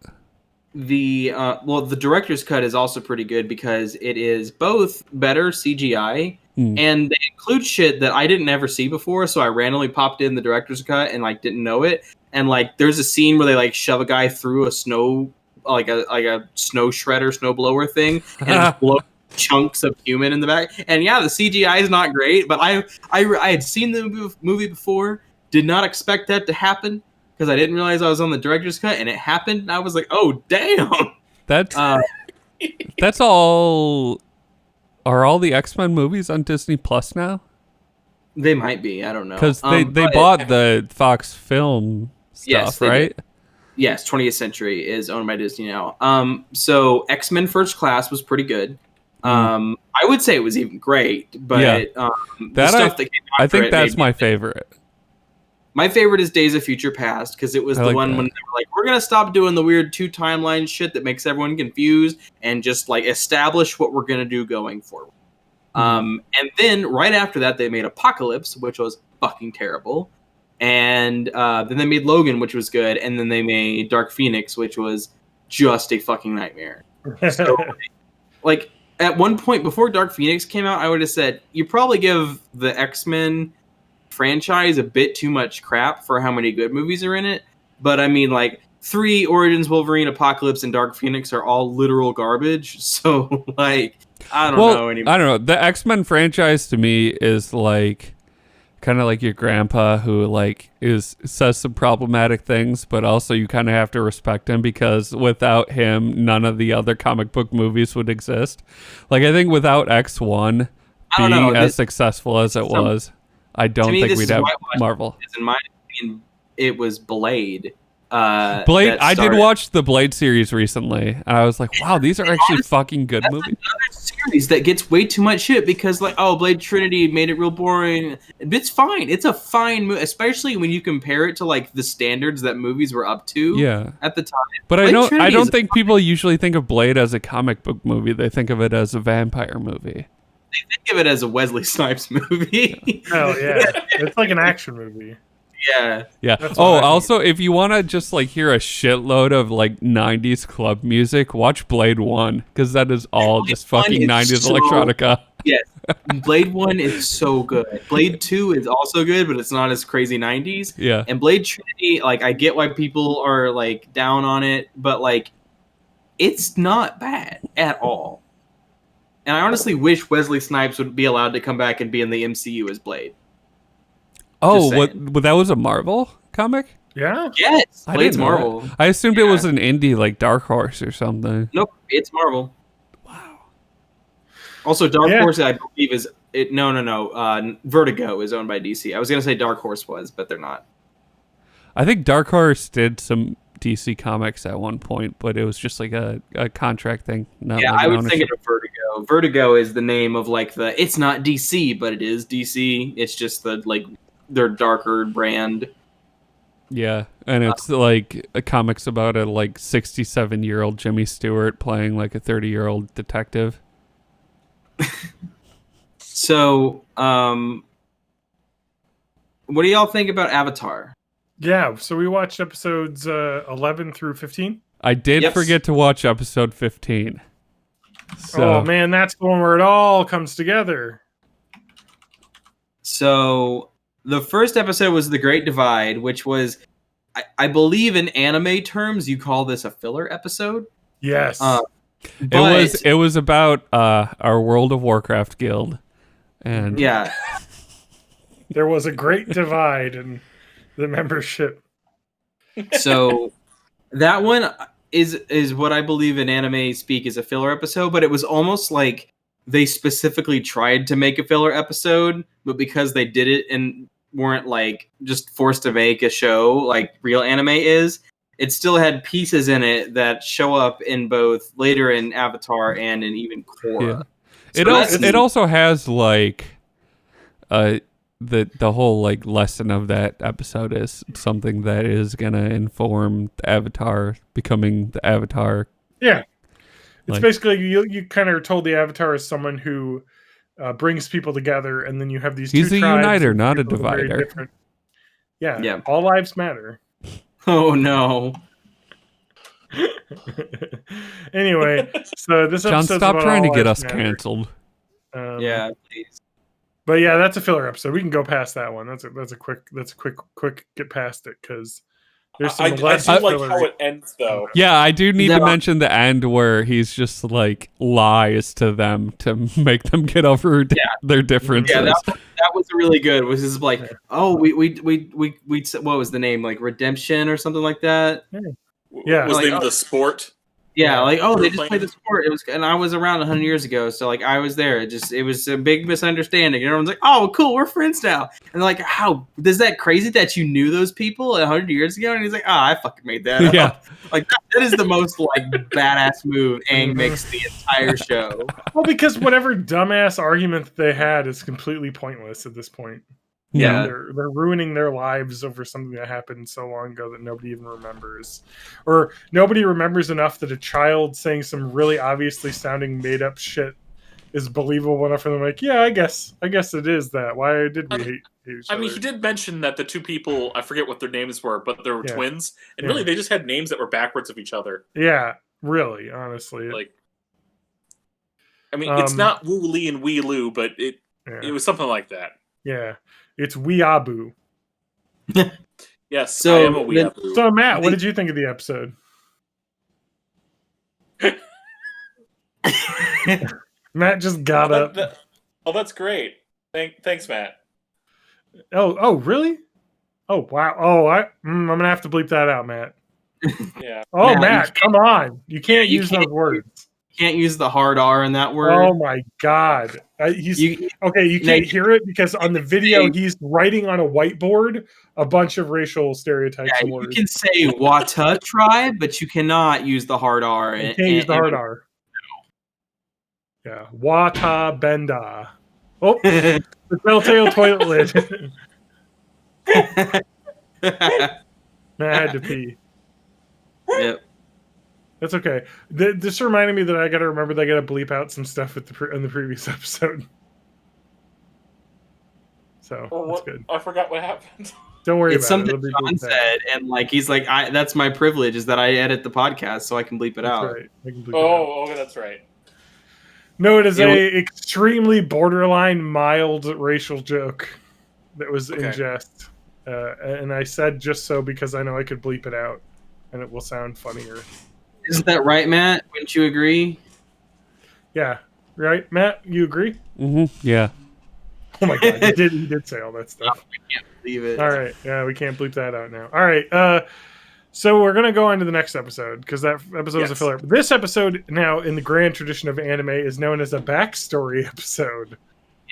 The director's cut is also pretty good because it is both better CGI and they include shit that I didn't ever see before. So I randomly popped in the director's cut and like didn't know it. And like there's a scene where they like shove a guy through a snow like a snow shredder, snow blower thing, and blow chunks of human in the back. And yeah, the CGI is not great, but I had seen the movie before, did not expect that to happen. Because I didn't realize I was on the director's cut, and it happened, and I was like, "Oh, damn!" That's all. Are all the X-Men movies on Disney Plus now? They might be. I don't know. Because they bought the Fox Film stuff, right? Yes, 20th Century is owned by Disney now. So X-Men First Class was pretty good. I would say it was even great, but the stuff that came I think that's my favorite. My favorite is Days of Future Past because it was the one when they were like, we're going to stop doing the weird 2 timeline shit that makes everyone confused and just like establish what we're going to do going forward. And then right after that, they made Apocalypse, which was fucking terrible. And then they made Logan, which was good. And then they made Dark Phoenix, which was just a fucking nightmare. So, like, at one point before Dark Phoenix came out, I would have said, you probably give the X-Men franchise a bit too much crap for how many good movies are in it. But I mean, like, 3 Origins Wolverine, Apocalypse, and Dark Phoenix are all literal garbage. So, like, I don't know anymore. I don't know. The X-Men franchise to me is like kind of like your grandpa who like says some problematic things, but also you kind of have to respect him because without him, none of the other comic book movies would exist. Like I think without X1 being as successful as it was, I don't think we'd have Marvel. In my opinion, it was Blade. I did watch the Blade series recently, and I was like, wow, these are actually fucking good movies. Another series that gets way too much shit because, like, Blade Trinity made it real boring. It's fine. It's a fine movie, especially when you compare it to, like, the standards that movies were up to at the time. But I don't think people usually think of Blade as a comic book movie. They think of it as a vampire movie. They think of it as a Wesley Snipes movie. Oh, yeah. It's like an action movie. Yeah. Also, if you want to just like hear a shitload of like 90s club music, watch Blade 1 because that is all just fucking 90s electronica. Yes. Blade 1 is so good. Blade 2 is also good, but it's not as crazy 90s. Yeah. And Blade Trinity, like I get why people are like down on it, but like it's not bad at all. And I honestly wish Wesley Snipes would be allowed to come back and be in the MCU as Blade. Oh, that was a Marvel comic? Yeah. Yes. Blade's Marvel. I assumed it was an indie like Dark Horse or something. Nope, it's Marvel. Wow. Also, Dark Horse, I believe, is it? No. Vertigo is owned by DC. I was gonna say Dark Horse was, but they're not. I think Dark Horse did some DC comics at one point, but it was just like a contract thing. I was thinking of Vertigo. Vertigo is the name of like it's not DC, but it is DC. It's just their darker brand. Yeah, and it's like a comics about a like 67-year-old Jimmy Stewart playing like a 30-year-old detective. So, what do y'all think about Avatar? Yeah, so we watched episodes 11 through 15. I did forget to watch episode 15. So. Oh man, that's the one where it all comes together. So the first episode was The Great Divide, which was, I believe in anime terms, you call this a filler episode. Yes. It was about our World of Warcraft guild. And there was a great divide in the membership. So that one is what I believe in anime speak is a filler episode, but it was almost like they specifically tried to make a filler episode, but because they did it and weren't like just forced to make a show like real anime is, it still had pieces in it that show up in both later in Avatar and in even Korra. Yeah. So it also has like the whole like lesson of that episode is something that is gonna inform the Avatar becoming the Avatar. Yeah, it's basically you kind of told the Avatar as someone who brings people together, and then you have these. He's a uniter, not a divider. Yeah, all lives matter. Oh no. Anyway, so this John, episode. Stop trying to get us canceled. Yeah, please. But yeah, that's a filler episode. We can go past that one. That's a quick get past it because there's some less. I do like how it ends though. Yeah, I do need to mention the end where he's just like lies to them to make them get over their differences. Yeah, that was really good. Was just like, oh, we what was the name, like Redemption or something like that? Yeah, was the name of the sport? Yeah, like they just played the sport. It was, and I was around 100 years ago, so like I was there. It was a big misunderstanding. And everyone's like, "Oh, cool, we're friends now." And like, how is that crazy that you knew those people 100 years ago? And he's like, I fucking made that up." Like that is the most like badass move Aang makes the entire show. Well, because whatever dumbass argument that they had is completely pointless at this point. Yeah, they're ruining their lives over something that happened so long ago that nobody even remembers, or nobody remembers enough that a child saying some really obviously sounding made up shit is believable enough for them. Like, yeah, I guess it is that. Why did we hate each other? I mean, he did mention that the two people, I forget what their names were, but they were twins, and really they just had names that were backwards of each other. Yeah, really, honestly, like, I mean, it's not Wu Li and Wee Lu, but it was something like that. Yeah. It's Weeaboo. Yes, so, I am a Weeaboo. So, Matt, what did you think of the episode? Matt just got up. That's great. Thanks, Matt. Oh, really? Oh, wow. Oh, I'm gonna have to bleep that out, Matt. Yeah. Oh, Matt, come on! You can't use those words. You can't use the hard R in that word. Oh my God! You can't hear it because on the video he's writing on a whiteboard a bunch of racial stereotypes and words. You can say Wata tribe, but you cannot use the hard R. You can't use the hard R. Yeah, Wata Benda. Oh, the telltale toilet lid. Matt had to pee. Yep. That's okay. This reminded me that I got to remember that I got to bleep out some stuff in the previous episode. So that's good. I forgot what happened. Don't worry it's about it. It's something John said, and like he's like, that's my privilege is that I edit the podcast, so I can bleep it out. Right. I can bleep it out. Okay, that's right. No, it is extremely borderline mild racial joke that was in jest, and I said just so because I know I could bleep it out, and it will sound funnier. Isn't that right, Matt? Wouldn't you agree? Yeah. Right, Matt? You agree? Mm-hmm. Yeah. Oh my God, he did say all that stuff. I can't believe it. All right. Yeah, we can't bleep that out now. All right. So we're going to go on to the next episode because that episode is a filler. This episode now, in the grand tradition of anime, is known as a backstory episode.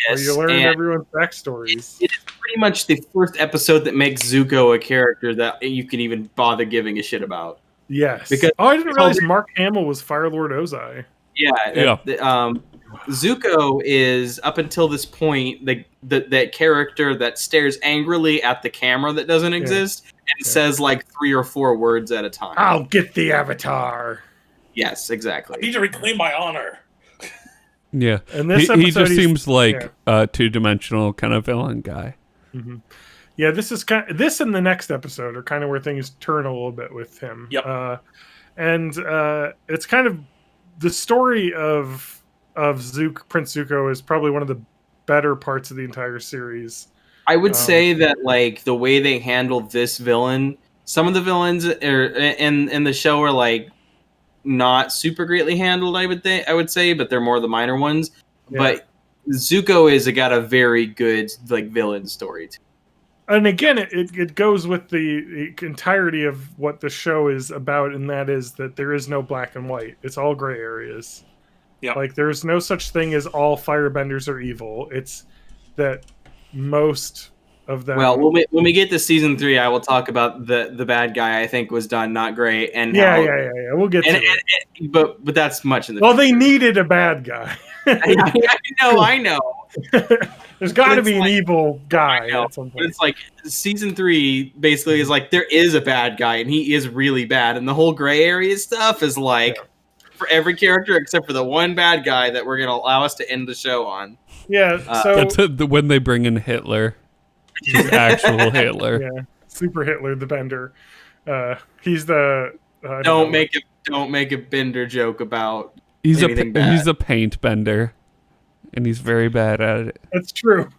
Yes, where you learn everyone's backstories. It is pretty much the first episode that makes Zuko a character that you can even bother giving a shit about. Yes. Because I didn't realize Mark Hamill was Fire Lord Ozai. Yeah. Zuko is, up until this point, that character that stares angrily at the camera that doesn't exist and says like 3 or 4 words at a time. I'll get the Avatar. Yes, exactly. I need to reclaim my honor. Yeah. And this he just seems like a 2-dimensional kind of villain guy. Mm-hmm. Yeah, this and the next episode are kind of where things turn a little bit with him. Yep. And it's kind of the story of Prince Zuko is probably one of the better parts of the entire series. I would say that like the way they handled this villain, some of the villains in the show are like not super greatly handled. I would say, but they're more the minor ones. Yeah. But Zuko has got a very good like villain story too. And again, it goes with the entirety of what the show is about, and that is that there is no black and white. It's all gray areas. Yeah. Like, there's no such thing as all firebenders are evil. It's that most of them... Well, when we get to season 3, I will talk about the bad guy I think was done not great. And yeah. We'll get to it. But that's much in the future. They needed a bad guy. I know. There's got to be an evil guy at some point. But it's like season 3 basically is like there is a bad guy and he is really bad, and the whole gray area stuff is like for every character except for the one bad guy that we're going to allow us to end the show on. Yeah, so that's when they bring in Hitler, actual Hitler. Yeah, Super Hitler, the Bender. He's the don't make a Bender joke about he's anything bad. He's a paint bender. And he's very bad at it. That's true.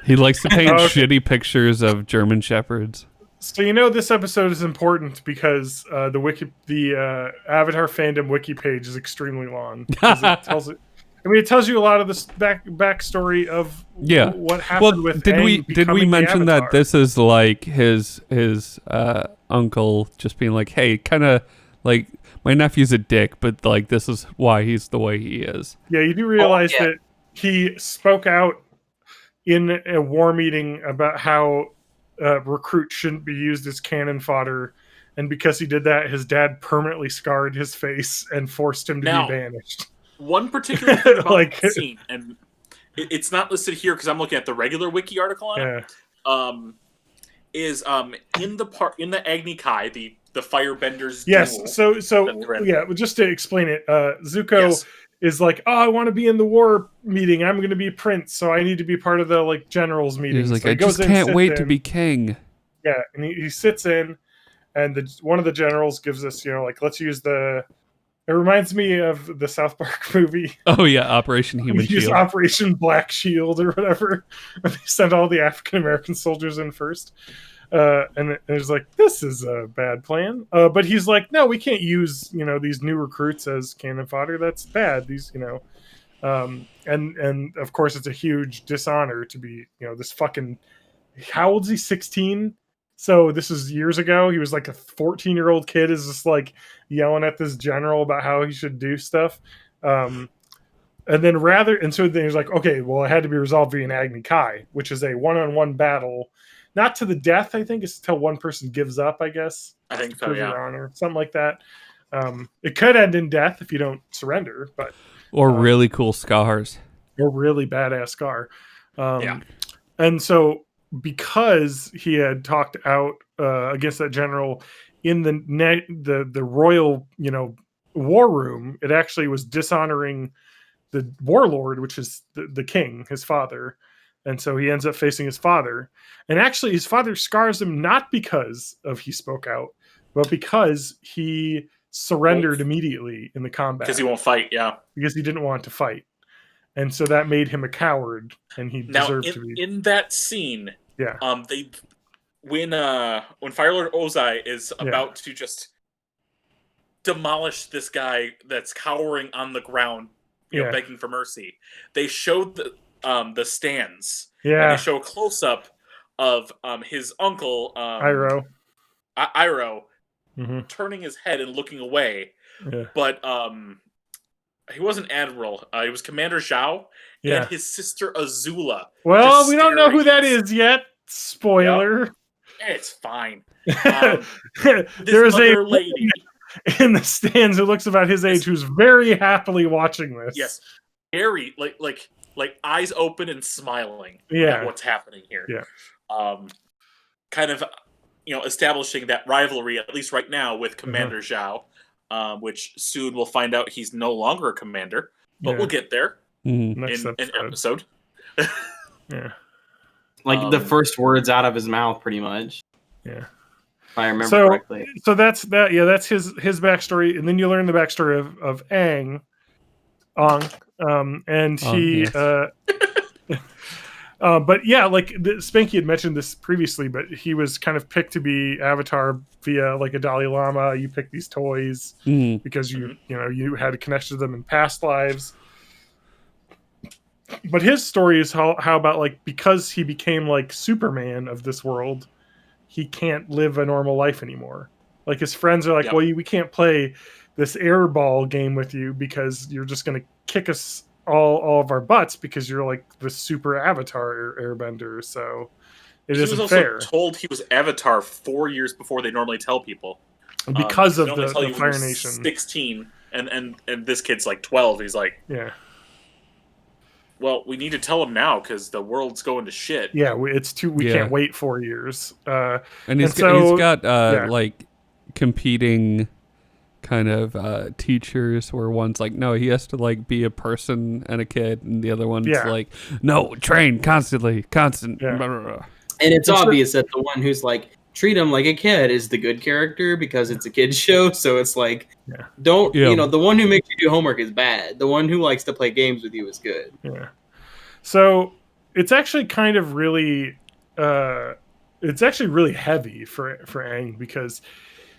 He likes to paint shitty pictures of German shepherds. So this episode is important because the Avatar fandom wiki page is extremely long. It tells you a lot of this backstory of what happened with Aang. Did we mention that this is like his uncle just being like, hey, kind of like, my nephew's a dick, but like this is why he's the way he is. Yeah, you do realize that he spoke out in a war meeting about how recruits shouldn't be used as cannon fodder, and because he did that, his dad permanently scarred his face and forced him to be banished. One particular thing about the scene, and it's not listed here because I'm looking at the regular wiki article on it. Is in the Agni Kai, the firebenders. Yes, so just to explain it, Zuko is like, I want to be in the war meeting. I'm going to be prince, so I need to be part of the like generals meeting. He's like, so I just can't wait to be king. Yeah, and he sits in, and one of the generals gives us, let's use the. It reminds me of the South Park movie. Oh yeah, Operation Human Shield. Operation Black Shield or whatever. They sent all the African American soldiers in first. And it's like, this is a bad plan. But he's like, no, we can't use these new recruits as cannon fodder. That's bad. These and of course it's a huge dishonor to be this fucking, how old is he, 16? So this is years ago. He was like a 14-year-old kid is just like yelling at this general about how he should do stuff. And so then he's like, okay, well, it had to be resolved via an Agni Kai, which is a one-on-one battle, not to the death. I think it's until one person gives up, I guess. I think so, yeah. Honor, something like that. It could end in death if you don't surrender, but or really cool scars, or really badass scar. Yeah. And so because he had talked out against that general in the royal war room, it actually was dishonoring the warlord, which is the king, his father. And so he ends up facing his father. And actually his father scars him not because of he spoke out, but because he surrendered immediately in the combat. Because he won't fight, yeah. Because he didn't want to fight. And so that made him a coward, and he deserved to be. In that scene, yeah, when Firelord Ozai is about to just demolish this guy that's cowering on the ground, begging for mercy, they showed the stands. Yeah, and they show a close up of his uncle Iroh turning his head and looking away. Yeah. But he wasn't Admiral. He was Commander Zhao and his sister Azula. Well, we don't know who that is yet. Spoiler. Yep. It's fine. There is a lady in the stands who looks about his age who's very happily watching this. Yes, very like eyes open and smiling at what's happening here. Yeah. Kind of establishing that rivalry, at least right now, with Commander Zhao. Which soon we'll find out he's no longer a commander, but we'll get there in an episode. Yeah, like the first words out of his mouth, pretty much. Yeah, if I remember correctly. So that's that. Yeah, that's his backstory, and then you learn the backstory of Aang, and he. But yeah, like Spanky had mentioned this previously, but he was kind of picked to be Avatar via like a Dalai Lama. You pick these toys because you had a connection to them in past lives. But his story is how about like because he became like Superman of this world, he can't live a normal life anymore. Like his friends are like, well, we can't play this airball game with you because you're just going to kick us all of our butts because you're like the super Avatar airbender. So it isn't fair. He was also told he was Avatar 4 years before they normally tell people because of the Fire Nation. 16 and this kid's like 12. He's like, well, we need to tell him now because the world's going to shit. Yeah, it's too. We can't wait 4 years. And he's got like competing kind of teachers where one's like, no, he has to like be a person and a kid, and the other one's like, no, train constant. Blah, blah, blah. And it's obvious that the one who's like, treat him like a kid is the good character because it's a kid's show. So it's like, don't the one who makes you do homework is bad. The one who likes to play games with you is good. Yeah. So it's actually kind of really, it's actually really heavy for Aang because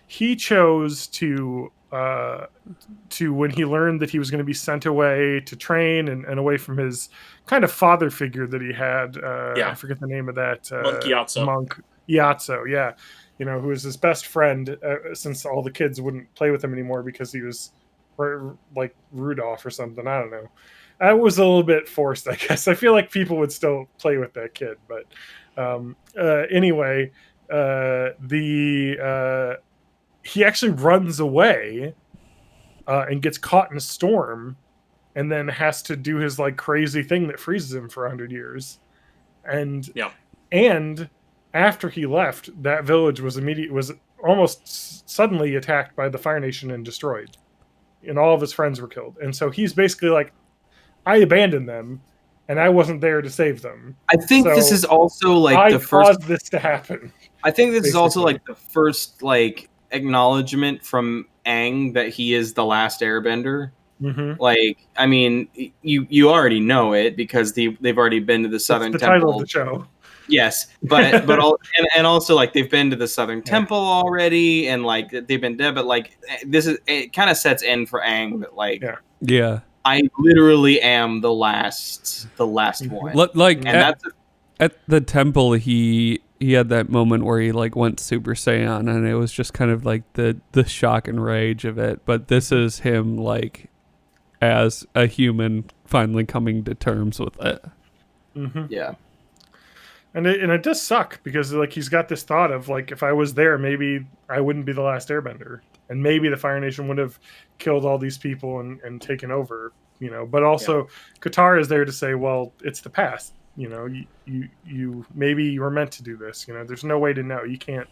he chose to when he learned that he was going to be sent away to train and away from his kind of father figure that he had. I forget the name of that. Monk Gyatso, yeah. Who was his best friend since all the kids wouldn't play with him anymore because he was like Rudolph or something. I don't know. That was a little bit forced, I guess. I feel like people would still play with that kid. But anyway, he actually runs away and gets caught in a storm and then has to do his like crazy thing that freezes him for 100 years. And after he left, that village was almost suddenly attacked by the Fire Nation and destroyed. And all of his friends were killed. And so he's basically like, I abandoned them and I wasn't there to save them. I think this is also like the first caused this to happen. I think this is also like the first like acknowledgement from Aang that he is the last airbender. Mm-hmm. Like, I mean, you already know it because they've already been to the Southern That's the Temple. title of the show. Yes, but all and also like they've been to the Southern Temple already, and like they've been dead. But like this is it kind of sets in for Aang that like Yeah. I literally am the last one. Like and that's at the temple, he had that moment where he like went Super Saiyan, and it was just kind of like the shock and rage of it. But this is him like as a human finally coming to terms with it. Mm-hmm. Yeah. And it does suck because like he's got this thought of like if I was there, maybe I wouldn't be the last Airbender, and maybe the Fire Nation would have killed all these people and taken over, you know. But also, Qatar is there to say, well, it's the past, you know. You maybe you were meant to do this, you know. There's no way to know. You can't,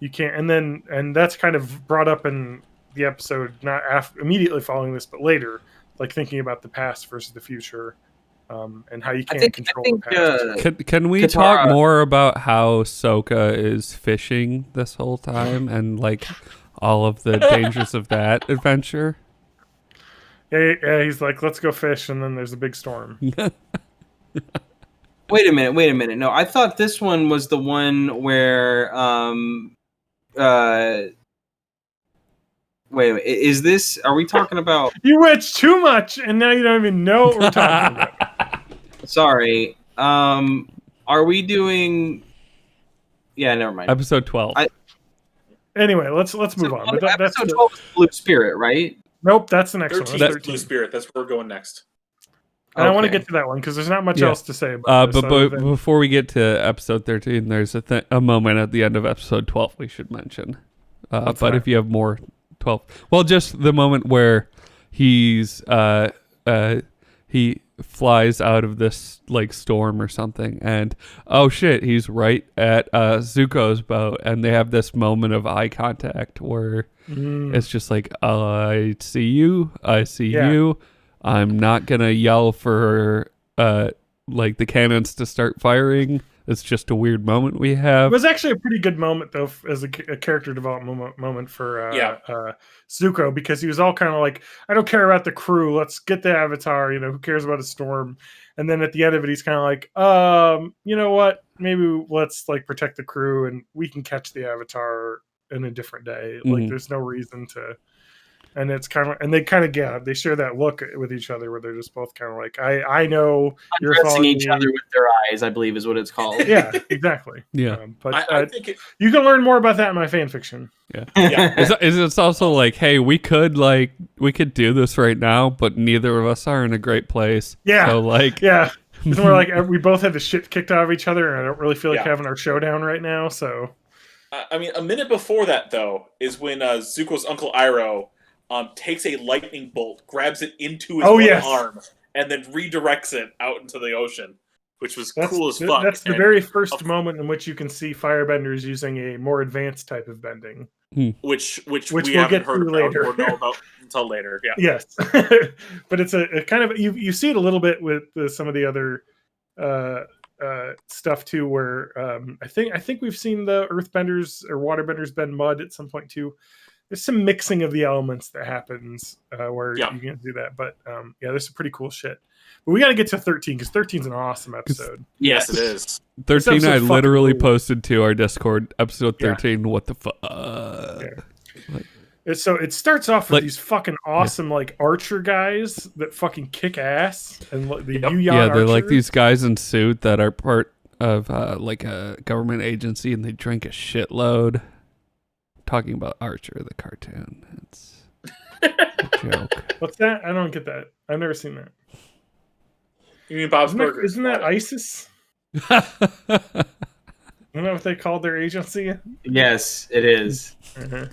and that's kind of brought up in the episode, not immediately following this, but later, like thinking about the past versus the future. And how you can't control the past. Can we talk more about how Sokka is fishing this whole time and like all of the dangers of that adventure? Yeah, he's like, let's go fish, and then there's a big storm. Wait a minute. No, I thought this one was the one where wait, is this? Are we talking about? You witch too much, and now you don't even know what we're talking about. Sorry. Are we doing? Yeah, never mind. Episode 12. Anyway, let's move on. But that's episode 12 is Blue Spirit, right? Nope, that's the next 13 one. That's Blue Spirit. That's where we're going next. And I want to get to that one because there's not much else to say about this. But before we get to episode 13, there's a moment at the end of episode 12 we should mention. But if you have more 12, well, just the moment where he's he flies out of this like storm or something, and oh shit, he's right at Zuko's boat, and they have this moment of eye contact where it's just like, I see you, you. I'm not gonna yell for like the cannons to start firing. It's just a weird moment we have. It was actually a pretty good moment, though, as a character development moment for Zuko, because he was all kind of like, I don't care about the crew. Let's get the Avatar. You know, who cares about a storm? And then at the end of it, he's kind of like, you know what? Maybe let's like protect the crew, and we can catch the Avatar in a different day. Like, there's no reason to. And it's kind of, and they kind of they share that look with each other where they're just both kind of like, I know you're following each other with their eyes, I believe is what it's called. Yeah, exactly. Yeah, but I think you can learn more about that in my fan fiction. Yeah, it's also like, hey, we could do this right now, but neither of us are in a great place. Yeah, so like, yeah, it's more like we both had the shit kicked out of each other, and I don't really feel like having our showdown right now. So, I mean, a minute before that though is when Zuko's uncle Iroh takes a lightning bolt, grabs it into his arm, and then redirects it out into the ocean, which was cool as fuck. That's the very first moment in which you can see firebenders using a more advanced type of bending. Which we we'll haven't heard about later. or know about until later. Yeah. Yes. But it's a kind of, you see it a little bit with some of the other stuff too, where I think we've seen the earthbenders or waterbenders bend mud at some point too. There's some mixing of the elements that happens where you can do that. But there's some pretty cool shit. But we got to get to 13 because 13 is an awesome episode. Yes, it is. 13 I literally posted to our Discord. Episode 13, what the fuck? So it starts off with these fucking awesome like archer guys that fucking kick ass. And the they're archers. Like these guys in suit that are part of like a government agency, and they drink a shitload. Talking about Archer, the cartoon. It's a joke. What's that? I don't get that. I've never seen that. You mean Bob's Burgers? Isn't that ISIS? Isn't that what they called their agency? Yes, it is. Did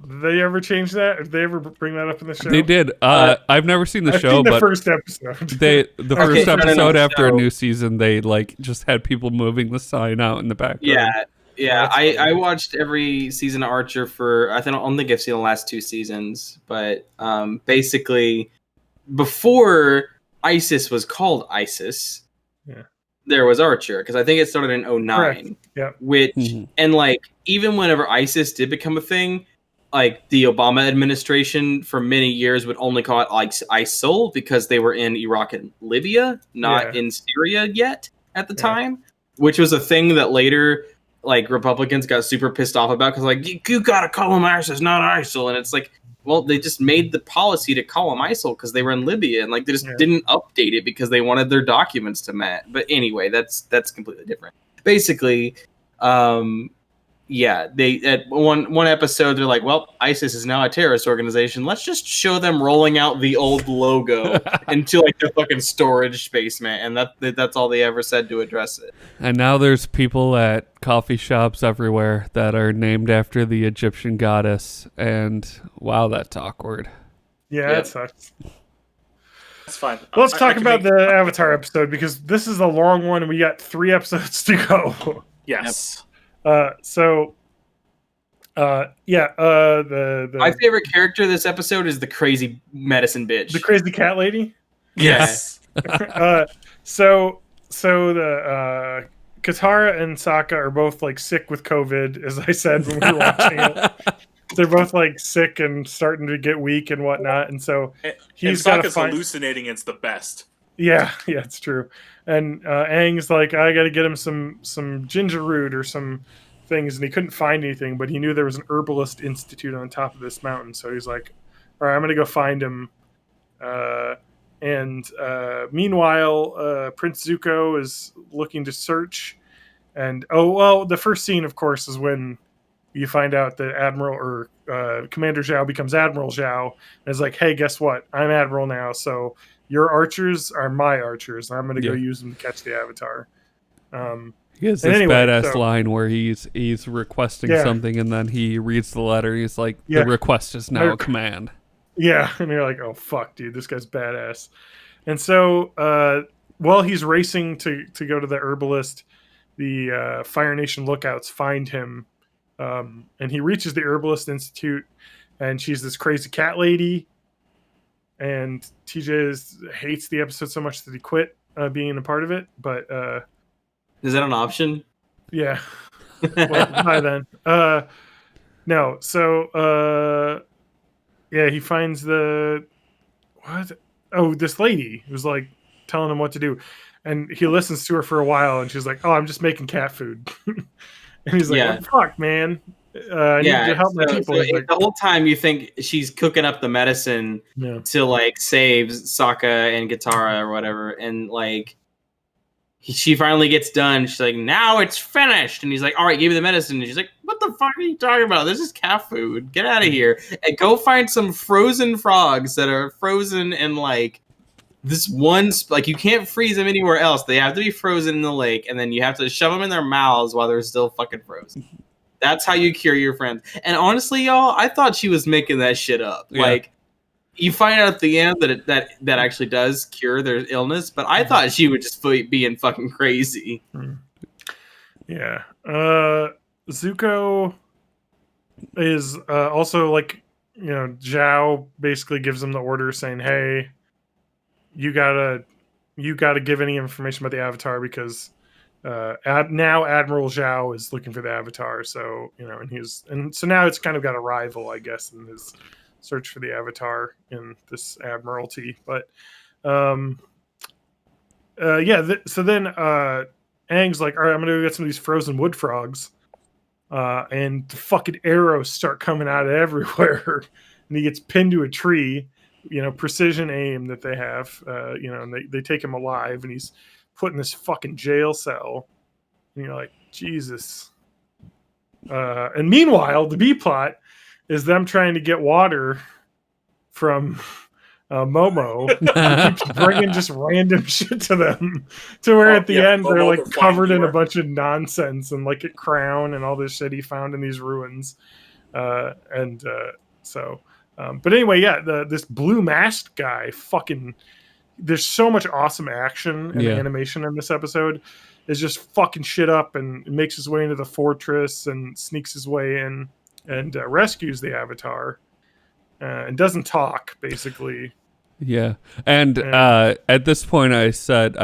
they ever change that? Did they ever bring that up in the show? They did. I've never seen the show, but first episode. The first episode after a new season, they like just had people moving the sign out in the background. Yeah, I watched every season of Archer for, I don't think I've seen the last 2 seasons, but basically before ISIS was called ISIS, there was Archer, because I think it started in 2009. Yeah. Which, and like, even whenever ISIS did become a thing, like the Obama administration for many years would only call it like ISIL because they were in Iraq and Libya, not in Syria yet. at the time, which was a thing that later, like, Republicans got super pissed off about because, like, you gotta call them ISIS, not ISIL. And it's like, well, they just made the policy to call them ISIL because they were in Libya, and like they just didn't update it because they wanted their documents to match. But anyway, that's completely different. Basically, they at one episode they're like, well, ISIS is now a terrorist organization. Let's just show them rolling out the old logo into like the fucking storage space, man. And that's all they ever said to address it. And now there's people at coffee shops everywhere that are named after the Egyptian goddess. And wow, that's awkward. Yeah, that sucks. That's fine. Let's talk about the Avatar episode because this is a long one and we got 3 episodes to go. Yes. My favorite character this episode is the crazy medicine bitch. The crazy cat lady? Yes. So the Katara and Sokka are both like sick with COVID, as I said when we were watching it. They're both like sick and starting to get weak and whatnot, and so he's got to find. Hallucinating. It's the best. Yeah, it's true. And Aang's like, I got to get him some ginger root or some things, and he couldn't find anything, but he knew there was an herbalist institute on top of this mountain, so he's like, all right, I'm gonna go find him. Meanwhile, Prince Zuko is looking to search, and the first scene, of course, is when you find out that Commander Zhao becomes Admiral Zhao, and is like, hey, guess what? I'm Admiral now, so your archers are my archers, and I'm going to go use them to catch the Avatar. He has this badass line where he's requesting something, and then he reads the letter, and he's like, the request is now a command. Yeah, and you're like, oh, fuck, dude, this guy's badass. And so while he's racing to go to the herbalist, the Fire Nation lookouts find him, and he reaches the Herbalist Institute, and she's this crazy cat lady, and TJ hates the episode so much that he quit being a part of it, but... is that an option? Yeah. Well, by then. No, so... he finds this lady who's like telling him what to do, and he listens to her for a while, and she's like, "Oh, I'm just making cat food," and he's like, "What the fuck, man? I need to help my people." So the whole time you think she's cooking up the medicine to like save Sokka and Katara or whatever, and like she finally gets done. She's like, "Now it's finished," and he's like, "All right, give me the medicine." And she's like, "What the fuck are you talking about? This is cat food. Get out of here and go find some frozen frogs that are frozen in like this one. Like you can't freeze them anywhere else. They have to be frozen in the lake, and then you have to shove them in their mouths while they're still fucking frozen. That's how you cure your friends." And honestly, y'all, I thought she was making that shit up. Yeah. Like. You find out at the end that actually does cure their illness, but I thought she would just be being fucking crazy. Yeah. Zuko is also like, Zhao basically gives him the order saying, "Hey, you gotta give any information about the Avatar because now Admiral Zhao is looking for the Avatar." So and so now it's kind of got a rival, I guess, in his search for the Avatar in this Admiralty. But so then Aang's like, all right, I'm gonna go get some of these frozen wood frogs, and the fucking arrows start coming out of everywhere, and he gets pinned to a tree, precision aim that they have, and they take him alive, and he's put in this fucking jail cell, and you're like, Jesus. And meanwhile, the B plot is them trying to get water from Momo. Keeps bringing just random shit to them, to where at the end they're like covered in a bunch of nonsense and like a crown and all this shit he found in these ruins. But anyway, this blue masked guy, fucking. There's so much awesome action and animation in this episode. Is just fucking shit up and makes his way into the fortress and sneaks his way in. And rescues the Avatar, and doesn't talk, basically. Yeah, and at this point, I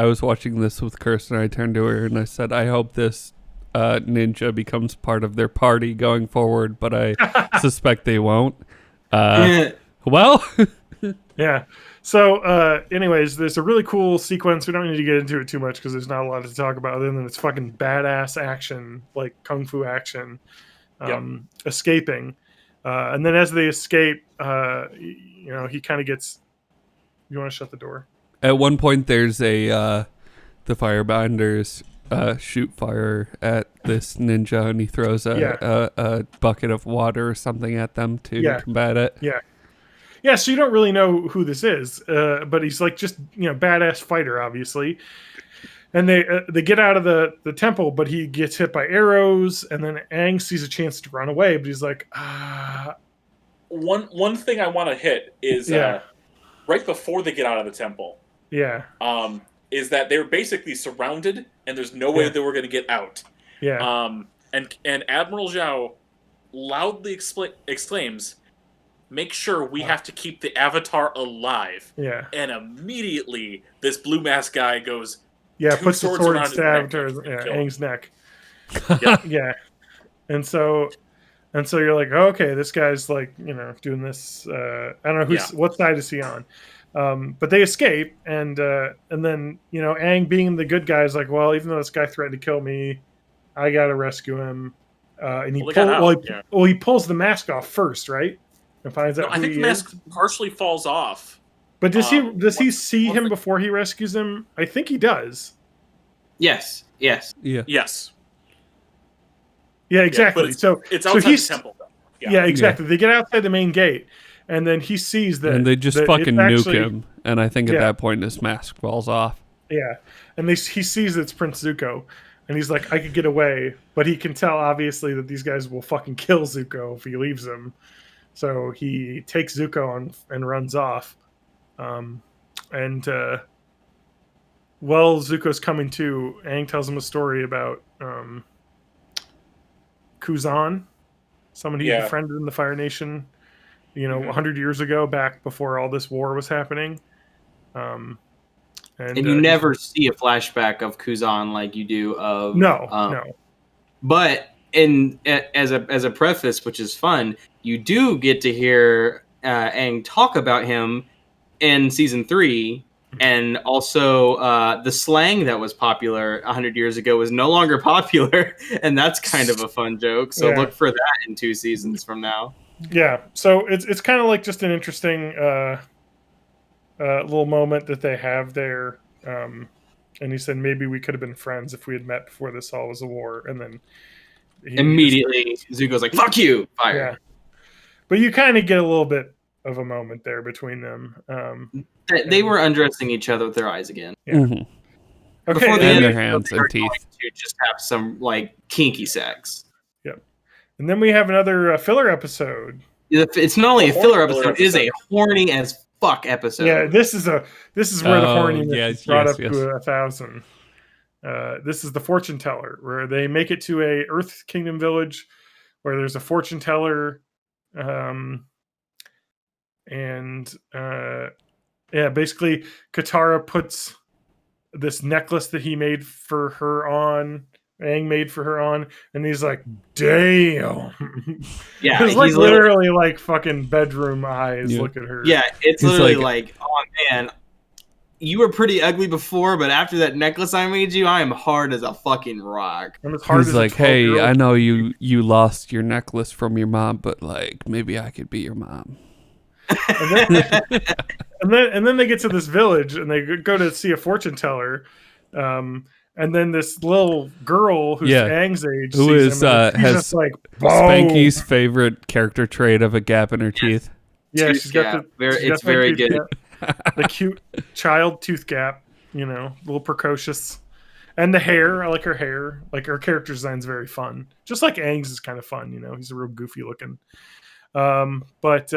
was watching this with Kirsten. I turned to her and I said, "I hope this ninja becomes part of their party going forward," but I suspect they won't. Well, Yeah. So, anyways, there's a really cool sequence. We don't need to get into it too much because there's not a lot to talk about other than it's fucking badass action, like kung fu action, escaping. And then as they escape, he kind of gets. You want to shut the door? At one point, there's the firebinders shoot fire at this ninja, and he throws a bucket of water or something at them to combat it. Yeah. Yeah, so you don't really know who this is, but he's like just badass fighter, obviously. And they get out of the temple, but he gets hit by arrows, and then Aang sees a chance to run away, but he's like, One thing I want to hit is right before they get out of the temple. Yeah. Is that they're basically surrounded, and there's no way they were going to get out. Yeah. And Admiral Zhao loudly exclaims, "Make sure we have to keep the Avatar alive." Yeah. And immediately, this blue mask guy goes, puts the sword and stab to Aang's neck. Yeah. And so you're like, oh, okay, this guy's like, doing this. I don't know what side is he on. But they escape, and then Aang, being the good guy, is like, well, even though this guy threatened to kill me, I gotta rescue him. And he pulls the mask off first, right? And finds out. I think the mask partially falls off. But does he see him before he rescues him? I think he does. Yes. Yeah. Yes. Yeah, exactly. Yeah, it's outside the temple. Yeah, exactly. They get outside the main gate, and then he sees that. And they just fucking nuke him. And I think at that point his mask falls off. Yeah, and he sees it's Prince Zuko, and he's like, I could get away, but he can tell obviously that these guys will fucking kill Zuko if he leaves him. So he takes Zuko and runs off. While Zuko's coming to, Aang tells him a story about Kuzan, someone he befriended in the Fire Nation, 100 years ago, back before all this war was happening. And you never see a flashback of Kuzan like you do of no. But as a preface, which is fun, you do get to hear Aang talk about him in season 3, and also the slang that was popular 100 years ago was no longer popular, and that's kind of a fun joke. So look for that in 2 seasons from now. Yeah, so it's kind of like just an interesting little moment that they have there. And he said maybe we could have been friends if we had met before this all was a war. And then immediately Zuko's like, "Fuck you!" Fire. Yeah, but you kind of get a little bit of a moment there between them. They were undressing each other with their eyes again. Yeah. Mm-hmm. Okay, before and their hands and teeth to just have some like kinky sex. Yep. And then we have another filler episode. It's not only a filler episode; it is a horny as fuck episode. Yeah, this is where the horniness is brought up to 1,000. This is the fortune teller, where they make it to a Earth Kingdom village where there's a fortune teller, basically Katara puts this necklace that he made for her on, Aang made for her on, and he's like, damn. Yeah, it's like literally like fucking bedroom eyes. Yeah. Look at her. Yeah, it's literally like, oh man, you were pretty ugly before, but after that necklace I made you, I am hard as a fucking rock. I'm as hard He's like, hey, I know you lost your necklace from your mom, but like maybe I could be your mom. and then they get to this village and they go to see a fortune teller. And then this little girl who's Aang's age, who is has like, Spanky's favorite character trait of a gap in her teeth. Yeah, she's got it's very good. The cute child tooth gap, a little precocious, and the hair. I like her hair. Like her character design's very fun. Just like Aang's is kind of fun. He's a real goofy looking. But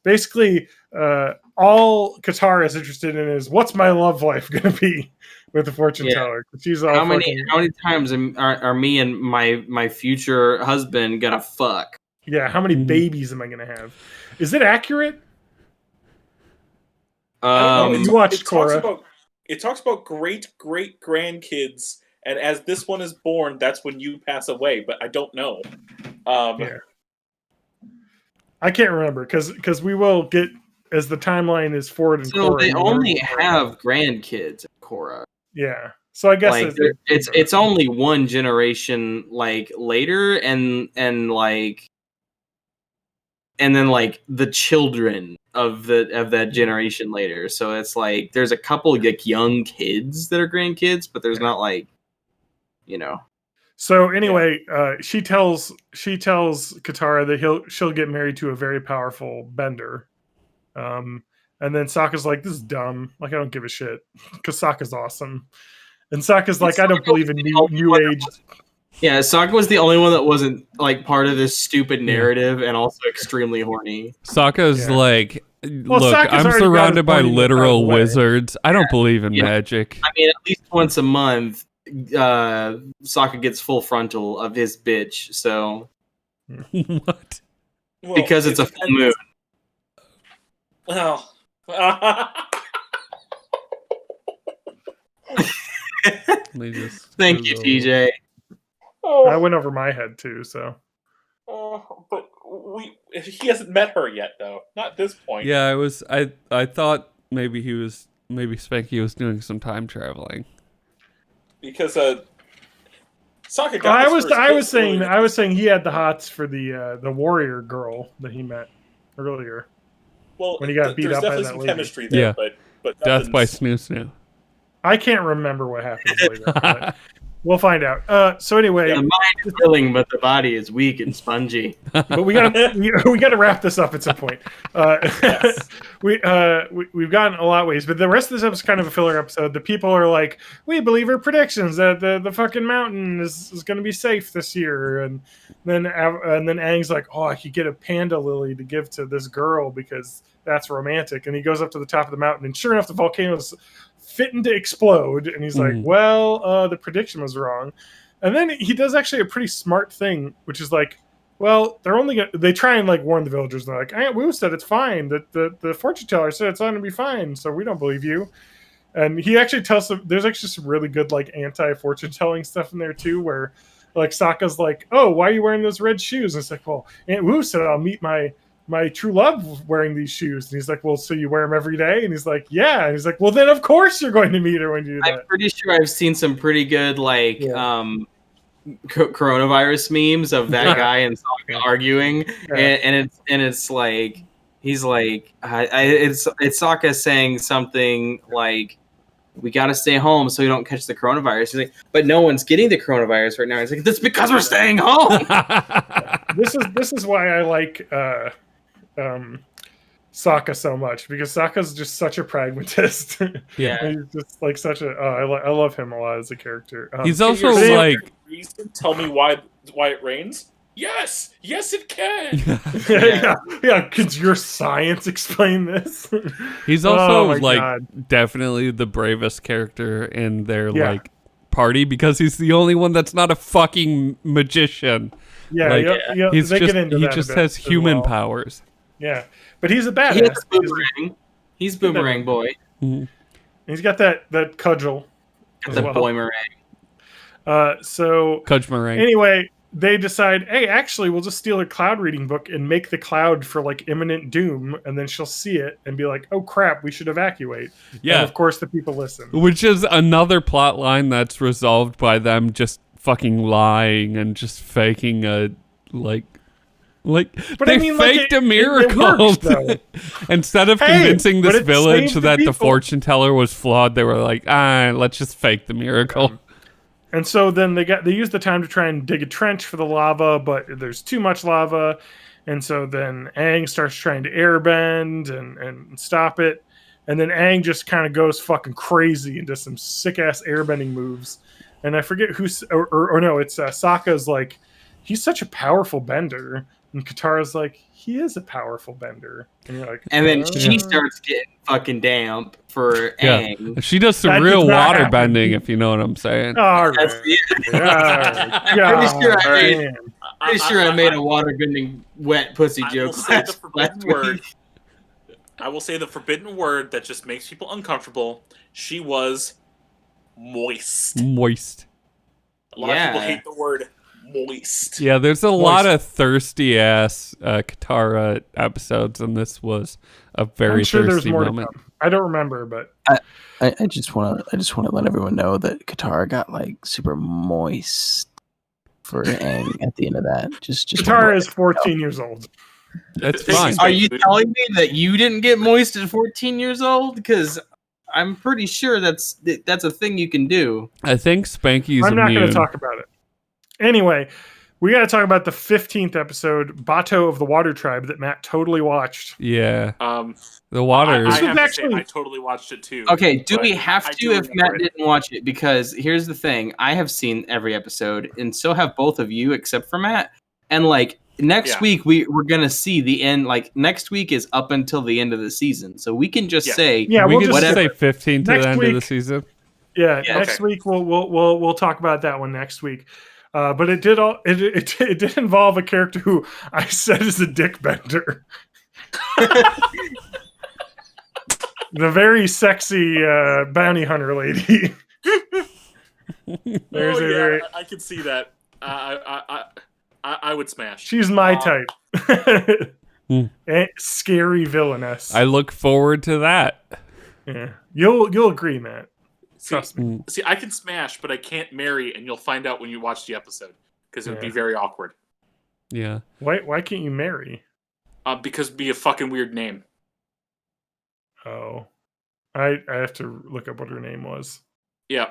basically, all Katara is interested in is what's my love life going to be with the fortune teller. She's all how many times are me and my future husband gonna fuck? Yeah, how many babies am I gonna have? Is it accurate? You watched Korra. It talks about great grandkids, and as this one is born, that's when you pass away. But I don't know. I can't remember because we will get as the timeline is forward and So Korra, they you only learn- have grandkids in Korra. Yeah. So I guess Like it's only one generation like later, and then like the children of that generation later. So it's like there's a couple like young kids that are grandkids, but there's not like, you know. So anyway, she tells Katara that she'll get married to a very powerful bender. And then Sokka's like, this is dumb. Like, I don't give a shit. Because Sokka's awesome. And Sokka's like, I don't believe in new age. Yeah, Sokka was the only one that wasn't like part of this stupid narrative and also extremely horny. Sokka's like, look, Sokka's I'm already surrounded by got his literal way. wizards. I don't believe in magic. I mean, at least once a month, Sokka gets full frontal of his bitch, so... What? Well, because it's a full moon. Well, Thank you, TJ. I went over my head too, so. But he hasn't met her yet, though. Not at this point. Yeah, I thought maybe Spanky was doing some time traveling. Because Sokka got I was saying he had the hots for the warrior girl that he met earlier. Well, when he got beat up by that definitely some lady. chemistry there, but Death by Snoo Snoo. I can't remember what happens later. But we'll find out. So anyway, the mind is willing, but the body is weak and spongy. But we gotta wrap this up at some point. Yes. We've gotten a lot of ways, but the rest of this episode is kind of a filler episode. The people are like, we believe our predictions that the fucking mountain is going to be safe this year, and then Aang's like, oh, I could get a panda lily to give to this girl because that's romantic, and he goes up to the top of the mountain, and sure enough, the volcano's fitting to explode, and he's like, well, the prediction was wrong. And then he does actually a pretty smart thing, which is like, well, they try and like warn the villagers. They're like, Aunt Wu said it's fine. That the fortune teller said it's going to be fine, so we don't believe you. And he actually tells them, there's actually some really good like anti-fortune telling stuff in there too, where like Sokka's like, oh, why are you wearing those red shoes? And it's like, well, Aunt Wu said I'll meet my true love wearing these shoes. And he's like, well, so you wear them every day? And he's like, yeah. And he's like, well, then of course you're going to meet her when you do that. I'm pretty sure I've seen some pretty good like coronavirus memes of that guy and Sokka arguing, and it's like he's like it's Sokka saying something like, we got to stay home so we don't catch the coronavirus. He's like, but no one's getting the coronavirus right now. He's like, that's because we're staying home. This is why I like Sokka so much, because Sokka's just such a pragmatist. Yeah, he's just like such a. I love him a lot as a character. He's also like, tell me why it rains. Yes, it can. yeah. Could your science explain this? He's also definitely the bravest character in their like party, because he's the only one that's not a fucking magician. Yeah, he just has human powers. Yeah, but he's a badass. He's Boomerang Boy. Mm-hmm. He's got that cudgel. The Boimerang. So Cudgemerang. Anyway, they decide, hey, actually, we'll just steal her cloud reading book and make the cloud for like imminent doom, and then she'll see it and be like, oh crap, we should evacuate. Yeah, and of course the people listen. Which is another plot line that's resolved by them just fucking lying and just faking a but they faked a miracle. It worked, instead of convincing this village that the fortune teller was flawed, they were like, let's just fake the miracle. And so then they use the time to try and dig a trench for the lava, but there's too much lava. And so then Aang starts trying to airbend and stop it. And then Aang just kind of goes fucking crazy and does some sick-ass airbending moves. And I forget who's... Or no, it's Sokka's like, he's such a powerful bender. And Katara's like, he is a powerful bender. And you're like, and then she starts getting fucking damp for Aang. She does some real water bending, if you know what I'm saying. All right. Pretty sure I made a water bending wet pussy joke. I will say the forbidden word that just makes people uncomfortable. She was moist. Moist. A lot of people hate the word moist. Yeah, there's a lot of thirsty ass Katara episodes, and this was a very thirsty moment. I don't remember, but I just want to let everyone know that Katara got like super moist for Aang at the end of that. Just Katara is 14 years old. That's fine. Are you telling me that you didn't get moist at 14 years old? Because I'm pretty sure that's a thing you can do. I think Spanky's I'm not immune. going to talk about it. Anyway, we got to talk about the 15th episode, Bato of the Water Tribe, that Matt totally watched. Yeah. The water. I totally watched it too. Okay, do we have to if Matt didn't watch it? Because here's the thing. I have seen every episode, and so have both of you, except for Matt. And like next week, we're going to see the end. Like next week is up until the end of the season. So we can just say... Yeah, we can just say 15 to the end of the season. Yeah, next week we'll talk about that one next week. But it did involve a character who I said is a dick bender. The very sexy bounty hunter lady. I can see that. I would smash. She's my type. Scary villainess. I look forward to that. Yeah, you'll agree, Matt. Trust me. See, I can smash, but I can't marry, and you'll find out when you watch the episode because it would be very awkward. Yeah. Why can't you marry? Because it'd be a fucking weird name. Oh, I have to look up what her name was. Yeah.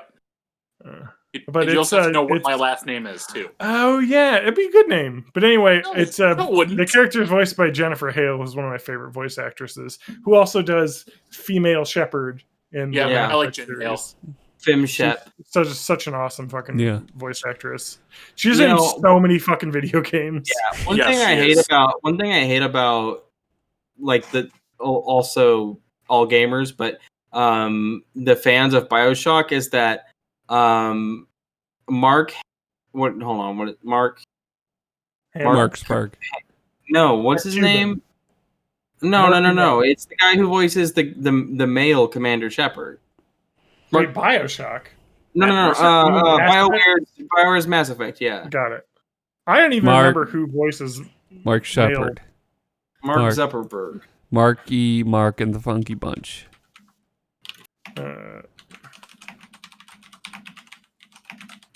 But you also have to know what my last name is too. Oh yeah, it'd be a good name. But anyway, it's wouldn't. The character is voiced by Jennifer Hale, who's one of my favorite voice actresses, who also does female shepherd in I like Jen Hale. Fem Shep. Such an awesome fucking voice actress. She's in so many fucking video games. Yeah. One thing I hate about like also all gamers, but the fans of BioShock is that Mark Spark. No, what's his name? No. It's the guy who voices the male Commander Shepard. Wait, BioShock? No. BioWare's Mass Effect, yeah. Got it. I don't even remember who voices Mark Shepard. Mark Zuckerberg. Mark and the Funky Bunch.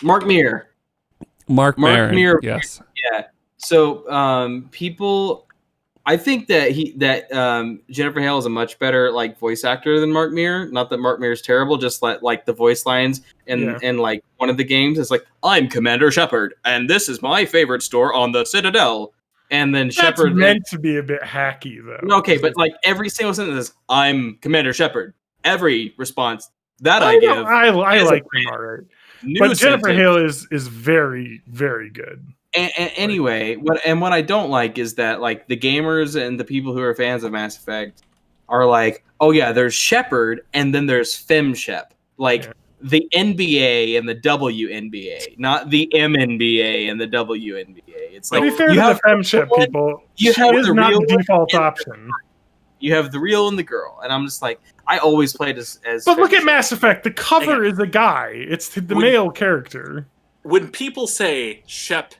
Mark Meer. Mark Meer. Yes. Yeah. So people, I think that Jennifer Hale is a much better like voice actor than Mark Meer. Not that Mark Meer is terrible, just like the voice lines and like one of the games is like, "I'm Commander Shepard, and this is my favorite store on the Citadel." And then Shepard meant to be a bit hacky though. Okay, but like every single sentence is, "I'm Commander Shepard." Every response that I give, I like him alright. But Jennifer Hale is very, very good. And anyway, what I don't like is that like the gamers and the people who are fans of Mass Effect are like, oh yeah, there's Shepard and then there's FemShep, like the NBA and the WNBA, not the MNBA and the WNBA. It's like, to be fair to the FemShep people, she is not the default option. You have the real and the girl, and I'm just like, I always played as. But look at Mass Effect. The cover is a guy. It's the male character. When people say Shep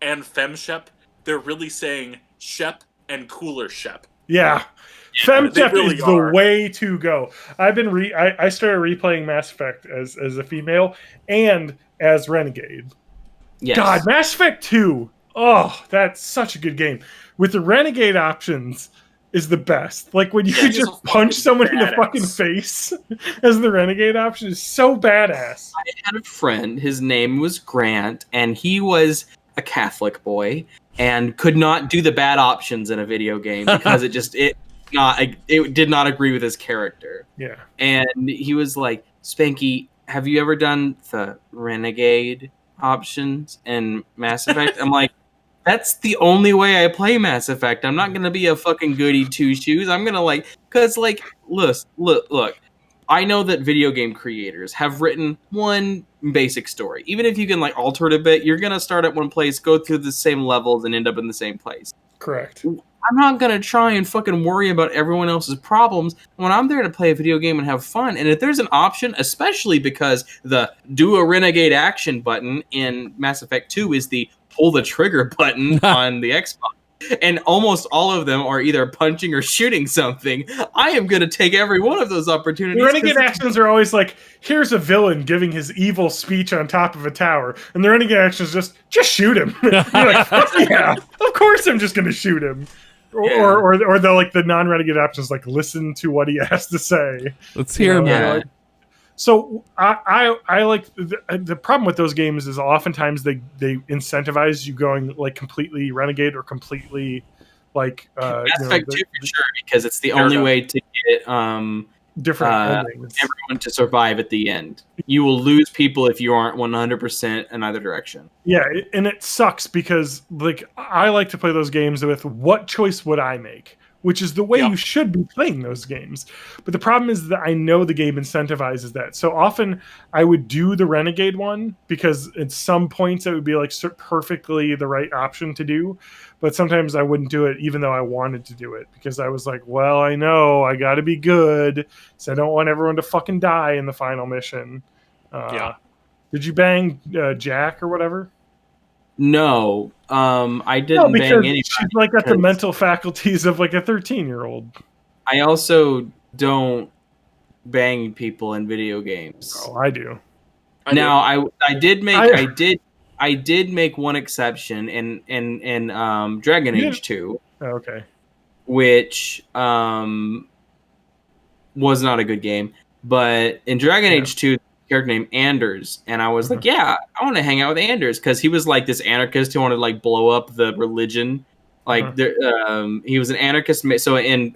and FemShep, they're really saying Shep and Cooler Shep. Yeah. FemShep is the way to go. I've been I started replaying Mass Effect as a female and as Renegade. Yes. God, Mass Effect 2. Oh, that's such a good game. With the Renegade options is the best. Like when you could just punch someone in the fucking face as the Renegade option is so badass. I had a friend, his name was Grant, and he was a Catholic boy and could not do the bad options in a video game because it did not agree with his character. Yeah. And he was like, Spanky, have you ever done the Renegade options in Mass Effect? I'm like, that's the only way I play Mass Effect. I'm not going to be a fucking goody two-shoes. I'm going to because look, I know that video game creators have written one basic story. Even if you can alter it a bit, you're going to start at one place, go through the same levels, and end up in the same place. Correct. I'm not going to try and fucking worry about everyone else's problems when I'm there to play a video game and have fun. And if there's an option, especially because the do a Renegade action button in Mass Effect 2 is the pull the trigger button on the Xbox. And almost all of them are either punching or shooting something. I am going to take every one of those opportunities. The renegade actions are always like, here's a villain giving his evil speech on top of a tower, and the renegade actions just shoot him. You're like, fuck yeah, of course I'm just going to shoot him. Or the non-renegade options like listen to what he has to say. Let's hear him out. So I like the problem with those games is oftentimes they incentivize you going like completely renegade or completely like Mass Effect 2 for sure, because it's the only way to get different endings. Everyone to survive at the end. You will lose people if you aren't 100% in either direction. Yeah, and it sucks because like I like to play those games with what choice would I make? Which is the way you should be playing those games. But the problem is that I know the game incentivizes that. So often I would do the Renegade one because at some points it would be like perfectly the right option to do. But sometimes I wouldn't do it even though I wanted to do it because I was like, well, I know I got to be good. So I don't want everyone to fucking die in the final mission. Did you bang Jack or whatever? No, I didn't bang anybody. She's like got the mental faculties of like a 13-year-old. I also don't bang people in video games. Oh, I do. I did make one exception in Dragon Age 2. Oh, okay. Which was not a good game, but in Dragon Age 2. Character named Anders, and I was like, yeah, I want to hang out with Anders because he was like this anarchist who wanted to like blow up the religion. Like he was an anarchist. So in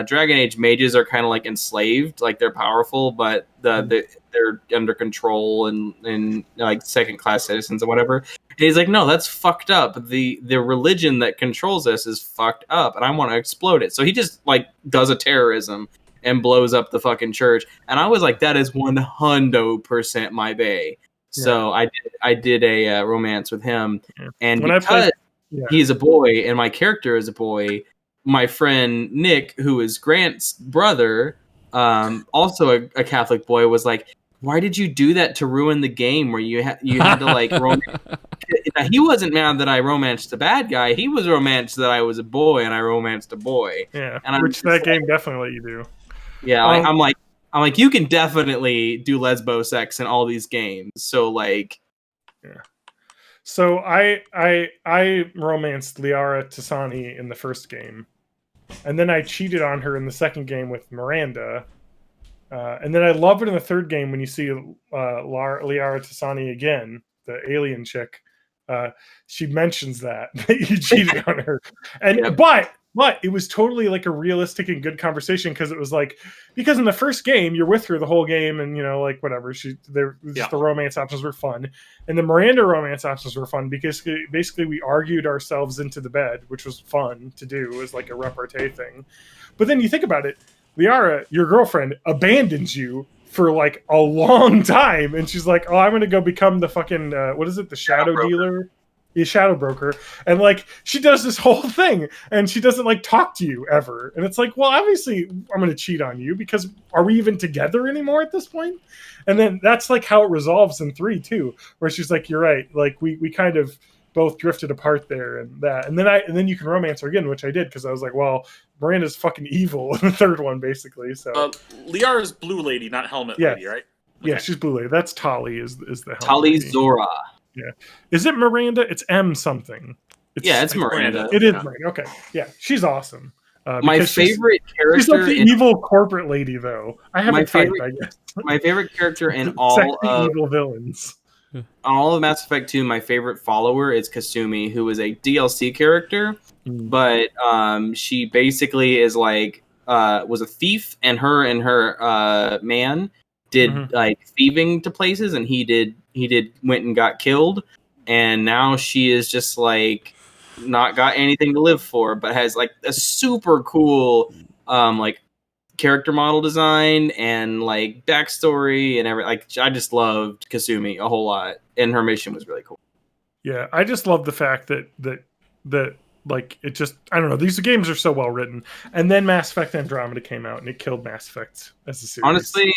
Dragon Age, mages are kind of like enslaved, like they're powerful, but they're under control and like second class citizens or whatever. And he's like, no, that's fucked up. The religion that controls us is fucked up, and I want to explode it. So he just like does a terrorism and blows up the fucking church. And I was like, that is 100% my bae. So I did a romance with him. Yeah. And because he's a boy and my character is a boy, my friend Nick, who is Grant's brother, also a Catholic boy, was like, why did you do that to ruin the game where you had to like romance? He wasn't mad that I romanced the bad guy. He was romanced that I was a boy and I romanced a boy. Yeah, and which that game definitely let you do. Yeah, I'm like, you can definitely do lesbo sex in all these games. So like, yeah. So I romanced Liara Tassani in the first game, and then I cheated on her in the second game with Miranda, and then I love it in the third game when you see Liara Tassani again, the alien chick. She mentions that you cheated on her, and But it was totally like a realistic and good conversation because it was like, because in the first game you're with her the whole game and like whatever the romance options were fun, and the Miranda romance options were fun because basically we argued ourselves into the bed, which was fun to do. It was like a repartee thing. But then you think about it, Liara, your girlfriend, abandons you for like a long time, and she's like, oh, I'm gonna go become the fucking what is it, the shadow dealer. Shadow broker, and like she does this whole thing and she doesn't like talk to you ever, and it's like, well, obviously I'm going to cheat on you because are we even together anymore at this point? And then that's like how it resolves in 3 too, where she's like, you're right, like we kind of both drifted apart there, and then you can romance her again, which I did because I was like, well, Miranda's fucking evil in the third one basically. So Liara's blue lady, not helmet lady, right? Okay. Yeah, she's blue lady. That's Tali is the helmet Tali lady. Zora. Yeah. Is it Miranda? It's M something. It's Miranda. It is Miranda. Okay. Yeah. She's awesome. My favorite character. She's like the evil corporate lady, though. I have a type, I guess. My favorite character in all of evil villains. On all of Mass Effect 2, my favorite follower is Kasumi, who is a DLC character, but she basically is like was a thief, and her man did like thieving to places, and he went and got killed, and now she is just like not got anything to live for, but has like a super cool like character model design and like backstory and everything. Like I just loved Kasumi a whole lot, and her mission was really cool. Yeah, I just love the fact that like it just, I don't know, these games are so well written. And then Mass Effect Andromeda came out and it killed Mass Effect as a series. Honestly,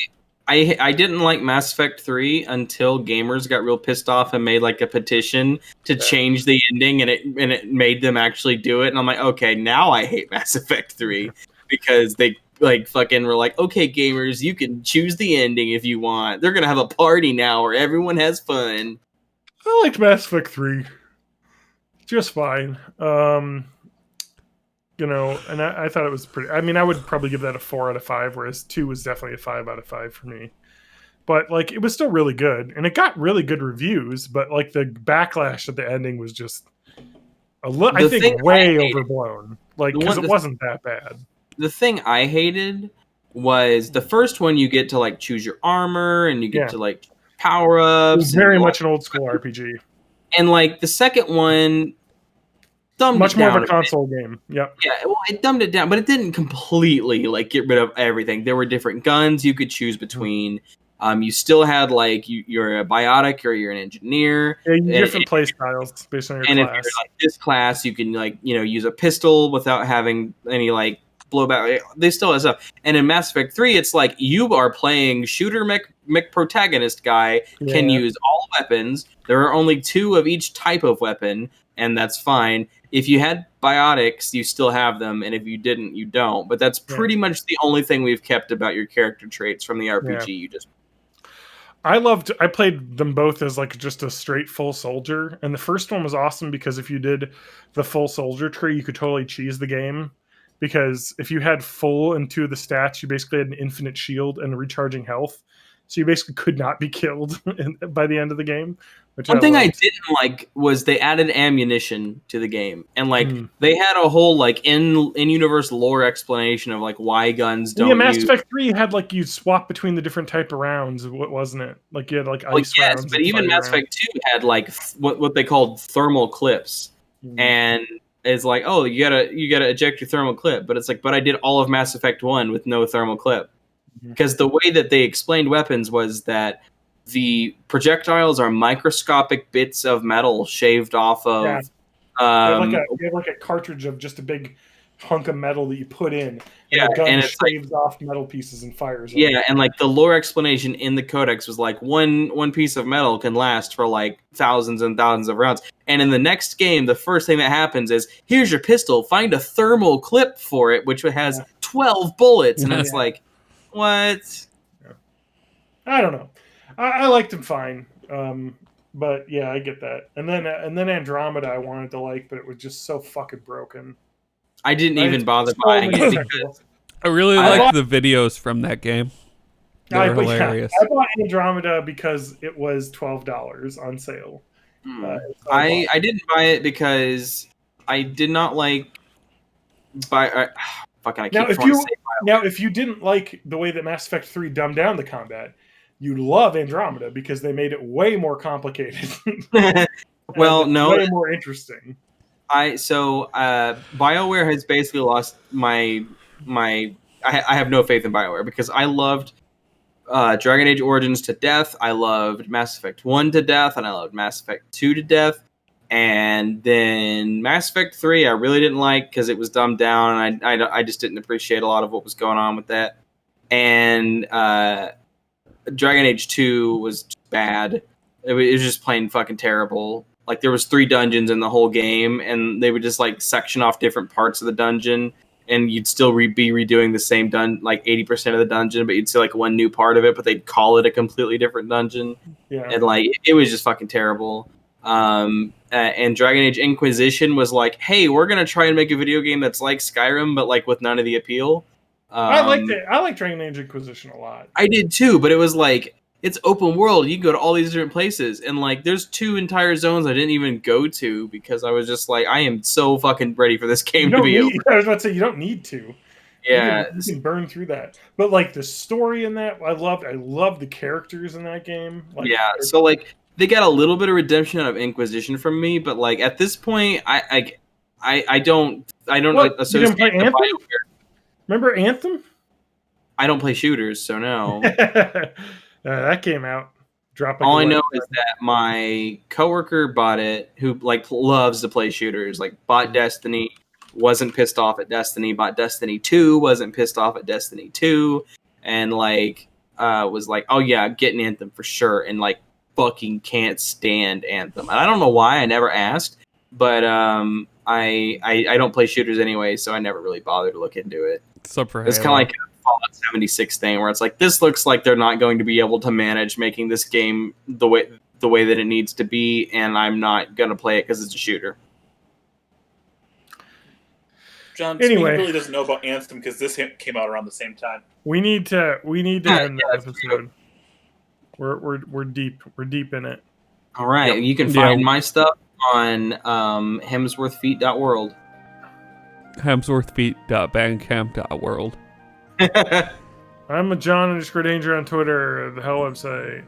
I didn't like Mass Effect 3 until gamers got real pissed off and made like a petition to change the ending, and it made them actually do it. And I'm like, okay, now I hate Mass Effect 3 because they like fucking were like, okay, gamers, you can choose the ending if you want. They're gonna have a party now where everyone has fun. I liked Mass Effect 3 just fine. And I thought it was pretty. I mean, I would probably give that a 4 out of 5, whereas 2 was definitely a 5 out of 5 for me. But like, it was still really good, and it got really good reviews. But like, the backlash at the ending was just I think way overblown. Like, because it wasn't that bad. The thing I hated was the first one. You get to like choose your armor, and you get to like power ups. It was very much an old school RPG. And like the second one. Much more of a console game. Yep. Yeah, well, it dumbed it down, but it didn't completely like get rid of everything. There were different guns you could choose between. You still had like you're a biotic or you're an engineer. Yeah, different play styles based on your class. And if you're like this class, you can like use a pistol without having any like blowback. They still have stuff. And in Mass Effect 3, it's like you are playing shooter mech protagonist guy can use all weapons. There are only 2 of each type of weapon, and that's fine. If you had biotics, you still have them, and if you didn't, you don't. But that's pretty much the only thing we've kept about your character traits from the RPG you just. I played them both as like just a straight full soldier, and the first one was awesome because if you did the full soldier tree, you could totally cheese the game. Because if you had full in 2 of the stats, you basically had an infinite shield and recharging health. So you basically could not be killed by the end of the game. One thing I didn't like was they added ammunition to the game, and like they had a whole like in-universe lore explanation of like why guns don't. Yeah, Mass Effect 3 had like you swap between the different type of rounds. What wasn't it? Like you had like ice rounds. But even Mass Effect 2 had like what they called thermal clips, and it's like, oh, you gotta eject your thermal clip, but it's like, but I did all of Mass Effect 1 with no thermal clip, because the way that they explained weapons was that the projectiles are microscopic bits of metal shaved off of. You have like a cartridge of just a big hunk of metal that you put in. And the gun shaves off metal pieces and fires. Yeah, and like the lore explanation in the codex was like one piece of metal can last for like thousands and thousands of rounds. And in the next game, the first thing that happens is, here's your pistol, find a thermal clip for it, which has 12 bullets. And it's like, what? Yeah. I don't know. I liked him fine, but yeah, I get that. And then Andromeda I wanted to like, but it was just so fucking broken. I didn't even bother buying it because I really liked the videos from that game. They were hilarious. I bought Andromeda because it was $12 on sale. I didn't buy it because I did not like if you didn't like the way that Mass Effect 3 dumbed down the combat, you'd love Andromeda because they made it way more complicated. Well, no, way more interesting. BioWare has basically lost my. I have no faith in BioWare because I loved Dragon Age Origins to death. I loved Mass Effect 1 to death, and I loved Mass Effect 2 to death. And then Mass Effect 3, I really didn't like because it was dumbed down, and I just didn't appreciate a lot of what was going on with that. And Dragon Age 2 was bad. It was just plain fucking terrible. Like, there was 3 dungeons in the whole game, and they would just, like, section off different parts of the dungeon, and you'd still be redoing the same like 80% of the dungeon, but you'd see, like, one new part of it, but they'd call it a completely different dungeon. Yeah. And, like, it was just fucking terrible. And Dragon Age Inquisition was like, hey, we're going to try and make a video game that's like Skyrim, but, like, with none of the appeal. I liked it. I like Dragon Age Inquisition a lot. I did, too, but it was, like, it's open world. You can go to all these different places. And, like, there's 2 entire zones I didn't even go to because I was just like, I am so fucking ready for this game to be over. I was about to say, you don't need to. Yeah. You can burn through that. But, like, the story in that, I loved the characters in that game. Like, yeah, so, like, they got a little bit of redemption out of Inquisition from me, but, like, at this point, I don't associate play Anthem? BioWare. Remember Anthem? I don't play shooters, so no. That came out. All I know is that my coworker bought it, who like loves to play shooters. Like, bought Destiny, wasn't pissed off at Destiny. Bought Destiny 2, wasn't pissed off at Destiny 2, and like was like, "Oh yeah, getting Anthem for sure," and like fucking can't stand Anthem. And I don't know why. I never asked, but I don't play shooters anyway, so I never really bothered to look into it. Except for It's kind of like a Fallout 76 thing, where it's like, this looks like they're not going to be able to manage making this game the way that it needs to be, and I'm not gonna play it because it's a shooter. John Anyway. really doesn't know about Anthem because this came out around the same time. We need to end the that's episode. We're deep in it. All right, Yep. you can find my stuff on hemsworthfeet.world. Hemsworthfeet.bandcamp.world. I'm a John_Danger on Twitter, the hell website.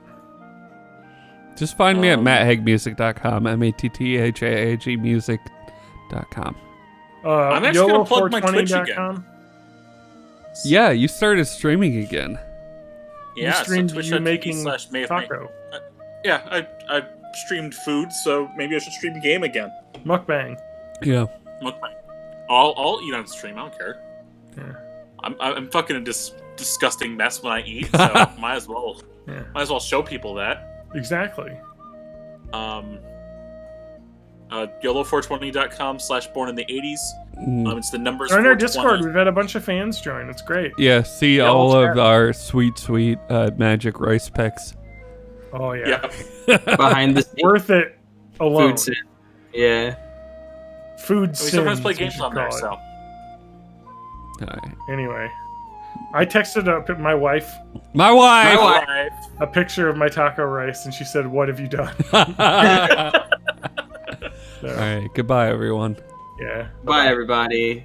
Just find me at matthagmusic.com, MATTHAAG music.com. I'm actually going to plug my Twitch YOLO420.com. Yeah, you started streaming again. Yeah, You streamed so you twitch.tv making /mayofme. taco. Yeah, I streamed food, so maybe I should stream a game again. Mukbang. Yeah. Mukbang. I'll eat on stream. I don't care. Yeah. I'm fucking a disgusting mess when I eat, so might as well show people that. Exactly. YOLO420.com/born in the 80s. It's the numbers. Join our 420. Discord. We've had a bunch of fans join. It's great. Yeah, see Yeah, all we'll of our sweet magic rice picks. Oh yeah. Behind the scenes. Worth it alone. Food sin. Yeah. Food We sometimes sins, play we games should on there, call it. so. Alright. Anyway, I texted my wife My wife! Bye. a picture of my taco rice, and she said, "What have you done?" So, Alright, goodbye everyone. yeah. Bye, everybody.